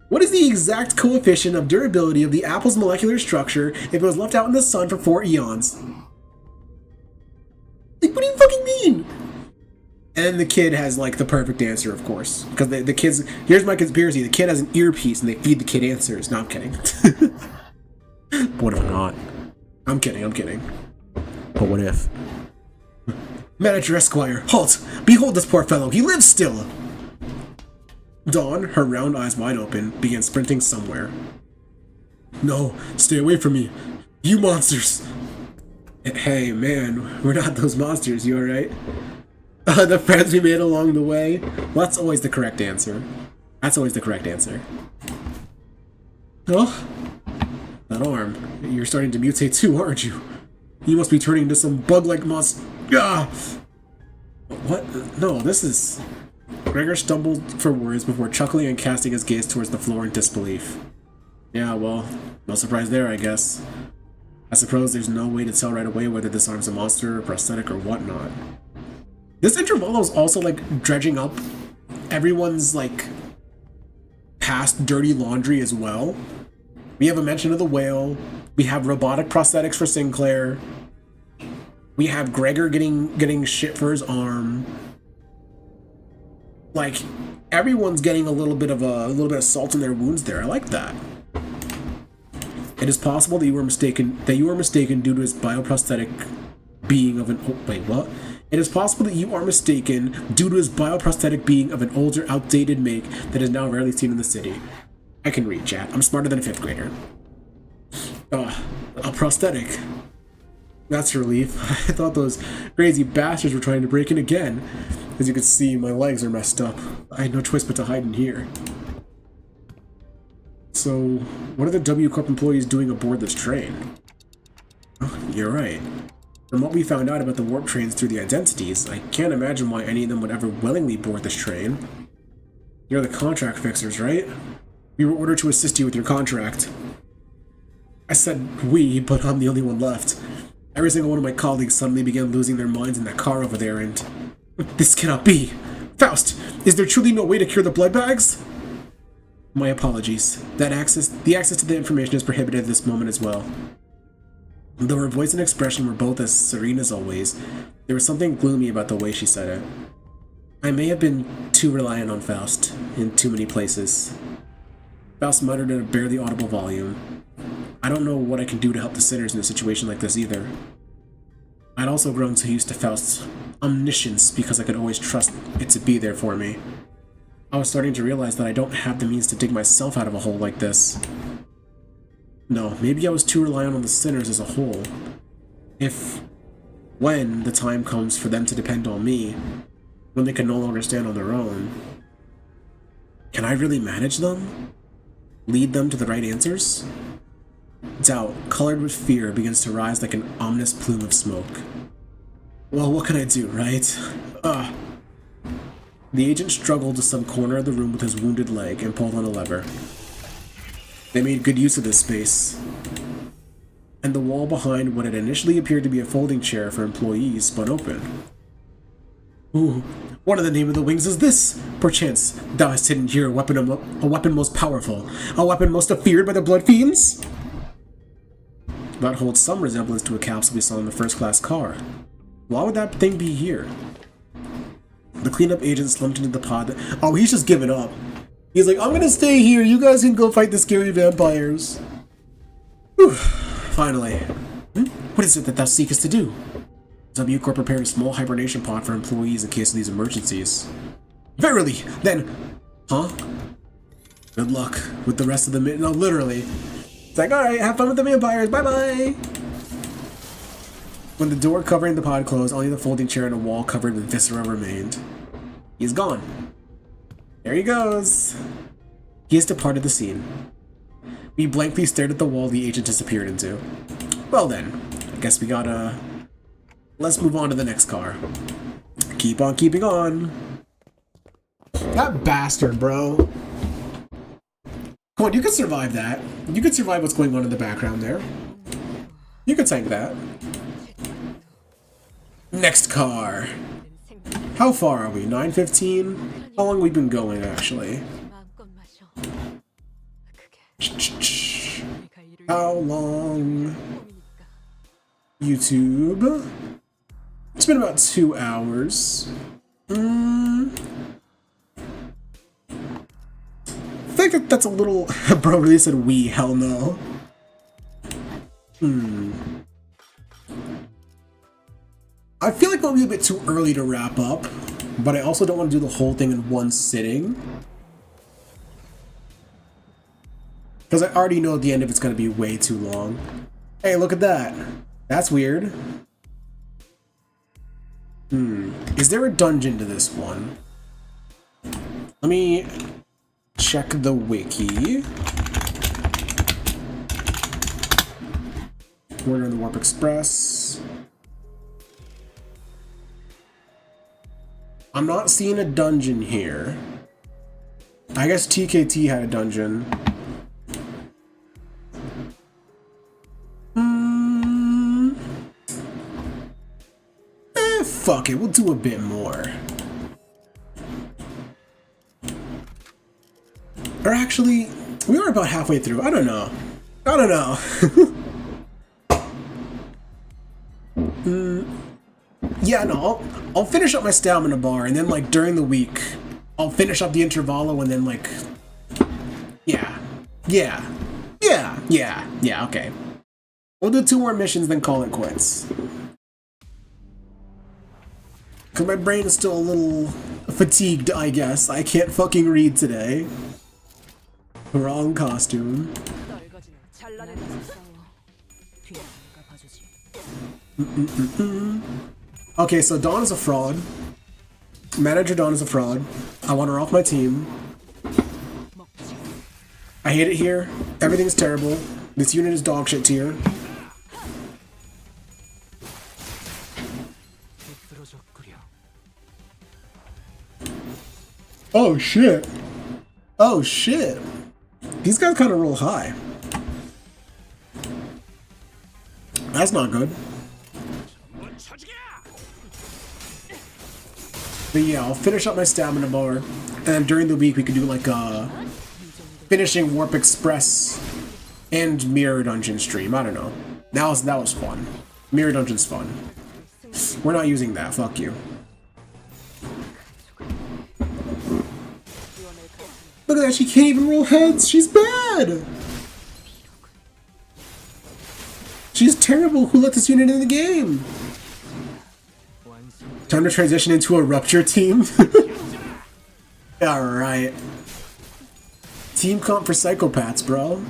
What is the exact coefficient of durability of the apple's molecular structure if it was left out in the sun for 4 eons? Like, what do you fucking mean? And then the kid has, like, the perfect answer, of course. Because the kids... Here's my conspiracy. The kid has an earpiece and they feed the kid answers. No, I'm kidding. What if not? I'm kidding, I'm kidding. But what if? Manager Esquire, halt! Behold this poor fellow, he lives still! Dawn, her round eyes wide open, began sprinting somewhere. No, stay away from me. You monsters! Hey, man, we're not those monsters, you alright? The friends we made along the way? Well, that's always the correct answer. That's always the correct answer. Oh? That arm. You're starting to mutate too, aren't you? You must be turning into some bug-like monster. Ah! What? No, this is... Gregor stumbled for words before chuckling and casting his gaze towards the floor in disbelief. Yeah, well, no surprise there, I guess. I suppose there's no way to tell right away whether this arm's a monster, or prosthetic, or whatnot. This intervalo is also, like, dredging up everyone's, like, past dirty laundry as well. We have a mention of the whale. We have robotic prosthetics for Sinclair. We have Gregor getting shit for his arm. Like, everyone's getting a little bit of salt in their wounds there. I like that. It is possible that you were mistaken due to his bioprosthetic being of an wait, what? It is possible that you are mistaken due to his bioprosthetic being of an older, outdated make that is now rarely seen in the city. I can read, chat. I'm smarter than a 5th grader. A prosthetic. That's a relief. I thought those crazy bastards were trying to break in again. As you can see, my legs are messed up. I had no choice but to hide in here. So, what are the W Corp employees doing aboard this train? Oh, you're right. From what we found out about the warp trains through the identities, I can't imagine why any of them would ever willingly board this train. You're the contract fixers, right? We were ordered to assist you with your contract. I said we, but I'm the only one left. Every single one of my colleagues suddenly began losing their minds in that car over there, and... This cannot be! Faust, is there truly no way to cure the blood bags? My apologies. The access to the information is prohibited at this moment as well. Though her voice and expression were both as serene as always, there was something gloomy about the way she said it. I may have been too reliant on Faust, in too many places. Faust muttered in a barely audible volume. I don't know what I can do to help the sinners in a situation like this either. I'd also grown so used to Faust's omniscience because I could always trust it to be there for me. I was starting to realize that I don't have the means to dig myself out of a hole like this. No, maybe I was too reliant on the sinners as a whole. When the time comes for them to depend on me, when they can no longer stand on their own, can I really manage them? Lead them to the right answers? Doubt, colored with fear, begins to rise like an ominous plume of smoke. Well, what can I do, right? Ugh. The agent struggled to some corner of the room with his wounded leg and pulled on a lever. They made good use of this space, and the wall behind what had initially appeared to be a folding chair for employees spun open. Ooh, what in the name of the wings is this? Perchance thou hast hidden here a weapon most powerful, a weapon most feared by the blood fiends? That holds some resemblance to a capsule we saw in the first-class car. Why would that thing be here? The cleanup agent slumped into the pod. Oh, he's just giving up. He's like, I'm gonna stay here. You guys can go fight the scary vampires. Whew. Finally. What is it that thou seekest to do? W Corp prepared a small hibernation pod for employees in case of these emergencies. Verily, then, huh? Good luck with the rest of the no, literally. It's like, alright, have fun with the vampires, bye-bye! When the door covering the pod closed, only the folding chair and a wall covered with viscera remained. He's gone. There he goes. He has departed the scene. We blankly stared at the wall the agent disappeared into. Well then, I guess we gotta... Let's move on to the next car. Keep on keeping on. That bastard, bro. Come on, you could survive that. You could survive what's going on in the background there. You could tank that. Next car. How far are we? 9:15? How long have we been going, actually? How long? YouTube? It's been about 2 hours. I think that's a little... Bro really said we, hell no. I feel like it'll be a bit too early to wrap up, but I also don't want to do the whole thing in one sitting. Because I already know at the end of it's going to be way too long. Hey, look at that. That's weird. Is there a dungeon to this one? Let me check the wiki. Order in the Warp Express. I'm not seeing a dungeon here. I guess TKT had a dungeon. Fuck it, we'll do a bit more. Or actually, we were about halfway through. I don't know. Yeah, no, I'll finish up my stamina bar, and then, like, during the week, I'll finish up the intervallo, and then, like... Yeah, okay. We'll do 2 more missions, then call it quits. Because my brain is still a little fatigued, I guess. I can't fucking read today. Wrong costume. Okay, so Dawn is a fraud. Manager Dawn is a fraud. I want her off my team. I hate it here. Everything's terrible. This unit is dog shit tier. Oh shit. Oh shit. These guys kind of roll high. That's not good. But yeah, I'll finish up my stamina bar, and then during the week we could do like a finishing Warp Express and Mirror Dungeon stream. I don't know. That was fun. Mirror Dungeon's fun. We're not using that. Fuck you. Look at that. She can't even roll heads. She's bad. She's terrible. Who let this unit in the game? Time to transition into a rupture team. Alright. Team comp for psychopaths, bro.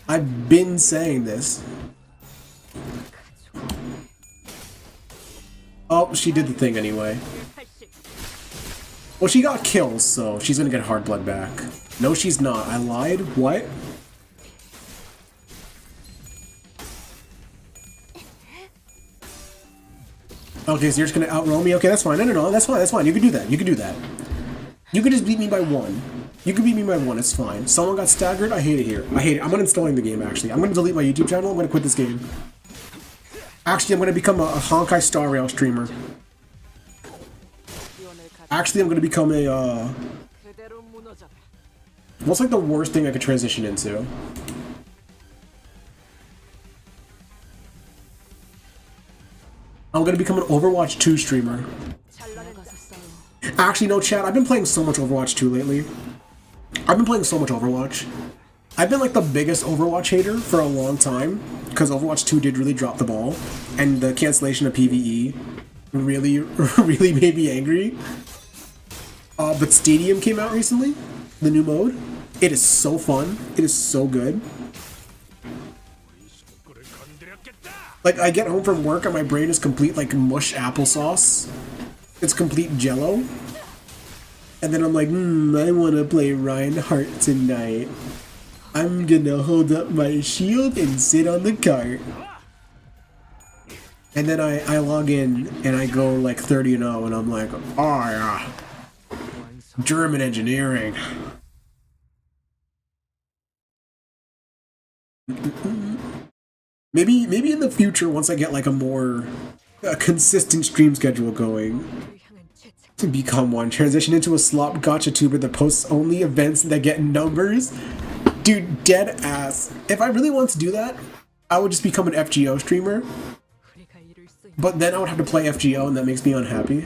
I've been saying this. Oh, she did the thing anyway. Well, she got kills, so she's gonna get hard blood back. No, she's not. I lied? What? Okay, so you're just gonna outroll me? Okay, that's fine. No, that's fine, that's fine. You can do that. You can do that. You can just beat me by 1. You can beat me by 1, it's fine. Someone got staggered? I hate it here. I hate it. I'm uninstalling the game, actually. I'm gonna delete my YouTube channel. I'm gonna quit this game. Actually, I'm gonna become a Honkai Star Rail streamer. Actually, I'm gonna become a, what's like the worst thing I could transition into? I'm gonna become an Overwatch 2 streamer. Actually, no, chat, I've been playing so much Overwatch 2 lately. I've been playing so much Overwatch. I've been like the biggest Overwatch hater for a long time, because Overwatch 2 did really drop the ball, and the cancellation of PvE really, really made me angry. But Stadium came out recently, the new mode. It is so fun. It is so good. Like, I get home from work and my brain is complete like mush applesauce. It's complete jello. And then I'm like, I want to play Reinhardt tonight. I'm gonna hold up my shield and sit on the cart. And then I log in and I go like 30-0 and I'm like, oh yeah, German engineering. Maybe in the future, once I get like a more consistent stream schedule going, to become one. Transition into a slop gacha tuber that posts only events that get numbers. Dude, dead ass. If I really want to do that, I would just become an FGO streamer. But then I would have to play FGO and that makes me unhappy.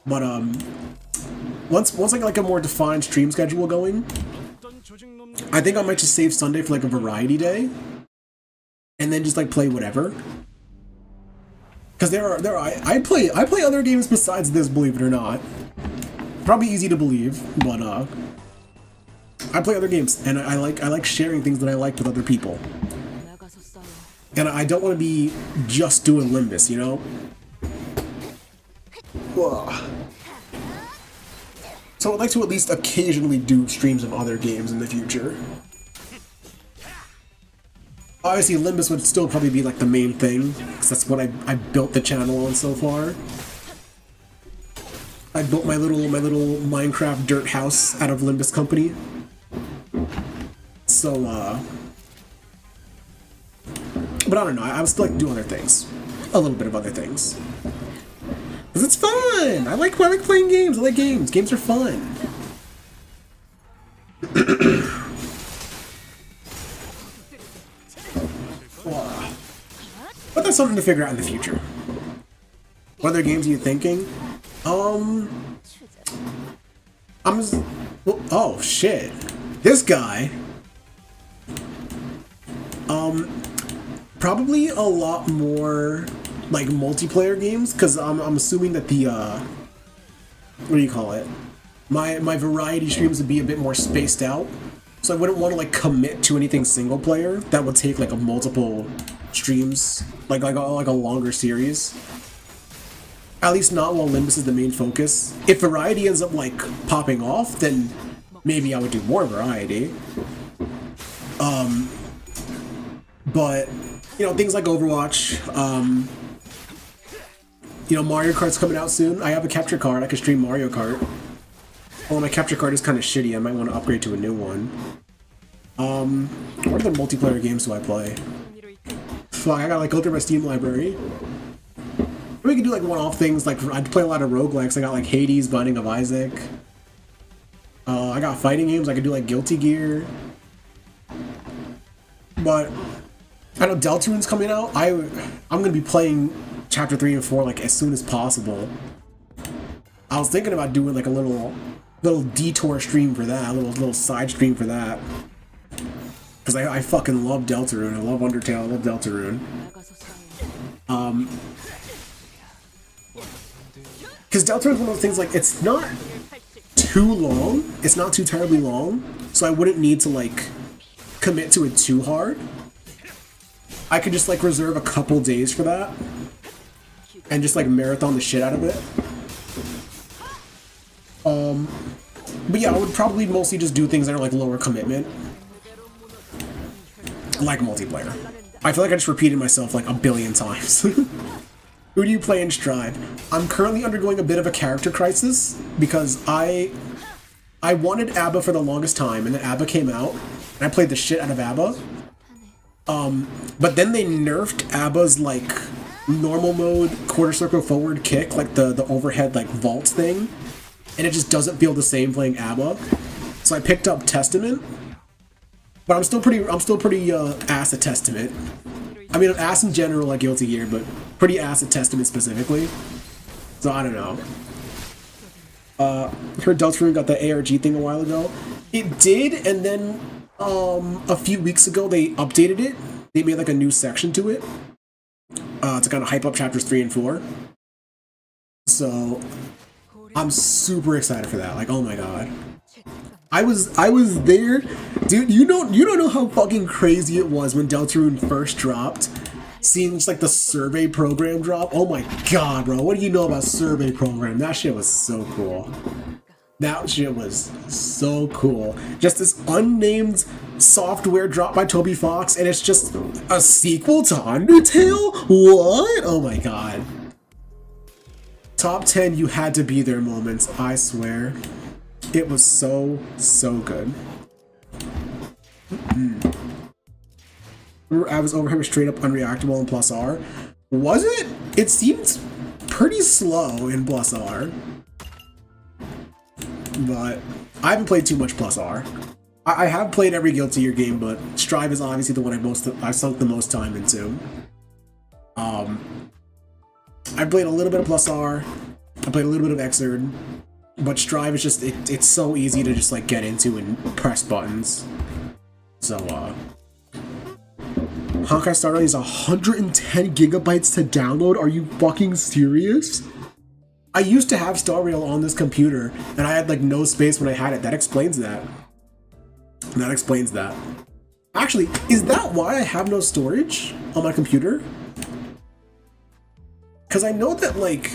But once I get like a more defined stream schedule going, I think I might just save Sunday for like a variety day. And then just like play whatever. Because I play other games besides this, believe it or not. Probably easy to believe, but I play other games and I like sharing things that I like with other people. And I don't want to be just doing Limbus, you know? So I'd like to at least occasionally do streams of other games in the future. Obviously, Limbus would still probably be like the main thing, because that's what I built the channel on so far. I built my little Minecraft dirt house out of Limbus Company. So, but I don't know, I would still like to do other things. A little bit of other things. Because it's fun! I like playing games, I like games. Games are fun. But that's something to figure out in the future. What other games are you thinking? Oh shit. This guy. Probably a lot more like multiplayer games, because I'm assuming that the what do you call it? My variety streams would be a bit more spaced out. So I wouldn't want to like commit to anything single player that would take like a multiple streams, like a longer series. At least not while Limbus is the main focus. If variety ends up like popping off, then maybe I would do more variety. But you know, things like Overwatch, you know, Mario Kart's coming out soon. I have a capture card. I can stream Mario Kart. Well, my capture card is kind of shitty. I might want to upgrade to a new one. What other multiplayer games do I play? Fuck, I gotta like go through my Steam library. We could do like one-off things, like I'd play a lot of roguelikes. I got like Hades, Binding of Isaac. I got fighting games. I could do like Guilty Gear. But I know Deltarune's coming out. I'm gonna be playing Chapter 3 and 4 like as soon as possible. I was thinking about doing like a little detour stream for that, a little side stream for that. Because I fucking love Deltarune. I love Undertale. I love Deltarune. Because Deltarune's one of those things, like, it's not too long. It's not too terribly long. So I wouldn't need to, like, commit to it too hard. I could just, like, reserve a couple days for that. And just, like, marathon the shit out of it. But yeah, I would probably mostly just do things that are, like, lower commitment. Like multiplayer. I feel like I just repeated myself like a billion times. Who do you play in Strive? I'm currently undergoing a bit of a character crisis because I wanted ABBA for the longest time, and then ABBA came out, and I played the shit out of ABBA. But then they nerfed ABBA's like normal mode quarter circle forward kick, like the overhead like vault thing, and it just doesn't feel the same playing ABBA. So I picked up Testament, but I'm still pretty ass at Testament. I mean, I'm ass in general like Guilty Gear, but pretty ass at Testament specifically. So I don't know. Heard Deltarune got the ARG thing a while ago. It did, and then a few weeks ago they updated it. They made like a new section to it to kind of hype up chapters 3 and 4. So I'm super excited for that. Like, oh my god. I was there, dude. You don't know how fucking crazy it was when Deltarune first dropped. Seeing just like the survey program drop. Oh my god, bro. What do you know about survey program? That shit was so cool. That shit was so cool. Just this unnamed software dropped by Toby Fox, and it's just a sequel to Undertale? What? Oh my god. Top 10 you had to be there moments, I swear. It was so good. I was over him straight up unreactable in Plus R. Was it? It seemed pretty slow in Plus R. But I haven't played too much Plus R. I have played every Guilty Gear game, but Strive is obviously the one I've sunk the most time into. I played a little bit of Plus R. I played a little bit of Xrd. But Strive is just, it's so easy to just like get into and press buttons. So, Honkai Star Rail is 110 gigabytes to download? Are you fucking serious? I used to have Star Rail on this computer, and I had like no space when I had it. That explains that. That explains that. Actually, is that why I have no storage on my computer? Because I know that like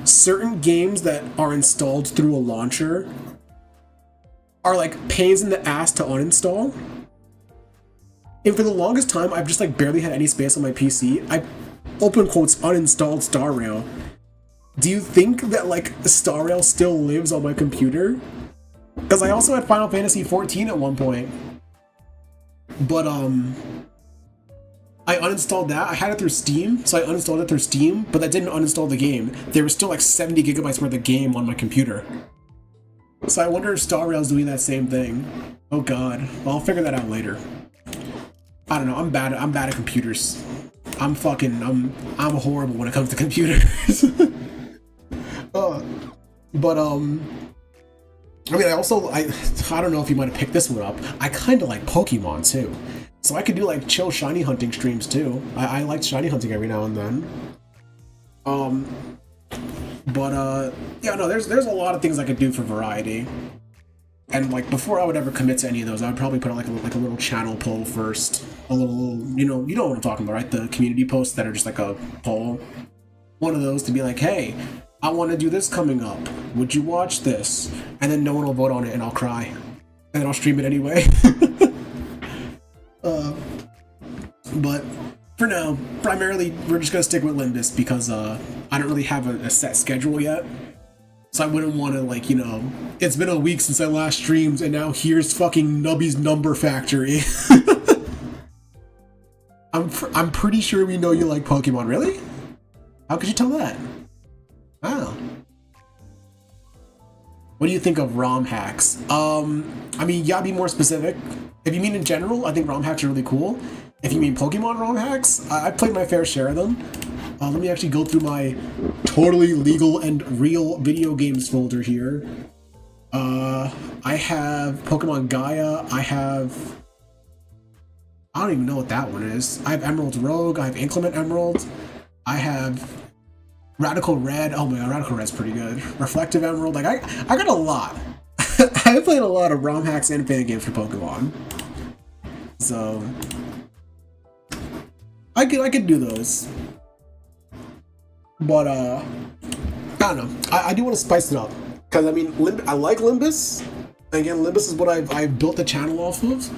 certain games that are installed through a launcher are like pains in the ass to uninstall. And for the longest time, I've just like barely had any space on my PC. I, open quotes, uninstalled Star Rail. Do you think that like Star Rail still lives on my computer? Because I also had Final Fantasy XIV at one point. But I uninstalled that. I had it through Steam, so I uninstalled it through Steam, but that didn't uninstall the game. There was still like 70 gigabytes worth of game on my computer. So I wonder if Star Rail's doing that same thing. Oh god. Well, I'll figure that out later. I don't know. I'm bad at computers. I'm horrible when it comes to computers. But I mean, I don't know if you might have picked this one up. I kind of like Pokemon too. So I could do like chill shiny hunting streams too. I like shiny hunting every now and then. Yeah, no, there's a lot of things I could do for variety. And like before I would ever commit to any of those, I would probably put like a little channel poll first. A little, you know what I'm talking about, right? The community posts that are just like a poll. One of those to be like, hey, I want to do this coming up. Would you watch this? And then no one will vote on it and I'll cry. And then I'll stream it anyway. But for now, primarily, we're just gonna stick with Limbus because I don't really have a set schedule yet. So I wouldn't want to, like, you know, it's been a week since I last streamed and now here's fucking Nubby's Number Factory. I'm pretty sure we know you like Pokemon. Really? How could you tell that? Wow. What do you think of ROM hacks? I mean, you gotta be more specific. If you mean in general, I think ROM hacks are really cool. If you mean Pokemon ROM hacks, I've played my fair share of them. Let me actually go through my totally legal and real video games folder here. I have Pokemon Gaia. I don't even know what that one is. I have Emerald Rogue. I have Inclement Emerald. I have Radical Red. Oh my god, Radical Red's pretty good. Reflective Emerald. Like, I got a lot. I played a lot of ROM hacks and fan games for Pokemon. So I could do those. But I don't know. I do want to spice it up. Because I mean, I like Limbus. Again, Limbus is what I've built the channel off of.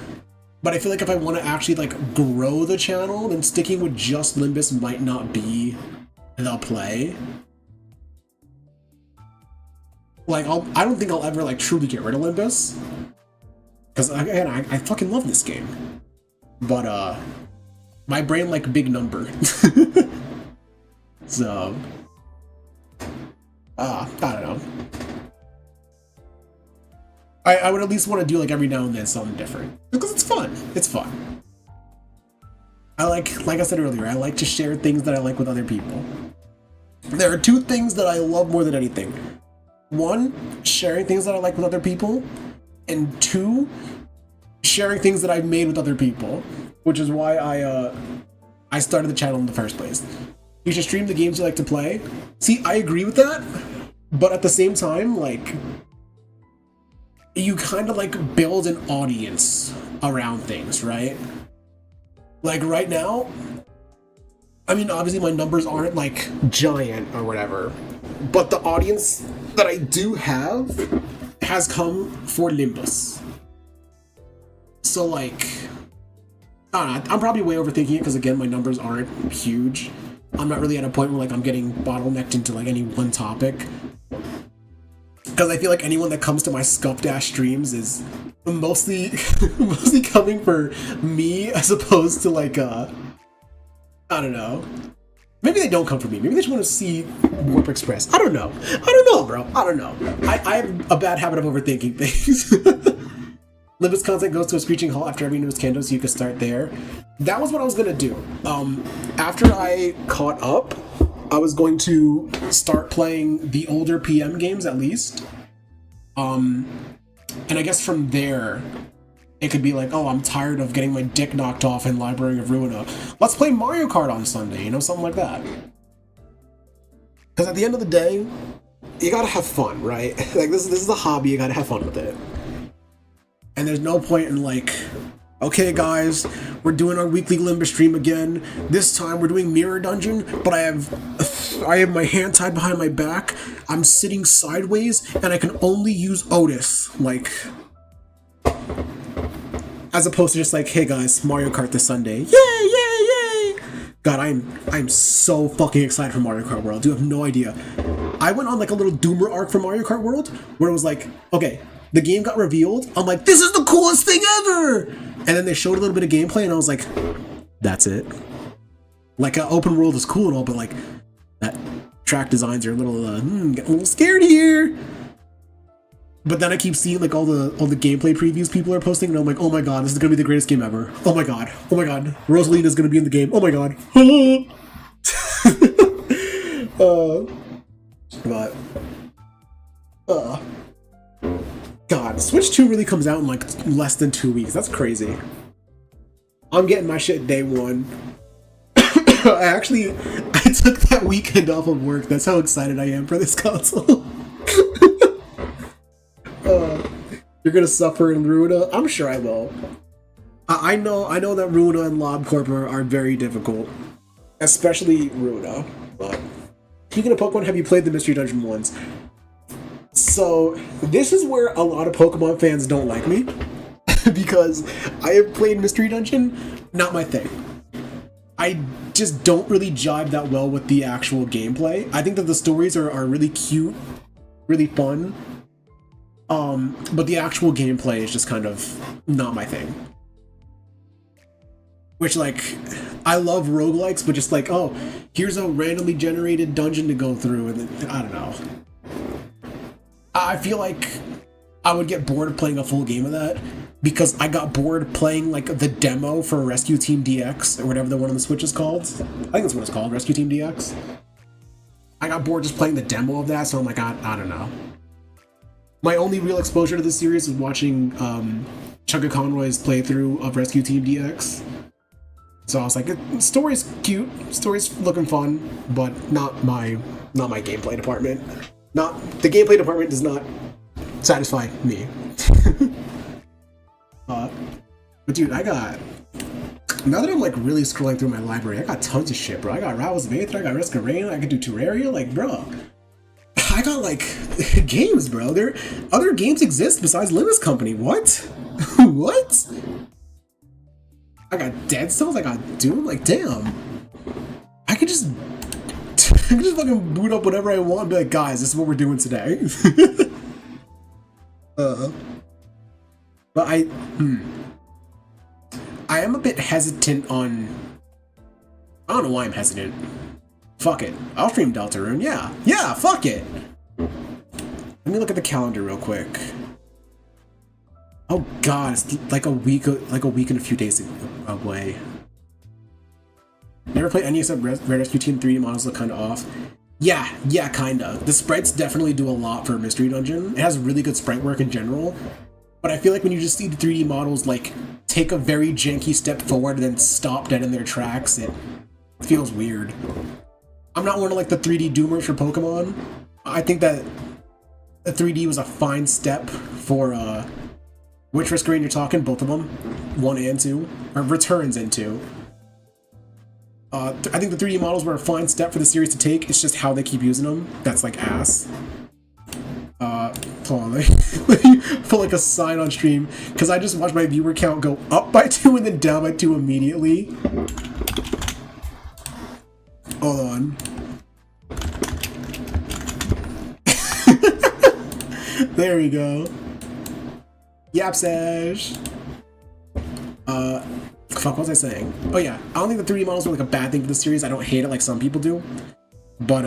But I feel like if I want to actually like grow the channel, then sticking with just Limbus might not be the play. Like, I don't think I'll ever, like, truly get rid of Limbus. Because, again, I fucking love this game. But, my brain like big number. So, I don't know. I would at least want to do, like, every now and then something different. Because it's fun. It's fun. I like I said earlier, I like to share things that I like with other people. There are two things that I love more than anything. One, sharing things that I like with other people. And two, sharing things that I've made with other people. Which is why I started the channel in the first place. You should stream the games you like to play. See, I agree with that. But at the same time, like, you kind of like build an audience around things, right? Like right now, I mean, obviously my numbers aren't like giant or whatever, but the audience that I do have has come for Limbus. So like, I don't know, I'm probably way overthinking it because again, my numbers aren't huge. I'm not really at a point where like I'm getting bottlenecked into like any one topic. Because I feel like anyone that comes to my Scuff Dash streams is mostly coming for me as opposed to like I don't know. Maybe they don't come for me. Maybe they just want to see Warp Express. I don't know. Bro. I don't know. I have a bad habit of overthinking things. Limbus content goes to a screeching halt after every news candle, so you can start there. That was what I was gonna do. After I caught up, I was going to start playing the older PM games at least. And I guess from there, it could be like, oh, I'm tired of getting my dick knocked off in Library of Ruina. Let's play Mario Kart on Sunday, you know, something like that. Because at the end of the day, you gotta have fun, right? Like, this is a hobby, you gotta have fun with it. And there's no point in like, okay guys, we're doing our weekly Limbus stream again. This time we're doing Mirror Dungeon, but I have my hand tied behind my back. I'm sitting sideways, and I can only use Otis. Like, as opposed to just like, hey guys, Mario Kart this Sunday. Yay, yay, yay! God, I'm so fucking excited for Mario Kart World. You have no idea. I went on like a little Doomer arc for Mario Kart World, where it was like, okay, the game got revealed. I'm like, this is the coolest thing ever! And then they showed a little bit of gameplay, and I was like, that's it. Like, open world is cool and all, but like, that track designs are a little, getting a little scared here. But then I keep seeing like all the gameplay previews people are posting, and I'm like, oh my god, this is gonna be the greatest game ever. Oh my god, Rosalina's gonna be in the game. Oh my god. God, Switch 2 really comes out in like less than 2 weeks. That's crazy. I'm getting my shit day one. I took that weekend off of work. That's how excited I am for this console. You're gonna suffer in Ruina? I'm sure I will. I know that Ruina and LobCorp are very difficult. Especially Ruina. But speaking of Pokemon, have you played the Mystery Dungeon ones? So, this is where a lot of Pokemon fans don't like me. Because I have played Mystery Dungeon, not my thing. I just don't really jive that well with the actual gameplay. I think that the stories are really cute, really fun. But the actual gameplay is just kind of not my thing. Which, like, I love roguelikes, but just like, oh, here's a randomly generated dungeon to go through, and then, I don't know. I feel like I would get bored of playing a full game of that, because I got bored playing, like, the demo for Rescue Team DX, or whatever the one on the Switch is called. I think that's what it's called, Rescue Team DX. I got bored just playing the demo of that, so I'm like, I don't know. My only real exposure to this series was watching Chugga Conroy's playthrough of Rescue Team DX. So I was like, story's cute, story's looking fun, but not my gameplay department. The gameplay department does not satisfy me. But dude, now that I'm like really scrolling through my library, I got tons of shit, bro. I got Rivals of Aether, I got Rescarena, I could do Terraria, like, bro. I got like games, bro. Other games exist besides Limbus Company. What? What? I got Dead Cells, I got Doom, like, damn. I could just can just fucking boot up whatever I want and be like, guys, this is what we're doing today. But I am a bit hesitant on... I don't know why I'm hesitant. Fuck it. I'll stream Deltarune, yeah. Yeah, fuck it! Let me look at the calendar real quick. Oh god, it's like a week and a few days away. Never played any except Red Rescue Team. 3D models look kinda off. Yeah, kinda. The sprites definitely do a lot for Mystery Dungeon. It has really good sprite work in general. But I feel like when you just see the 3D models like take a very janky step forward and then stop dead in their tracks, it feels weird. I'm not one of like the 3D doomers for Pokemon. I think that the 3D was a fine step for which Risk Rain you're talking, both of them, 1 and 2, or Returns and 2. I think the 3D models were a fine step for the series to take. It's just how they keep using them that's like ass. Hold on, let me put like a sign on stream because I just watched my viewer count go up by 2 and then down by 2 immediately. Hold on. There we go. Yapsash. Fuck, what was I saying? Oh yeah, I don't think the 3D models are like a bad thing for the series. I don't hate it like some people do. But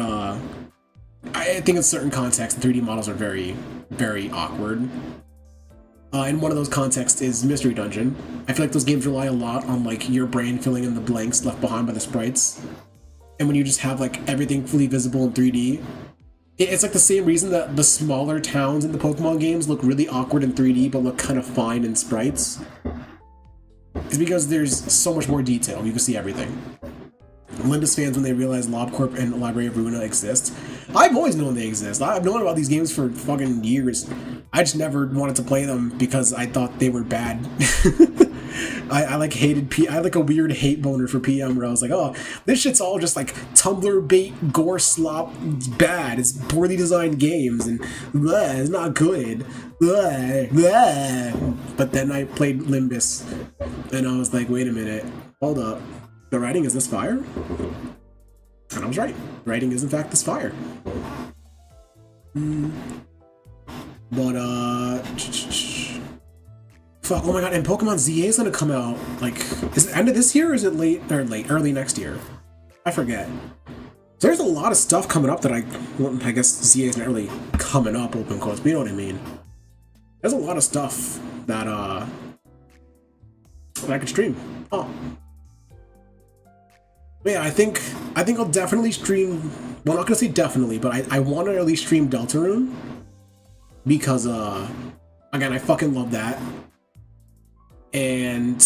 I think in certain contexts, the 3D models are very, very awkward. And one of those contexts is Mystery Dungeon. I feel like those games rely a lot on like your brain filling in the blanks left behind by the sprites. And when you just have like everything fully visible in 3D, it's like the same reason that the smaller towns in the Pokemon games look really awkward in 3D but look kind of fine in sprites. It's because there's so much more detail. You can see everything. Limbus fans, when they realize LobCorp and Library of Ruina exist, I've always known they exist. I've known about these games for fucking years. I just never wanted to play them because I thought they were bad. I like hated I had like a weird hate boner for PM where I was like, oh, this shit's all just like Tumblr bait, gore slop, it's bad, it's poorly designed games, and bleh, it's not good. Bleh, bleh. But then I played Limbus, and I was like, wait a minute, hold up. The writing is this fire? And I was right. The writing is in fact this fire. But fuck, oh my god, and Pokemon ZA is gonna come out, like, is it end of this year or is it early next year? I forget. So there's a lot of stuff coming up that I guess ZA isn't really coming up, open quotes, but you know what I mean. There's a lot of stuff that I could stream. Oh. But yeah, I think I'll definitely stream, well, I'm not gonna say definitely, but I want to at least stream Deltarune because again, I fucking love that. And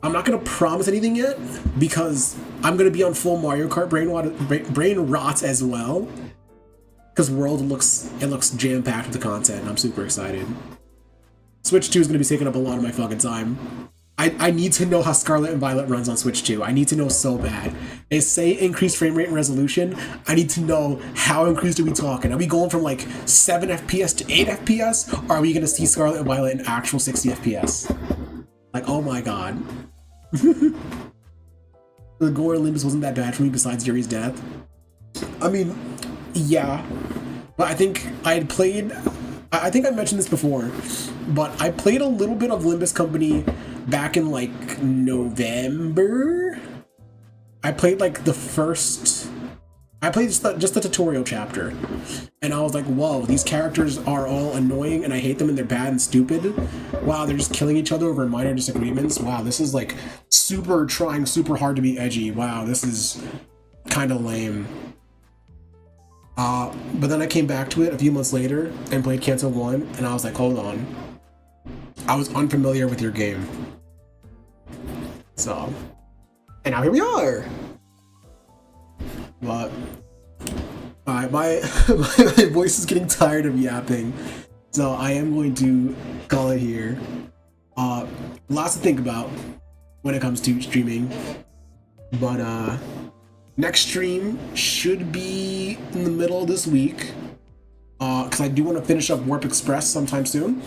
I'm not gonna promise anything yet because I'm gonna be on full Mario Kart brain rot as well. Because World looks jam-packed with the content, and I'm super excited. Switch 2 is gonna be taking up a lot of my fucking time. I need to know how Scarlet and Violet runs on Switch 2. I need to know so bad. They say increased frame rate and resolution. I need to know how increased are we talking? Are we going from like 7 FPS to 8 FPS? Or are we gonna see Scarlet and Violet in actual 60 FPS? Like, oh my god. The gore in Limbus wasn't that bad for me besides Yuri's death. I mean, yeah. But I think I had played... I think I mentioned this before, but I played a little bit of Limbus Company back in like November. I played like the first... I played just the tutorial chapter, and I was like, whoa, these characters are all annoying and I hate them and they're bad and stupid. Wow, they're just killing each other over minor disagreements. Wow, this is like trying super hard to be edgy. Wow, this is kind of lame. But then I came back to it a few months later and played Kanto 1, and I was like, hold on. I was unfamiliar with your game. So, and now here we are! But, alright, my voice is getting tired of yapping, so I am going to call it here. Lots to think about when it comes to streaming, but next stream should be in the middle of this week, because I do want to finish up Warp Express sometime soon.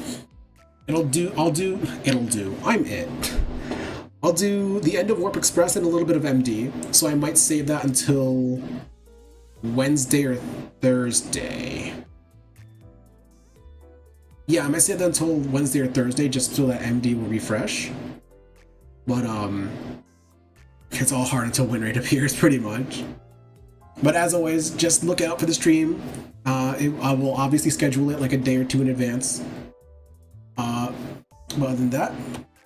I'll do the end of Warp Express and a little bit of MD, so I might save that until Wednesday or Thursday. Yeah, I might say that until Wednesday or Thursday just so that MD will refresh. But it's all hard until win rate appears pretty much. But as always, just look out for the stream. I will obviously schedule it like a day or two in advance. But other than that,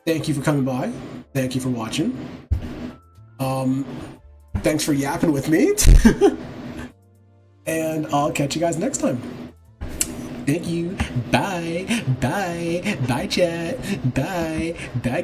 thank you for coming by. Thank you for watching. Thanks for yapping with me. And I'll catch you guys next time. Thank you. Bye. Bye. Bye, chat. Bye. Bye.